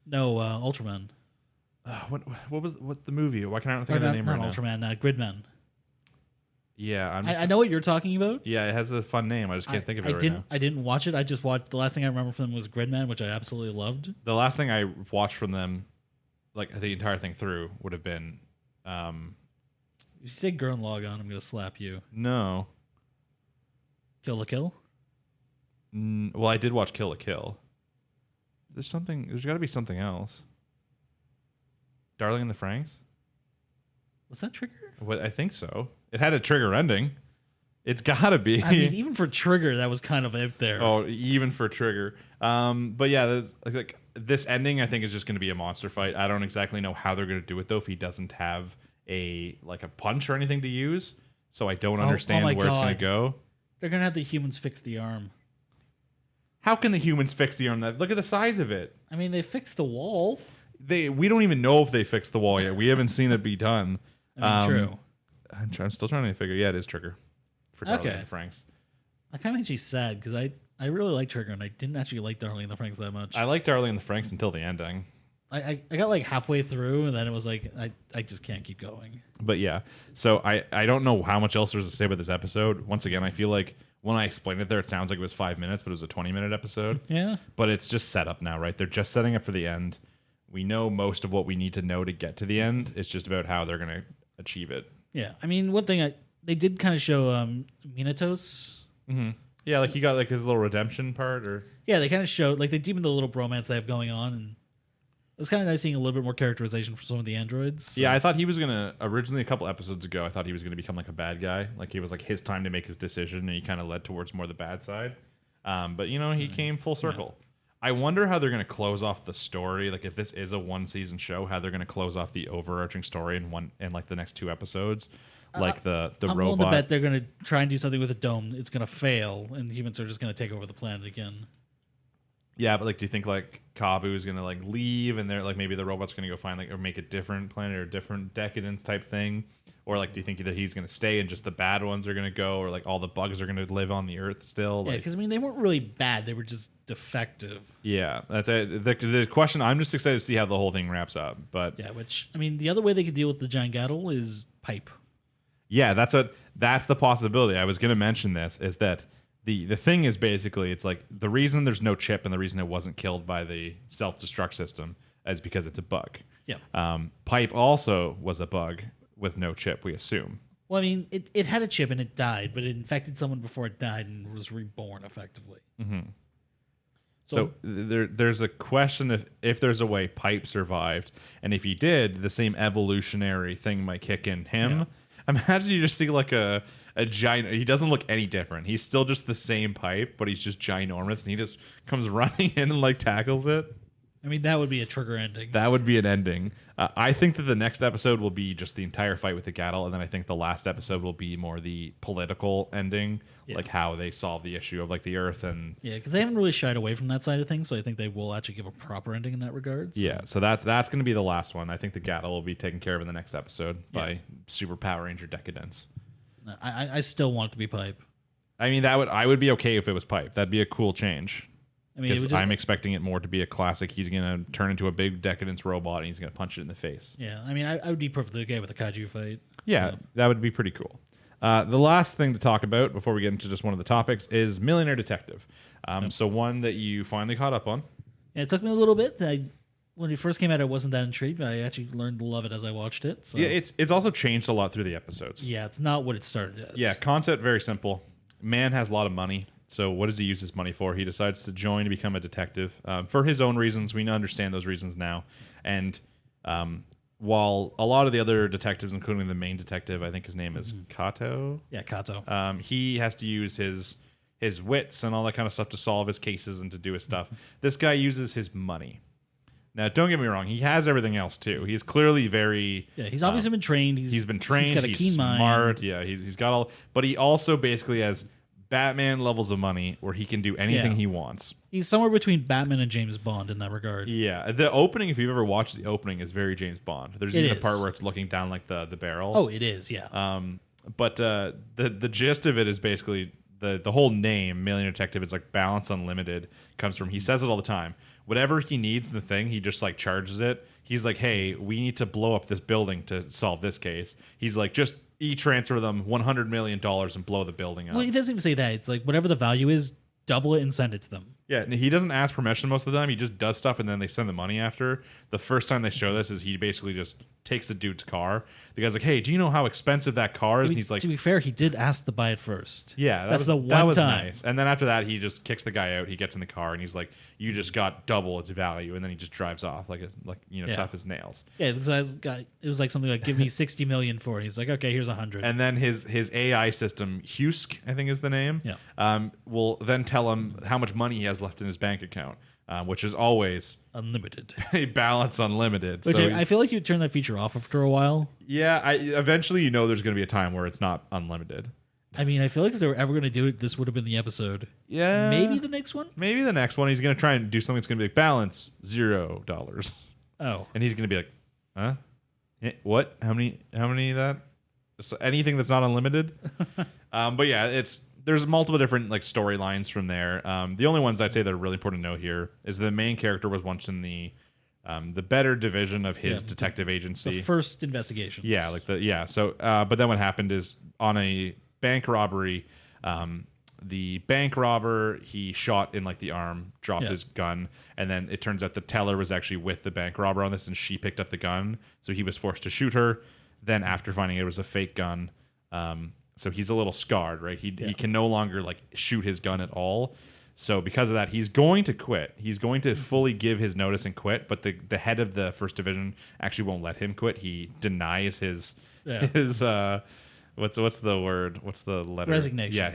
No, Ultraman. What was the movie? Why can't I not think of the name right now? Not Ultraman, Gridman. Yeah, I know what you're talking about. Yeah, it has a fun name. I just can't think of it right now. I didn't watch it. I just watched. The last thing I remember from them was Gridman, which I absolutely loved. The last thing I watched from them, like the entire thing through, would have been. If you say Gurren Lagann, I'm gonna slap you. No. Kill la Kill. Well, I did watch Kill la Kill. There's got to be something else. Darling in the Franxx? Was that Trigger? What, I think so. It had a Trigger ending. It's got to be. I mean, even for Trigger, that was kind of out there. Oh, even for Trigger. But yeah, like this ending, I think, is just going to be a monster fight. I don't exactly know how they're going to do it, though, if he doesn't have a punch or anything to use. So I don't understand where it's going to go. They're going to have the humans fix the arm. How can the humans fix the arm? Look at the size of it. I mean, they fixed the wall. We don't even know if they fixed the wall yet. We haven't seen it be done. True. I'm still trying to figure. Yeah, it is Trigger. For Darling in the Franxx. That kind of makes me sad because I really like Trigger and I didn't actually like Darling in the Franxx that much. I like Darling in the Franxx until the ending. I got like halfway through and then it was like I just can't keep going. But yeah, so I don't know how much else there's to say about this episode. Once again, I feel like when I explained it there, it sounds like it was 5 minutes, but it was a 20-minute episode. Yeah. But it's just set up now, right? They're just setting up for the end. We know most of what we need to know to get to the end. It's just about how they're going to achieve it. Yeah. I mean, one thing they did kind of show Minatos. Mm-hmm. Yeah, like he got like his little redemption part, or yeah, they kind of showed like they deepened the little bromance they have going on, and it was kind of nice seeing a little bit more characterization for some of the androids. So. Yeah, I thought he was gonna originally a couple episodes ago. I thought he was gonna become like a bad guy. Like he was like his time to make his decision, and he kind of led towards more the bad side. But he came full circle. Yeah. I wonder how they're gonna close off the story. Like if this is a one-season show, how they're gonna close off the overarching story in like the next 2 episodes. Like the I'm robot. willing to bet they're going to try and do something with a dome. It's going to fail, and humans are just going to take over the planet again. Yeah, but like, do you think like Kabu is gonna like leave, and they're like maybe the robot's gonna go find like or make a different planet or a different Decadence type thing, or like do you think that he's gonna stay and just the bad ones are gonna go, or like all the bugs are gonna live on the Earth still? Yeah, Like, because I mean they weren't really bad; they were just defective. yeah, that's it. The question. I'm just excited to see how the whole thing wraps up. But Yeah, which I mean the other way they could deal with the giant Gattle is pipe. yeah, that's the possibility. I was gonna mention this is that. The thing is basically it's like the reason there's no chip and the reason it wasn't killed by the self-destruct system is because it's a bug. Yeah. Pipe also was a bug with no chip, we assume. Well, I mean, it had a chip and it died, but it infected someone before it died and was reborn effectively. Mm-hmm. So there's a question if there's a way Pipe survived, and if he did, the same evolutionary thing might kick in him. Yeah. Imagine you just see like a giant. He doesn't look any different. He's still just the same Pipe, but he's just ginormous, and he just comes running in and like tackles it. I mean, that would be a trigger ending. That would be an ending. I think that the next episode will be just the entire fight with the Gattle, and then I think the last episode will be more the political ending, like how they solve the issue of like the Earth and because they haven't really shied away from that side of things, so I think they will actually give a proper ending in that regard. So. Yeah, so that's going to be the last one. I think the Gattle will be taken care of in the next episode by Super Power Ranger Decadence. I still want it to be Pipe. I mean, I would be okay if it was Pipe. That'd be a cool change. I mean, I'm expecting it more to be a classic. He's going to turn into a big Decadence robot, and he's going to punch it in the face. Yeah, I mean, I would be perfectly okay with a kaiju fight. Yeah, that would be pretty cool. The last thing to talk about before we get into just one of the topics is Millionaire Detective. So one that you finally caught up on. Yeah, it took me a little bit. When it first came out, I wasn't that intrigued, but I actually learned to love it as I watched it. So. Yeah, it's also changed a lot through the episodes. Yeah, it's not what it started as. Yeah, concept very simple. Man has a lot of money. So what does he use his money for? He decides to join to become a detective for his own reasons. We understand those reasons now. And while a lot of the other detectives, including the main detective, I think his name is Kato. Yeah, Kato. He has to use his wits and all that kind of stuff to solve his cases and to do his stuff. This guy uses his money. Now, don't get me wrong. He has everything else too. He's clearly very. Yeah, he's obviously been trained. He's been trained. He's got a keen smart. mind. Yeah, he's got all. But he also basically has Batman levels of money where he can do anything he wants. He's somewhere between Batman and James Bond in that regard. Yeah, the opening, if you've ever watched the opening, is very James Bond. There's even a part where it's looking down like the barrel. Oh, it is, yeah. But the gist of it is basically the whole name, Millionaire Detective, is like balance unlimited, comes from, he says it all the time. Whatever he needs in the thing, he just like charges it. He's like, hey, we need to blow up this building to solve this case. He's like, just e-transfer them $100 million and blow the building up. Well, he doesn't even say that. It's like whatever the value is, double it and send it to them. Yeah, and he doesn't ask permission most of the time. He just does stuff, and then they send the money after. The first time they show this is he basically just takes the dude's car. The guy's like, hey, do you know how expensive that car is? And he's like, to be fair, he did ask to buy it first. Yeah, that was time. Nice. And then after that, he just kicks the guy out. He gets in the car, and he's like, you just got double its value. And then he just drives off tough as nails. Yeah, it was like something like, give me 60 million for it. He's like, okay, here's 100. And then his AI system, Husk, I think is the name, will then tell him how much money he has left in his bank account, which is always unlimited. A balance unlimited. Which I feel like you turn that feature off after a while. Yeah, eventually there's going to be a time where it's not unlimited. I mean, I feel like if they were ever going to do it, this would have been the episode. Yeah. Maybe the next one? Maybe the next one. He's going to try and do something that's going to be like, balance $0. Oh. And he's going to be like, huh? What? How many of that? So anything that's not unlimited? But yeah, there's multiple different like storylines from there. The only ones I'd say that are really important to know here is the main character was once in the better division of his detective agency. The first investigation. Yeah, So, but then what happened is on a bank robbery, the bank robber, he shot in like the arm, dropped his gun, and then it turns out the teller was actually with the bank robber on this, and she picked up the gun, so he was forced to shoot her. Then after finding it was a fake gun, so he's a little scarred, right? He can no longer like shoot his gun at all. So because of that, he's going to quit. He's going to fully give his notice and quit, but the head of the first division actually won't let him quit. He denies his what's the word? What's the letter? Resignation. Yeah,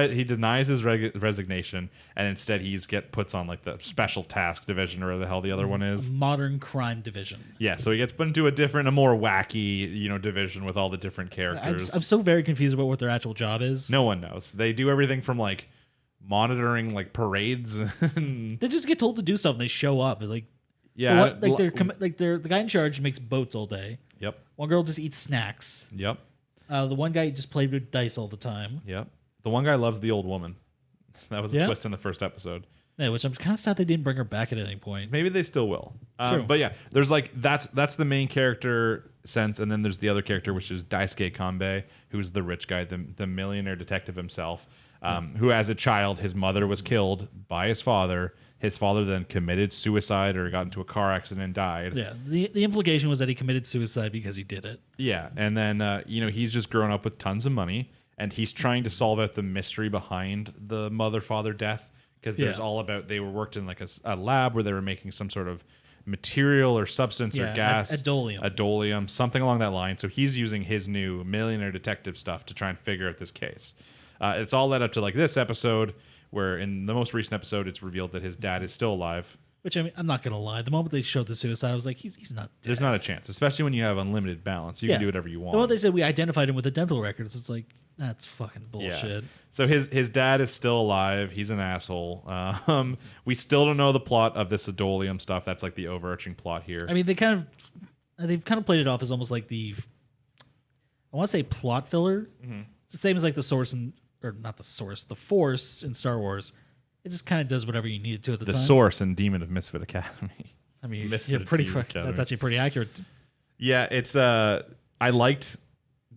he denies his resignation, and instead puts on like the special task division, or whatever the hell the other one is. Modern crime division. Yeah, so he gets put into a more wacky, division with all the different characters. I'm so very confused about what their actual job is. No one knows. They do everything from like monitoring like parades. And They just get told to do stuff and they show up. Like, yeah, they're the guy in charge makes boats all day. Yep. One girl just eats snacks. Yep. The one guy just played with dice all the time. Yep. The one guy loves the old woman. That was a twist in the first episode. Yeah, which I'm kind of sad they didn't bring her back at any point. Maybe they still will. True. But yeah, there's like that's the main character sense, and then there's the other character, which is Daisuke Kanbei, who's the rich guy, the millionaire detective himself, who as a child his mother was killed by his father. His father then committed suicide or got into a car accident and died. Yeah, the implication was that he committed suicide because he did it. Yeah, and then he's just grown up with tons of money, and he's trying to solve out the mystery behind the mother-father death. Because there's all about they were worked in like a lab where they were making some sort of material or substance or gas, adolium, something along that line. So he's using his new millionaire detective stuff to try and figure out this case. It's all led up to like this episode, where in the most recent episode, it's revealed that his dad is still alive. Which, I mean, I'm not gonna lie. The moment they showed the suicide, I was like, he's not dead. There's not a chance, especially when you have unlimited balance. You can do whatever you want. The moment they said we identified him with the dental records, it's like, that's fucking bullshit. Yeah. So his dad is still alive. He's an asshole. We still don't know the plot of this adolium stuff. That's like the overarching plot here. I mean, they've kind of played it off as almost like I want to say plot filler. Mm-hmm. It's the same as like the Force in Star Wars. It just kind of does whatever you need it to at the time. The Source and Demon of Misfit Academy. I mean, that's actually pretty accurate. Yeah, it's I liked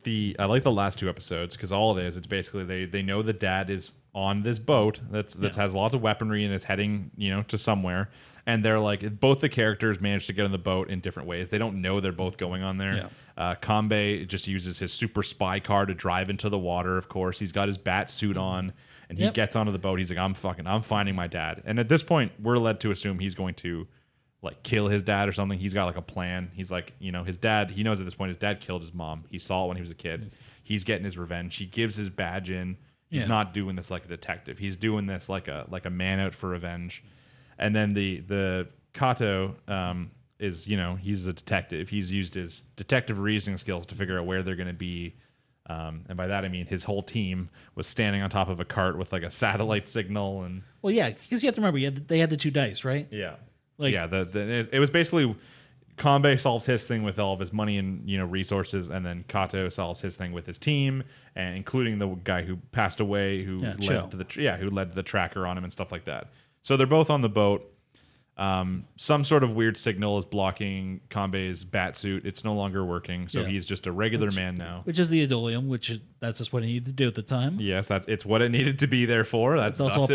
the last two episodes because all it is, it's basically they know the dad is on this boat that has lots of weaponry and is heading to somewhere, and they're like both the characters manage to get on the boat in different ways. They don't know they're both going on there. Kanbei just uses his super spy car to drive into the water. Of course, he's got his bat suit on. And he gets onto the boat. He's like, I'm finding my dad. And at this point, we're led to assume he's going to like kill his dad or something. He's got like a plan. He's like, his dad, he knows at this point his dad killed his mom. He saw it when he was a kid. He's getting his revenge. He gives his badge in. He's not doing this like a detective. He's doing this like a man out for revenge. And then the Kato is, he's a detective. He's used his detective reasoning skills to figure out where they're going to be. And by that I mean his whole team was standing on top of a cart with like a satellite signal and. Well, yeah, because you have to remember, they had the two dice, right? Yeah, it was basically Kanbei solves his thing with all of his money and resources, and then Kato solves his thing with his team, and including the guy who passed away, who led to the tracker on him and stuff like that. So they're both on the boat. Some sort of weird signal is blocking Kanbei's bat suit. It's no longer working, so he's just a regular man now. Which is the adolium, that's just what it needed to do at the time. Yes, it's what it needed to be there for. It's also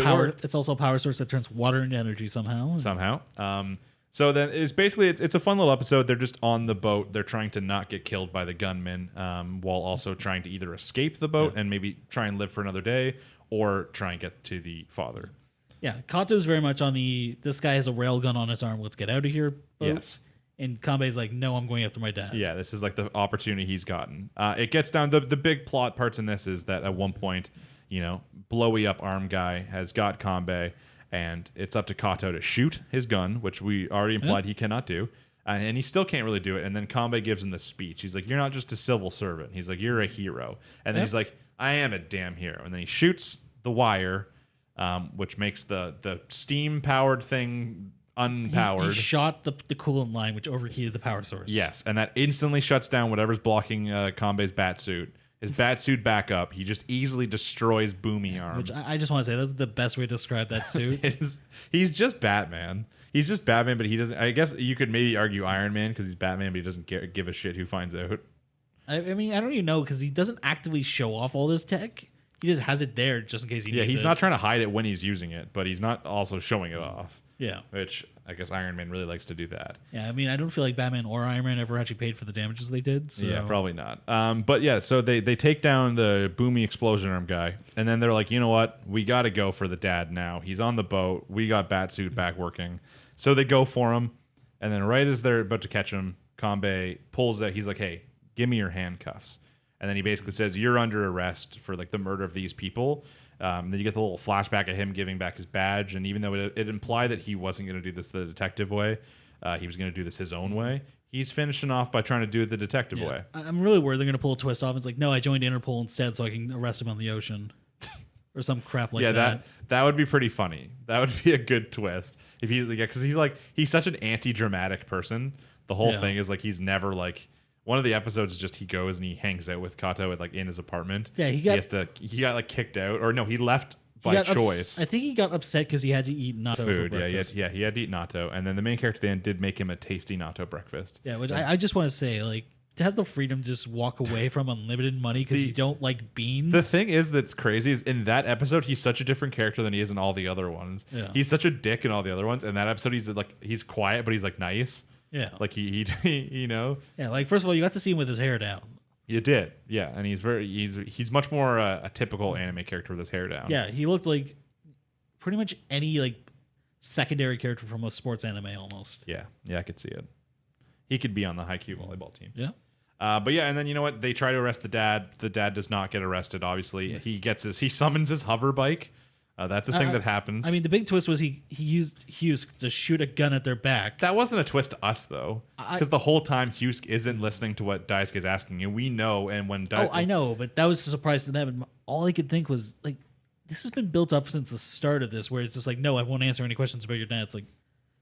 a power source that turns water into energy somehow. So then it's basically it's a fun little episode. They're just on the boat. They're trying to not get killed by the gunmen, while also trying to either escape the boat and maybe try and live for another day, or try and get to the father. Yeah, Kato's very much on this guy has a railgun on his arm, let's get out of here boat. Yes. And Kanbei's like, no, I'm going after my dad. Yeah, this is like the opportunity he's gotten. It gets down, the big plot parts in this is that at one point, blowy up arm guy has got Kanbei, and it's up to Kato to shoot his gun, which we already implied he cannot do. And he still can't really do it. And then Kanbei gives him the speech. He's like, you're not just a civil servant. He's like, you're a hero. And then he's like, I am a damn hero. And then he shoots the wire, which makes the steam-powered thing unpowered. He shot the coolant line, which overheated the power source. Yes, and that instantly shuts down whatever's blocking Kanbei's bat suit. His bat suit back up. He just easily destroys Boomy Arm. Which I just want to say, that's the best way to describe that suit. He's just Batman. He's just Batman, but he doesn't... I guess you could maybe argue Iron Man because he's Batman, but he doesn't give a shit who finds out. I mean, I don't even know, because he doesn't actively show off all this tech. He just has it there just in case he needs it. Yeah, he's not trying to hide it when he's using it, but he's not also showing it off. Yeah. Which I guess Iron Man really likes to do that. Yeah, I mean, I don't feel like Batman or Iron Man ever actually paid for the damages they did. So. Yeah, probably not. But yeah, so they take down the Boomy explosion arm guy, and then they're like, you know what? We got to go for the dad now. He's on the boat. We got Batsuit back working. So they go for him, and then right as they're about to catch him, Kanbei pulls out. He's like, hey, give me your handcuffs. And then he basically says, you're under arrest for like the murder of these people. Then you get the little flashback of him giving back his badge. And even though it implied that he wasn't going to do this the detective way, he was going to do this his own way. He's finishing off by trying to do it the detective way. I'm really worried they're going to pull a twist off. It's like, no, I joined Interpol instead so I can arrest him on the ocean. or some crap like yeah, that. that would be pretty funny. That would be a good twist if he's because he's such an anti-dramatic person. The whole thing is like he's never like one of the episodes is just he goes and he hangs out with Kato at, like in his apartment. Yeah, he got like kicked out or no, he left by choice. I think he got upset because he had to eat natto Food. for breakfast. He had to eat natto, and then the main character then did make him a tasty natto breakfast. Yeah, which I just want to say, like, to have the freedom to just walk away from unlimited money because you don't like beans. The thing is that's crazy is in that episode he's such a different character than he is in all the other ones. Yeah. He's such a dick in all the other ones. In that episode he's quiet but he's like nice. Yeah. Like he you know. Yeah, like first of all, you got to see him with his hair down. You did. Yeah, and he's much more a typical anime character with his hair down. Yeah, he looked like pretty much any like secondary character from a sports anime almost. Yeah, I could see it. He could be on the Haikyuu volleyball team. Yeah. But yeah, and then you know what? They try to arrest the dad. The dad does not get arrested. Obviously, he summons his hover bike. That's a thing that happens. I mean, the big twist was he used Hughes to shoot a gun at their back. That wasn't a twist to us though, because the whole time Hughes isn't listening to what Daisuke is asking, and we know. And when I know, but that was a surprise to them. And all I could think was like, this has been built up since the start of this, where it's just like, no, I won't answer any questions about your dad. It's like,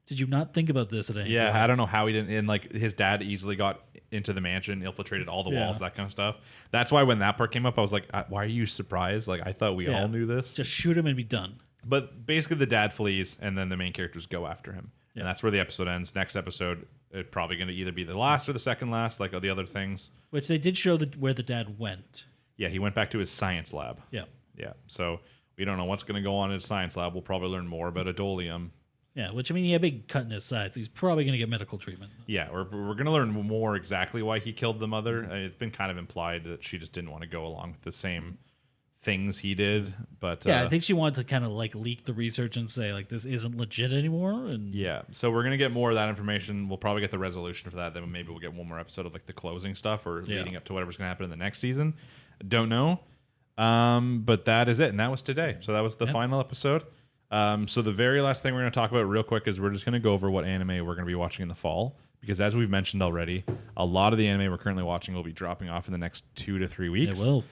did you not think about this at any point? Yeah, I don't know how he didn't. And like his dad easily got into the mansion, infiltrated all the walls, that kind of stuff. That's why when that part came up, I was like, why are you surprised? Like I thought we all knew this. Just shoot him and be done. But basically, the dad flees, and then the main characters go after him, and that's where the episode ends. Next episode, it's probably going to either be the last or the second last, like all the other things. Which they did show where the dad went. Yeah, he went back to his science lab. Yeah. So we don't know what's going to go on in his science lab. We'll probably learn more about Adolium. Yeah, which I mean, he had a big cut in his side, so he's probably going to get medical treatment. Yeah, we're going to learn more exactly why he killed the mother. It's been kind of implied that she just didn't want to go along with the same things he did, but yeah, I think she wanted to kind of like leak the research and say like this isn't legit anymore. And yeah, so we're gonna get more of that information. We'll probably get the resolution for that. Then maybe we'll get one more episode of like the closing stuff or leading up to whatever's gonna happen in the next season. Don't know, but that is it, and that was today. So that was the final episode. So the very last thing we're gonna talk about real quick is we're just gonna go over what anime we're gonna be watching in the fall. Because as we've mentioned already, a lot of the anime we're currently watching will be dropping off in the next 2 to 3 weeks. It will.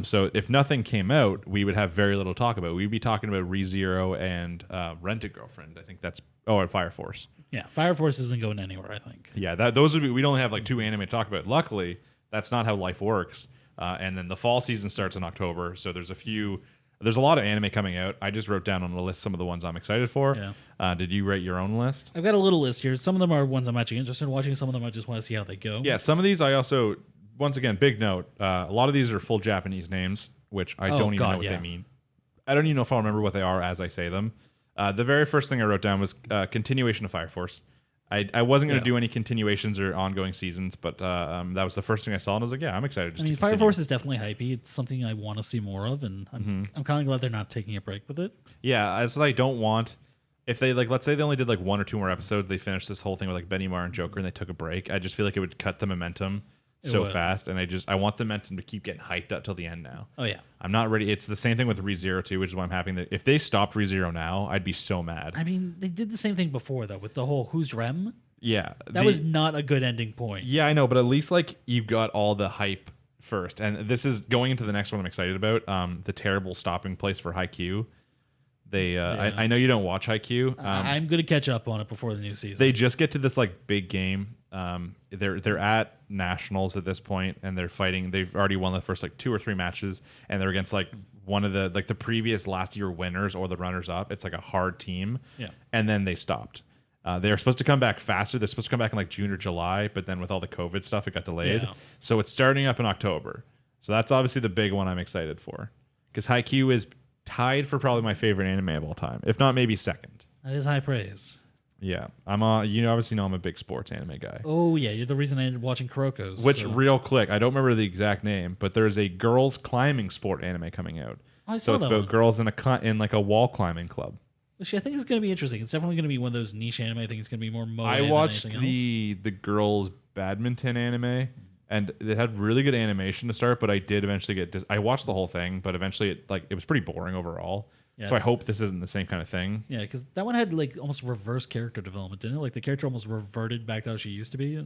So if nothing came out, we would have very little to talk about. We'd be talking about ReZero and Rent a Girlfriend. I think that's and Fire Force. Yeah, Fire Force isn't going anywhere, I think. Yeah, those would be. We'd only have like 2 anime to talk about. Luckily, that's not how life works. And then the fall season starts in October, so there's a lot of anime coming out. I just wrote down on the list some of the ones I'm excited for. Yeah. Did you write your own list? I've got a little list here. Some of them are ones I'm actually interested in watching. Some of them I just want to see how they go. Yeah, some of these I also, once again, big note. A lot of these are full Japanese names, which I don't even know what they mean. I don't even know if I'll remember what they are as I say them. The very first thing I wrote down was continuation of Fire Force. I wasn't going to do any continuations or ongoing seasons, but that was the first thing I saw, and I was like, yeah, I'm excited. I mean, Fire Force is definitely hypey. It's something I want to see more of, and I'm kind of glad they're not taking a break with it. Yeah, that's what I don't want. If they, like, let's say they only did like 1 or 2 more episodes, they finished this whole thing with like Benny Mar and Joker, and they took a break, I just feel like it would cut the momentum so fast, and I want the momentum to keep getting hyped up till the end now. Oh, yeah. I'm not ready. It's the same thing with ReZero too, which is why I'm happy that if they stopped ReZero now, I'd be so mad. I mean, they did the same thing before, though, with the whole Who's Rem? Yeah. That was not a good ending point. Yeah, I know, but at least like you got all the hype first. And this is going into the next one I'm excited about, the terrible stopping place for Haikyuu. I know you don't watch Haikyuu. I'm going to catch up on it before the new season. They just get to this like big game. They're at nationals at this point, and they're fighting. They've already won the first like 2 or 3 matches, and they're against like one of the previous last year winners or the runners up. It's like a hard team. Yeah. And then they stopped. They're supposed to come back faster. They're supposed to come back in like June or July, but then with all the COVID stuff, it got delayed. Yeah. So it's starting up in October. So that's obviously the big one I'm excited for, because Haikyuu is tied for probably my favorite anime of all time, if not maybe second. That is high praise. Yeah, you obviously know I'm a big sports anime guy. Oh yeah, you're the reason I ended watching Kuroko's. Which, real quick, I don't remember the exact name, but there's a girls climbing sport anime coming out. Oh, I saw so it's that about one. girls in like a wall climbing club. Which I think is going to be interesting. It's definitely going to be one of those niche anime. I think it's going to be more moe I than watched anything else. the girls badminton anime, and it had really good animation to start, but I did eventually get I watched the whole thing, but eventually it was pretty boring overall. Yeah. So I hope this isn't the same kind of thing. Yeah, because that one had like almost reverse character development, didn't it? Like the character almost reverted back to how she used to be.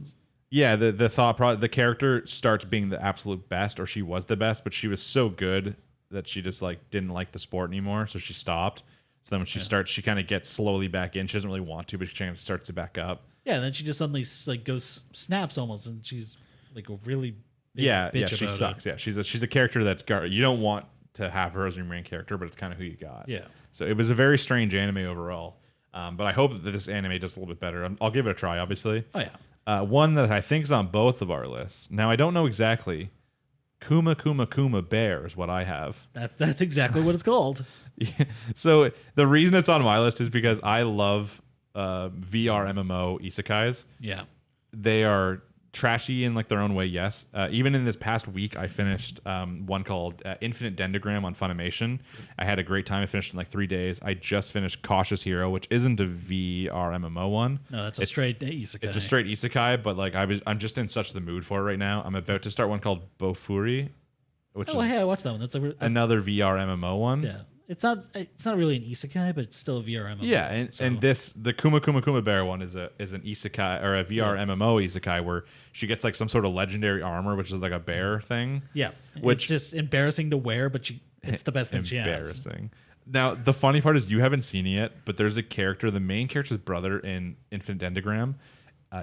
Yeah, the character starts being the absolute best, or she was the best, but she was so good that she just like didn't like the sport anymore, so she stopped. So then when she starts, she kind of gets slowly back in. She doesn't really want to, but she kind of starts it back up. Yeah, and then she just suddenly like snaps almost, and she's like a really big bitch she about sucks. it. Yeah, she's a character that's you don't want to have her as your main character, but it's kind of who you got. Yeah. So it was a very strange anime overall. But I hope that this anime does a little bit better. I'll give it a try, obviously. Oh yeah. One that I think is on both of our lists. Now I don't know exactly. Kuma Kuma Kuma Bear is what I have. That's exactly what it's called. So the reason it's on my list is because I love VR MMO isekais. Yeah. They are trashy in like their own way, yes. Even in this past week, I finished one called Infinite Dendagram on Funimation. I had a great time. I finished in like 3 days. I just finished Cautious Hero, which isn't a VR MMO one. No, that's a straight isekai. It's a straight isekai, but like I'm just in such the mood for it right now. I'm about to start one called Bofuri, which is hey, I watched that one. That's another VR MMO one. Yeah. It's not really an isekai, but it's still a VR MMO. Yeah, and the Kuma Kuma Kuma Bear one is an isekai or a VR MMO isekai where she gets like some sort of legendary armor, which is like a bear thing. Yeah, which it's just embarrassing to wear, but it's the best thing she has. Embarrassing. Now the funny part is you haven't seen it yet, but there's a character, the main character's brother in Infinite Dendagram.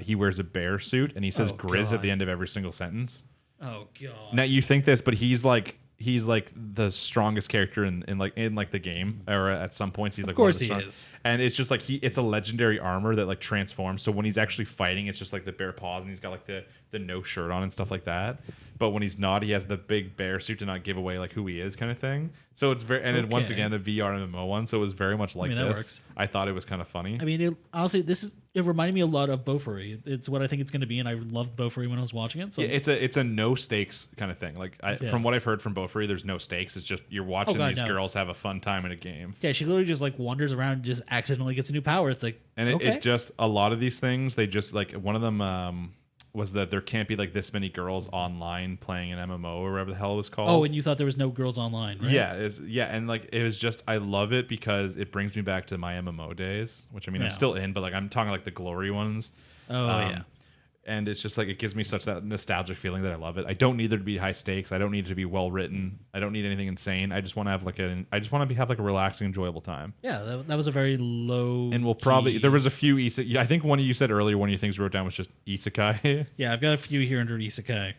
He wears a bear suit and he says "Grizz" at the end of every single sentence. Oh god! Now you think this, but he's like the strongest character in the game, or at some points he's like, of course he is, and it's just like it's a legendary armor that like transforms. So when he's actually fighting, it's just like the bear paws, and he's got like the no shirt on and stuff like that. But when he's not, he has the big bear suit to not give away like who he is, kind of thing. So it's very it once again a VR MMO one, so it was very much like that this. Works. I thought it was kind of funny. I mean, honestly, it reminded me a lot of Bofuri. It's what I think it's going to be, and I loved Bofuri when I was watching it. So yeah, it's a no stakes kind of thing. Like from what I've heard from Bofuri, there's no stakes. It's just you're watching these girls have a fun time in a game. Yeah, she literally just like wanders around and just accidentally gets a new power. It's like, and it just a lot of these things they just like one of them was that there can't be like this many girls online playing an MMO or whatever the hell it was called. Oh, and you thought there was no girls online, right? Yeah, and like it was just I love it because it brings me back to my MMO days, which I mean I'm still in, but like I'm talking like the glory ones. Oh yeah. And it's just like it gives me such that nostalgic feeling that I love it. I don't need there to be high stakes. I don't need it to be well written. I don't need anything insane. I just want to have have like a relaxing, enjoyable time. Yeah, that was a very low. And we'll probably there was a few isekai. Yeah, I think one of you said earlier one of your things you wrote down was just isekai. Yeah, I've got a few here under isekai,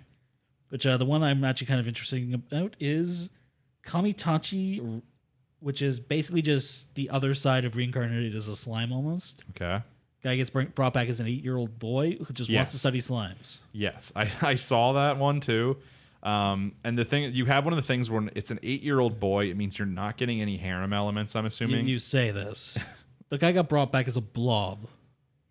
which the one I'm actually kind of interested about is Kamitachi, which is basically just the other side of reincarnated as a slime almost. Okay. Guy gets brought back as an 8-year-old boy who just wants to study slimes. Yes, I saw that one too. And the thing you have one of the things when it's an 8-year-old boy, it means you're not getting any harem elements. I'm assuming you say this. The guy got brought back as a blob,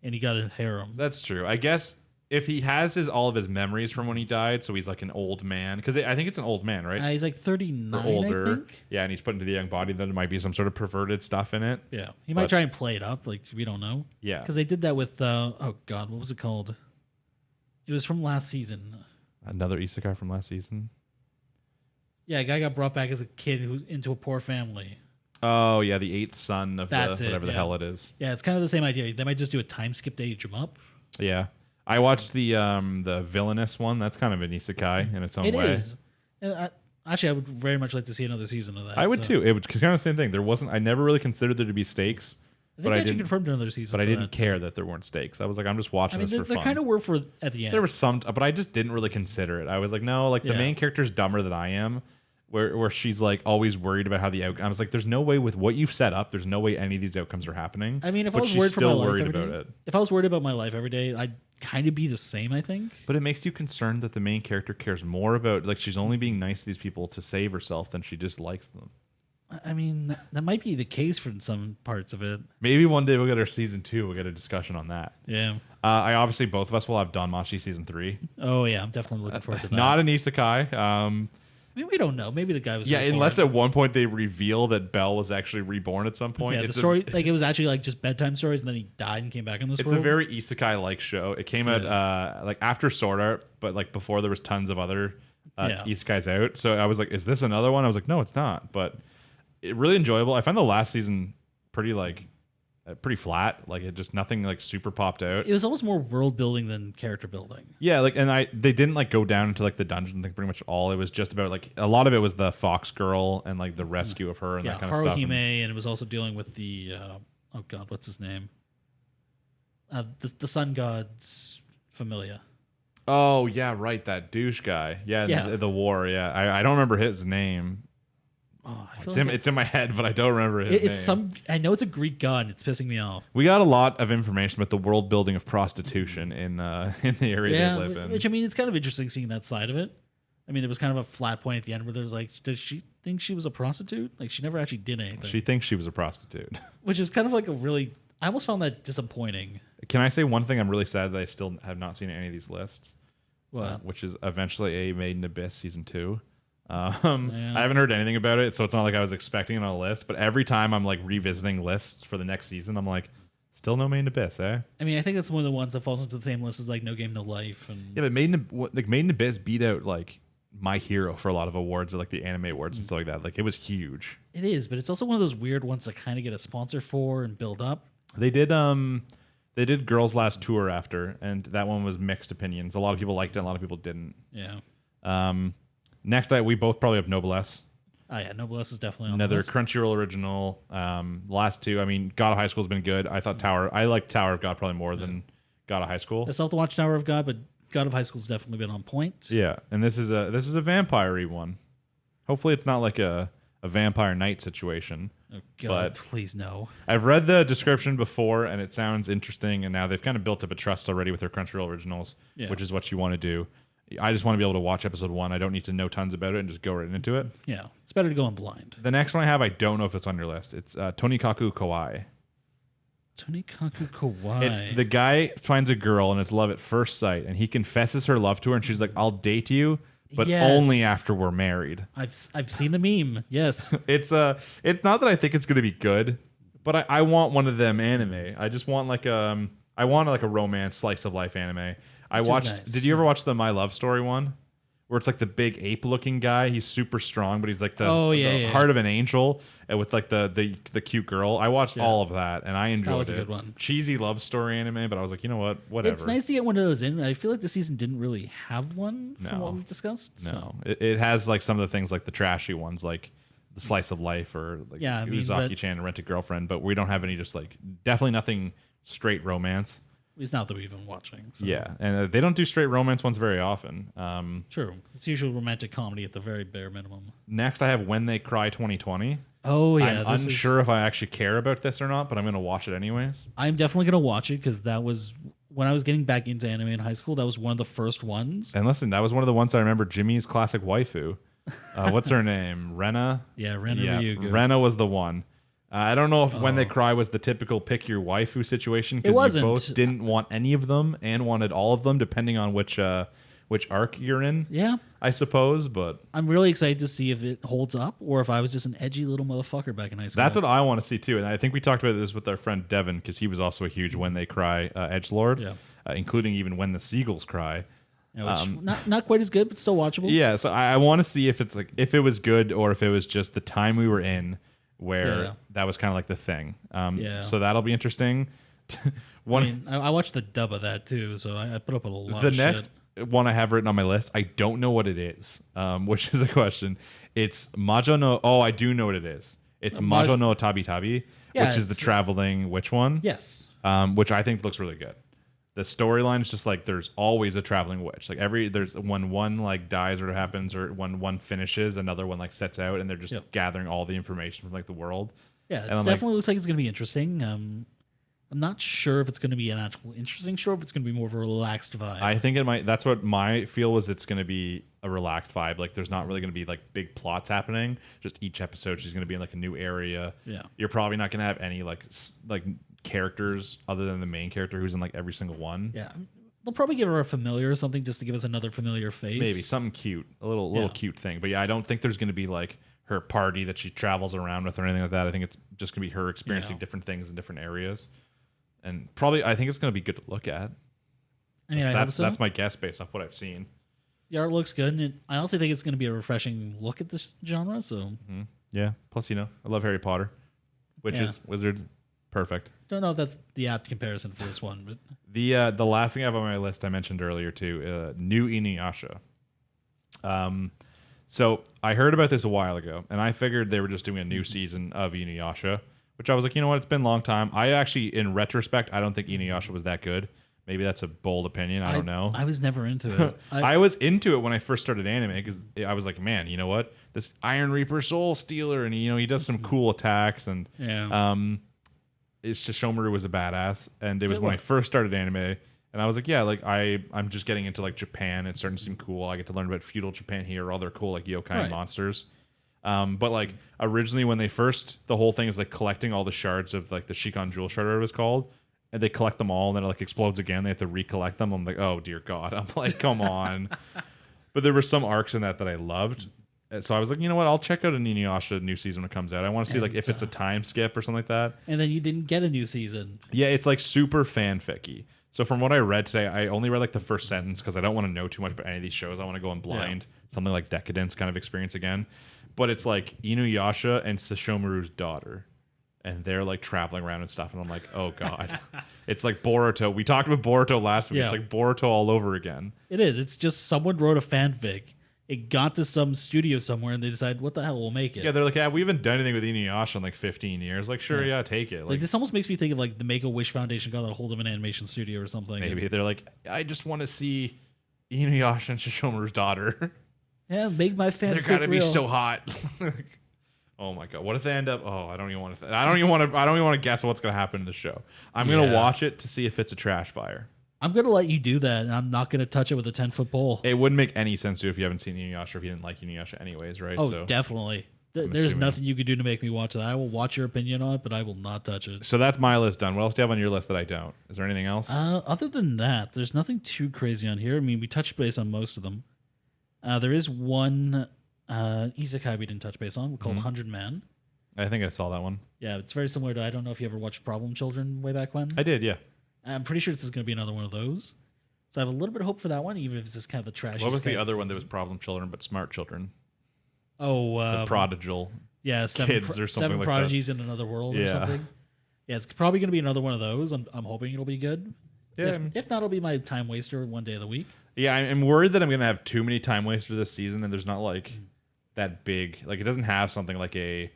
and he got a harem. That's true. I guess if he has all of his memories from when he died, so he's like an old man, because I think it's an old man, right? He's like 39, or older. I think. Yeah, and he's put into the young body. Then there might be some sort of perverted stuff in it. Yeah, he might try and play it up. Like we don't know. Yeah, because they did that with oh god, what was it called? It was from last season. Another isekai from last season. Yeah, a guy got brought back as a kid who's into a poor family. Oh yeah, the eighth son of whatever the hell it is. Yeah, it's kind of the same idea. They might just do a time skip to age him up. Yeah. I watched the villainous one. That's kind of an isekai in its own way. It is. Actually, I would very much like to see another season of that. I would too. It was kind of the same thing. I never really considered there to be stakes. I think I actually confirmed another season. But I didn't care that there weren't stakes. I was like, I'm just watching this for fun. There kind of were at the end. There was some, but I just didn't really consider it. I was like, no, like the main character's dumber than I am. Where she's like always worried about how the outcome. I was like, there's no way with what you've set up. There's no way any of these outcomes are happening. I mean, if I was worried for my life every day, if I was worried about my life every day, I'd kind of be the same. I think. But it makes you concerned that the main character cares more about like she's only being nice to these people to save herself than she just likes them. I mean, that might be the case for some parts of it. Maybe one day we'll get our season 2. We'll get a discussion on that. Yeah. I obviously both of us will have Danmachi season 3. Oh yeah, I'm definitely looking forward to that. Not an isekai. I mean, we don't know. Maybe the guy was. Yeah, unless at one point they reveal that Belle was actually reborn at some point. Yeah, the story, like it was actually like just bedtime stories, and then he died and came back in this world. It's a very isekai-like show. It came out like after Sword Art, but like before there was tons of other isekais out. So I was like, is this another one? I was like, no, it's not. But it really enjoyable. I found the last season pretty like pretty flat. Like it just nothing like super popped out. It was almost more world building than character building. Yeah, like they didn't like go down into like the dungeon thing pretty much all. It was just about like a lot of it was the fox girl and like the rescue of her and that kind of stuff. Haruhime, and it was also dealing with the oh god, what's his name? The sun god's familia. Oh yeah, right, that douche guy. Yeah, Yeah. The war. Yeah, I don't remember his name. Oh, It's in my head, but I don't remember his name. I know it's a Greek god. And it's pissing me off. We got a lot of information about the world building of prostitution in the area they live in. Which I mean, it's kind of interesting seeing that side of it. I mean, there was kind of a flat point at the end where there's like, does she think she was a prostitute? Like, she never actually did anything. She thinks she was a prostitute. Which is kind of like I almost found that disappointing. Can I say one thing? I'm really sad that I still have not seen any of these lists. What? Which is eventually a Made in Abyss season 2. I haven't heard anything about it, so it's not like I was expecting it on a list. But every time I'm like revisiting lists for the next season, I'm like, still no Made in Abyss, eh? I mean, I think that's one of the ones that falls into the same list as like No Game No Life. And yeah, but Made in Abyss beat out like My Hero for a lot of awards, or like the anime awards and stuff like that. Like it was huge. It is, but it's also one of those weird ones to kind of get a sponsor for and build up. They did Girls Last Tour after, and that one was mixed opinions. A lot of people liked it, a lot of people didn't. Yeah. Next, we both probably have Noblesse. Oh yeah, Noblesse is definitely on Another the list. Crunchyroll original. Last two, I mean, God of High School has been good. I like Tower of God probably more than God of High School. I still have to watch Tower of God, but God of High School's definitely been on point. Yeah, and this is a vampire-y one. Hopefully, it's not like a Vampire Knight situation. Oh God, please no. I've read the description before, and it sounds interesting. And now they've kind of built up a trust already with their Crunchyroll originals, which is what you want to do. I just want to be able to watch episode 1. I don't need to know tons about it and just go right into it. Yeah, it's better to go in blind. The next one I have, I don't know if it's on your list. It's Tonikaku Kawaii. Tonikaku Kawaii. It's the guy finds a girl and it's love at first sight, and he confesses her love to her, and she's like, "I'll date you, but only after we're married." I've seen the meme. Yes. It's not that I think it's gonna be good, but I want one of them anime. I just want like a romance slice of life anime. Nice. Did you ever watch the My Love Story one? Where it's like the big ape looking guy. He's super strong, but he's like the heart of an angel, and with like the cute girl. I watched all of that and I enjoyed it. That was a good one. Cheesy love story anime, but I was like, you know what? Whatever. It's nice to get one of those in. I feel like the season didn't really have one from what we discussed. No. So. It has like some of the things like the trashy ones, like the slice of life or like Uzaki Chan and Rent a Girlfriend, but we don't have any just like definitely nothing straight romance. At least not that we've been watching. So. Yeah, and they don't do straight romance ones very often. True. It's usually romantic comedy at the very bare minimum. Next, I have When They Cry 2020. Oh, yeah. I'm unsure if I actually care about this or not, but I'm going to watch it anyways. I'm definitely going to watch it because that was, when I was getting back into anime in high school, that was one of the first ones. And listen, that was one of the ones I remember Jimmy's classic waifu. What's her name? Rena? Yeah, Ryugu. Rena was the one. I don't know if When They Cry was the typical pick your waifu situation, because you both didn't want any of them and wanted all of them, depending on which arc you're in. Yeah, I suppose. But I'm really excited to see if it holds up, or if I was just an edgy little motherfucker back in high school. That's what I want to see too, and I think we talked about this with our friend Devin, because he was also a huge When They Cry edgelord, including even When the Seagulls Cry. Yeah, which not quite as good, but still watchable. Yeah, so I want to see if it's like if it was good or if it was just the time we were in, where that was kind of like the thing. So that'll be interesting. I watched the dub of that too, so I put up with a lot of shit. The next one I have written on my list, I don't know what it is, which is a question. It's Majo no... Oh, I do know what it is. It's Majo no Tabi Tabi, which is the traveling witch one. Yes. Which I think looks really good. The storyline is just like there's always a traveling witch. Like there's when one like dies or happens, or when one finishes, another one like sets out, and they're just gathering all the information from like the world. Yeah, it definitely looks like it's gonna be interesting. I'm not sure if it's gonna be an actual interesting show, if it's gonna be more of a relaxed vibe. I think it might. That's what my feel was. It's gonna be a relaxed vibe. Like there's not really gonna be like big plots happening. Just each episode, she's gonna be in like a new area. Yeah, you're probably not gonna have any like characters other than the main character who's in like every single one. Yeah, they'll probably give her a familiar or something just to give us another familiar face. Maybe something cute, a little cute thing. But yeah, I don't think there's going to be like her party that she travels around with or anything like that. I think it's just going to be her experiencing different things in different areas, and probably I think it's going to be good to look at. I mean, that's my guess based off what I've seen. The art looks good, and I also think it's going to be a refreshing look at this genre. So yeah, plus I love Harry Potter, witches, wizards. Perfect. Don't know if that's the apt comparison for this one, but The last thing I have on my list I mentioned earlier too, new Inuyasha. So I heard about this a while ago, and I figured they were just doing a new season of Inuyasha, which I was like, you know what, it's been a long time. I actually, in retrospect, I don't think Inuyasha was that good. Maybe that's a bold opinion. I don't know. I was never into it. I was into it when I first started anime because I was like, man, you know what? This Iron Reaper Soul Stealer, and he does some cool attacks, and it's just Shomaru was a badass, and it was when I first started anime, and I was like, yeah, like I'm just getting into like Japan. It's starting to seem cool. I get to learn about feudal Japan here, all their cool like yokai monsters. But like originally when the whole thing is like collecting all the shards of like the Shikon Jewel Shard, whatever it was called. And they collect them all, and then it like explodes again. They have to recollect them. I'm like, oh dear God. I'm like, come on. But there were some arcs in that I loved. And so I was like, you know what? I'll check out an Inuyasha new season when it comes out. I want to see like if it's a time skip or something like that. And then you didn't get a new season. Yeah, it's like super fanficky. So from what I read today, I only read like the first sentence because I don't want to know too much about any of these shows. I want to go in blind. Something like Deca-dence kind of experience again. But it's like Inuyasha and Sesshomaru's daughter. And they're like traveling around and stuff, and I'm like, oh God. It's like Boruto. We talked about Boruto last week. Yeah. It's like Boruto all over again. It is. It's just someone wrote a fanfic. It got to some studio somewhere, and they decided, what the hell, we'll make it. Yeah, they're like, yeah, we haven't done anything with Inuyasha in like 15 years. Like, sure, yeah, take it. Like this almost makes me think of like the Make-A-Wish Foundation got a hold of an animation studio or something. Maybe they're like, I just want to see Inuyasha and Sesshomaru's daughter. Yeah, make my fanfic They're gotta real. be so hot. Oh my God! What if they end up? Oh, I don't even want to. I don't even want to guess what's gonna happen in the show. I'm gonna watch it to see if it's a trash fire. I'm gonna let you do that, and I'm not gonna touch it with a 10-foot pole. It wouldn't make any sense to if you haven't seen Inuyasha, or if you didn't like Inuyasha, anyways, right? Oh, definitely. There's assuming. nothing you could do to make me watch that. I will watch your opinion on it, but I will not touch it. So that's my list done. What else do you have on your list that I don't? Is there anything else? Other than that, there's nothing too crazy on here. I mean, we touched base on most of them. There is one isekai we didn't touch base on called 100 Man. I think I saw that one. Yeah, it's very similar to, I don't know if you ever watched Problem Children way back when. I did, yeah. I'm pretty sure this is going to be another one of those. So I have a little bit of hope for that one, even if it's just kind of a trashy. What was the other one that was Problem Children but Smart Children? Oh, The Prodigal. Yeah, Kids or something seven like prodigies in another world or something. Yeah, it's probably going to be another one of those. I'm hoping it'll be good. Yeah. If not, it'll be my time waster one day of the week. Yeah, I'm worried that I'm going to have too many time wasters this season, and there's not like that big. Like it doesn't have something like a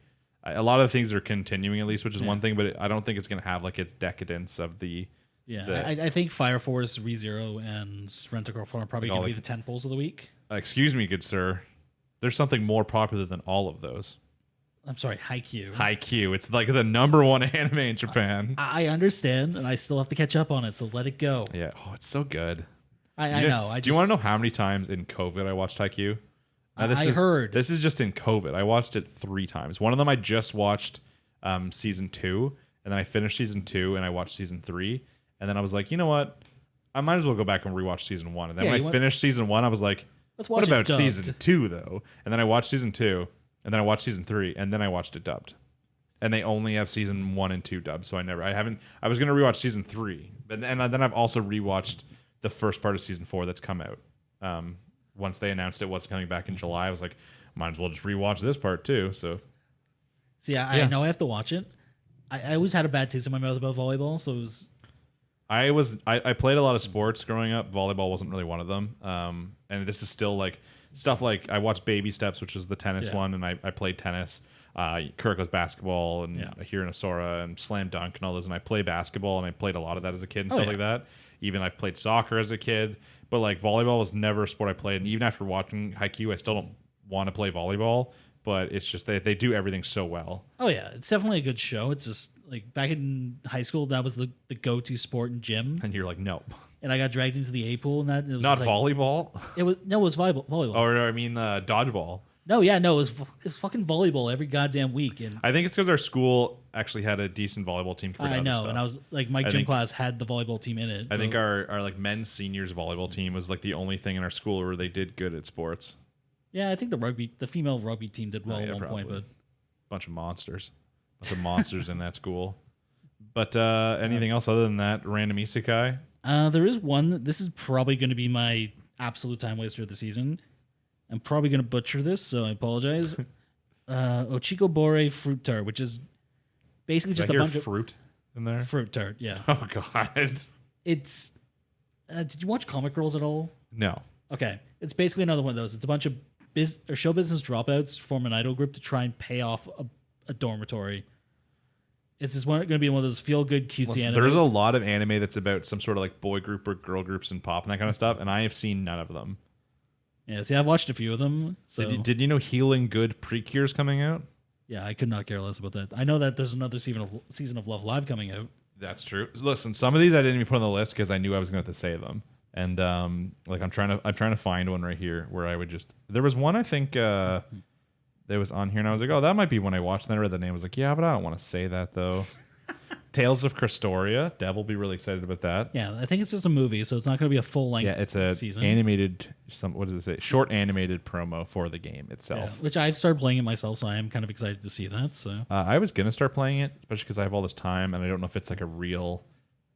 lot of things are continuing at least, which is one thing, but I don't think it's going to have like its Deca-dence of the. Yeah, I think Fire Force, ReZero, and Rent-A-Girl Farm are probably going to be the 10 pulls of the week. Excuse me, good sir. There's something more popular than all of those. I'm sorry, Haikyuu. Haikyuu. It's like the #1 anime in Japan. I understand, and I still have to catch up on it, so let it go. Yeah. Oh, it's so good. I know. Do you want to know how many times in COVID I watched Haikyuu? I heard. This is just in COVID. I watched it 3 times. One of them I just watched season 2, and then I finished season 2, and I watched season 3. And then I was like, you know what? I might as well go back and rewatch season 1. And then when I finished season 1, I was like, what about season 2, though? And then I watched season 2, and then I watched season 3, and then I watched it dubbed. And they only have season 1 and 2 dubbed, so I was going to rewatch season 3. And then I've also rewatched the first part of season 4 that's come out. Once they announced it was coming back in July, I was like, might as well just rewatch this part, too. So, see, I know I have to watch it. I always had a bad taste in my mouth about volleyball, so it was... I played a lot of sports growing up. Volleyball wasn't really one of them. And this is still like stuff like I watched Baby Steps, which is the tennis one, and I played tennis. Kuriko's basketball and Hironosora and Slam Dunk and all those. And I play basketball, and I played a lot of that as a kid and stuff like that. Even I've played soccer as a kid, but like volleyball was never a sport I played. And even after watching Haikyuu, I still don't want to play volleyball. But it's just they do everything so well. Oh yeah, it's definitely a good show. It's just like back in high school, that was the go-to sport in gym. And you're like, nope. And I got dragged into the A pool, and that it was not like, volleyball. It was volleyball. Or I mean, dodgeball. No, it was fucking volleyball every goddamn week. And I think it's because our school actually had a decent volleyball team. I know, and I was like, my gym class had the volleyball team in it. I think our like men's seniors volleyball team was like the only thing in our school where they did good at sports. Yeah, I think the female rugby team did well at one point, but bunch of monsters in that school. But anything else other than that random isekai? There is one. This is probably going to be my absolute time waster of the season. I'm probably going to butcher this, so I apologize. Ochiko Bore Fruit Tart, which is basically just a bunch of fruit. in there? Fruit tart, yeah. Oh God. It's. Did you watch Comic Girls at all? No. Okay, it's basically another one of those. It's a bunch of show business dropouts form an idol group to try and pay off a dormitory. It's just going to be one of those feel good cutesy animes. There's a lot of anime that's about some sort of like boy group or girl groups and pop and that kind of stuff, and I have seen none of them. Yeah, see, I've watched a few of them. So Did you know Healing Good Precure's coming out? yeah, I could not care less about that. I know that there's another season of Love Live coming out. That's true. Listen, some of these I didn't even put on the list because I knew I was going to have to say them. And like I'm trying to find one right here where I would just. There was one I think that was on here, and I was like, oh, that might be when I watched. And then I read the name. I was like, yeah, but I don't want to say that though. Tales of Cristoria. Dev will be really excited about that. Yeah, I think it's just a movie, so it's not going to be a full length. Yeah, it's a season. animated. What does it say? Short animated promo for the game itself. Yeah, which I've started playing it myself, so I am kind of excited to see that. So I was gonna start playing it, especially because I have all this time, and I don't know if it's like a real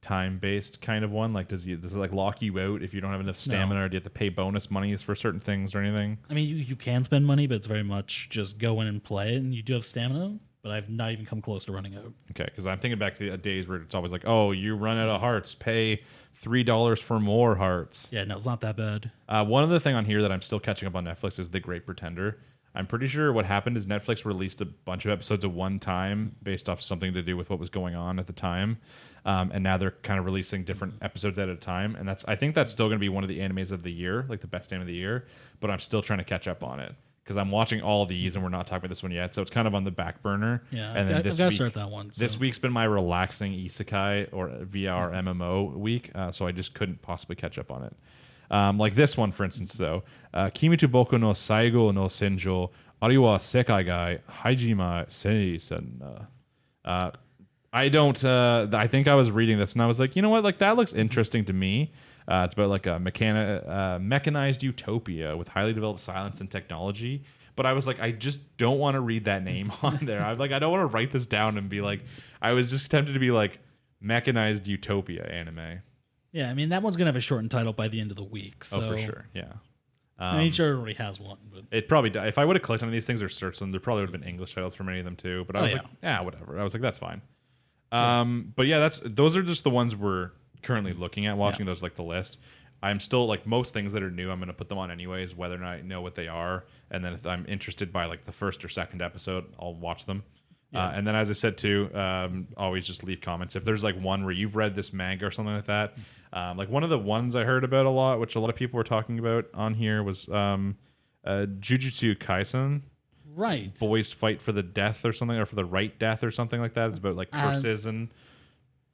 time-based kind of one. Like, does it like lock you out if you don't have enough stamina, or do you have to pay bonus monies for certain things or anything? I mean, you can spend money, but it's very much just go in and play it, and you do have stamina. But I've not even come close to running out. Okay, because I'm thinking back to the days where it's always like, oh, you run out of hearts, pay $3 for more hearts. Yeah, no, it's not that bad. One other thing on here that I'm still catching up on Netflix is The Great Pretender. I'm pretty sure what happened is Netflix released a bunch of episodes at one time based off something to do with what was going on at the time. And now they're kind of releasing different episodes at a time. And I think that's still going to be one of the animes of the year, like the best anime of the year. But I'm still trying to catch up on it. Because I'm watching all these and we're not talking about this one yet, so it's kind of on the back burner. Yeah, and I've got to start that one. So. This week's been my relaxing isekai or VR MMO week, so I just couldn't possibly catch up on it. Like this one, for instance, though. Kimi to Boku no Saigo no Senjo, Ariwa Sekai Gai, Hajima Seisen. I think I was reading this and I was like, you know what? Like, that looks interesting to me. It's about like a mechanized utopia with highly developed science and technology. But I was like, I just don't want to read that name on there. I'm like, I don't want to write this down and be like, I was just tempted to be like mechanized utopia anime. Yeah, I mean, that one's going to have a shortened title by the end of the week. So. Oh, for sure. Yeah. I mean, sure, it already has one. But. It probably, if I would have clicked on these things or searched them, there probably would have been English titles for many of them too. But I was like, yeah, whatever. I was like, that's fine. But yeah, those are just the ones we're currently looking at, watching those like the list. I'm still like most things that are new, I'm going to put them on anyways, whether or not I know what they are. And then if I'm interested by like the first or second episode, I'll watch them. And then, as I said too, always just leave comments if there's like one where you've read this manga or something like that. Like one of the ones I heard about a lot, which a lot of people were talking about on here, was Jujutsu Kaisen. Right. Boys fight for the death or something, or for the right death or something like that. It's about like curses and.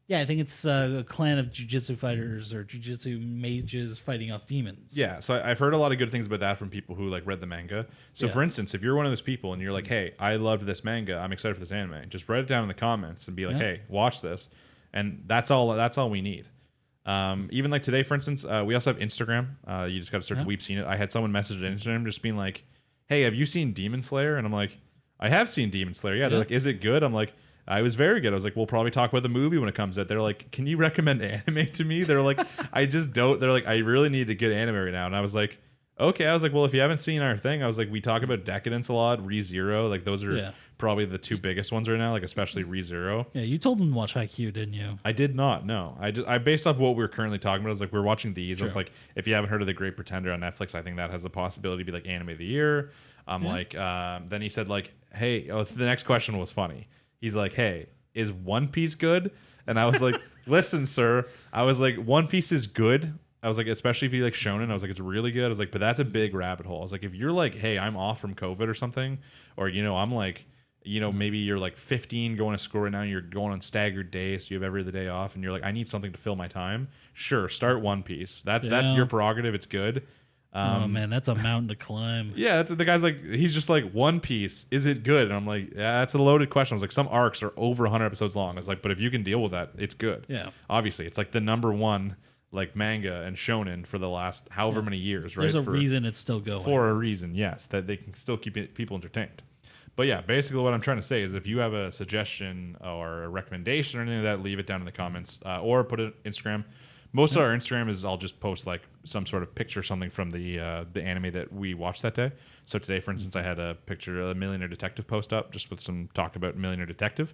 Yeah, I think it's a clan of jujitsu fighters or jujitsu mages fighting off demons. Yeah, so I've heard a lot of good things about that from people who like read the manga. So for instance, if you're one of those people and you're like, hey, I loved this manga, I'm excited for this anime, just write it down in the comments and be like, hey, watch this. And that's all we need. Even like today, for instance, we also have Instagram. You just got to search Weeb Seen It. I had someone message on Instagram just being like, hey, have you seen Demon Slayer? And I'm like, I have seen Demon Slayer. Yeah. They're like, is it good? I'm like, I was very good. I was like, we'll probably talk about the movie when it comes out. They're like, can you recommend anime to me? They're like, I just don't. They're like, I really need a good anime right now. And I was like, okay. I was like, well, if you haven't seen our thing, I was like, we talk about Deca-dence a lot, ReZero. Like those are probably the two biggest ones right now, like especially ReZero. Yeah, you told them to watch Highschool, didn't you? I did not. No, I based off what we were currently talking about. I was like, we're watching these. I was like, if you haven't heard of The Great Pretender on Netflix, I think that has the possibility to be like anime of the year. I'm like, then he said like, hey, the next question was funny. He's like, hey, is One Piece good? And I was like, listen, sir. I was like, One Piece is good. I was like, especially if you like shonen, I was like, it's really good. I was like, but that's a big rabbit hole. I was like, if you're like, hey, I'm off from COVID or something, or, you know, I'm like, you know, maybe you're like 15 going to school right now and you're going on staggered days, so you have every other day off, and you're like, I need something to fill my time. Sure, start One Piece. That's your prerogative. It's good. Oh man, that's a mountain to climb. Yeah, that's the guy's like, he's just like, One Piece, is it good? And I'm like, yeah, that's a loaded question. I was like, some arcs are over 100 episodes long. I was like, but if you can deal with that, it's good. Yeah, obviously, it's like the number one like manga and shonen for the last however many years, right? There's a reason it's still going. For a reason, yes, that they can still keep people entertained. But yeah, basically what I'm trying to say is if you have a suggestion or a recommendation or anything like that, leave it down in the comments or put it on Instagram. Most of our Instagram is I'll just post like some sort of picture, something from the anime that we watched that day. So today, for instance, I had a picture of a Millionaire Detective post up, just with some talk about Millionaire Detective.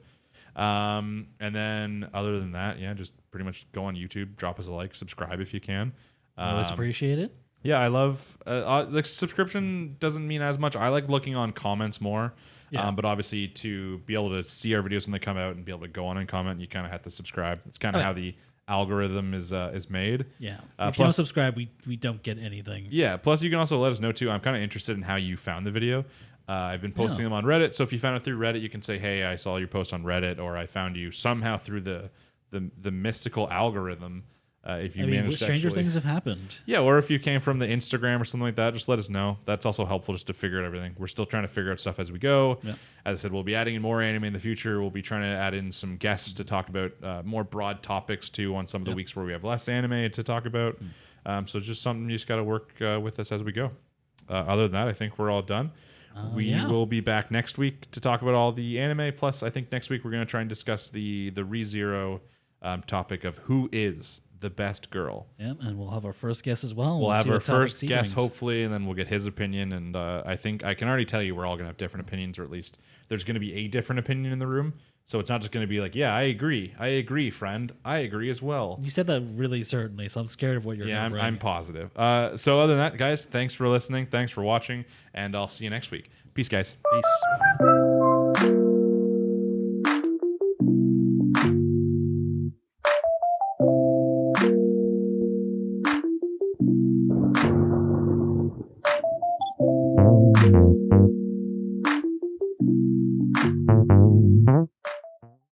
And then other than that, yeah, just pretty much go on YouTube, drop us a like, subscribe if you can. Always appreciate it. Yeah, I love the subscription doesn't mean as much. I like looking on comments more. Yeah. But obviously, to be able to see our videos when they come out and be able to go on and comment, you kind of have to subscribe. It's kind of how the algorithm is made. Yeah. If you don't subscribe, we don't get anything. Yeah. Plus, you can also let us know too. I'm kind of interested in how you found the video. I've been posting them on Reddit, so if you found it through Reddit, you can say, "Hey, I saw your post on Reddit," or "I found you somehow through the mystical algorithm." If you managed to stranger things have happened. Yeah, or if you came from the Instagram or something like that, just let us know. That's also helpful just to figure out everything. We're still trying to figure out stuff as we go. Yeah. As I said, we'll be adding in more anime in the future. We'll be trying to add in some guests to talk about more broad topics too on some of the weeks where we have less anime to talk about. So it's just something you just got to work with us as we go. Other than that, I think we're all done. We will be back next week to talk about all the anime. Plus, I think next week we're going to try and discuss the ReZero topic of who is the best girl. Yeah, and we'll have our first guest as well. We'll have our first guest, hopefully, and then we'll get his opinion. And I think I can already tell you we're all going to have different opinions, or at least there's going to be a different opinion in the room. So it's not just going to be like, yeah, I agree, friend. I agree as well. You said that really certainly, so I'm scared of what you're going to bring. I'm positive. So other than that, guys, thanks for listening. Thanks for watching, and I'll see you next week. Peace, guys. Peace.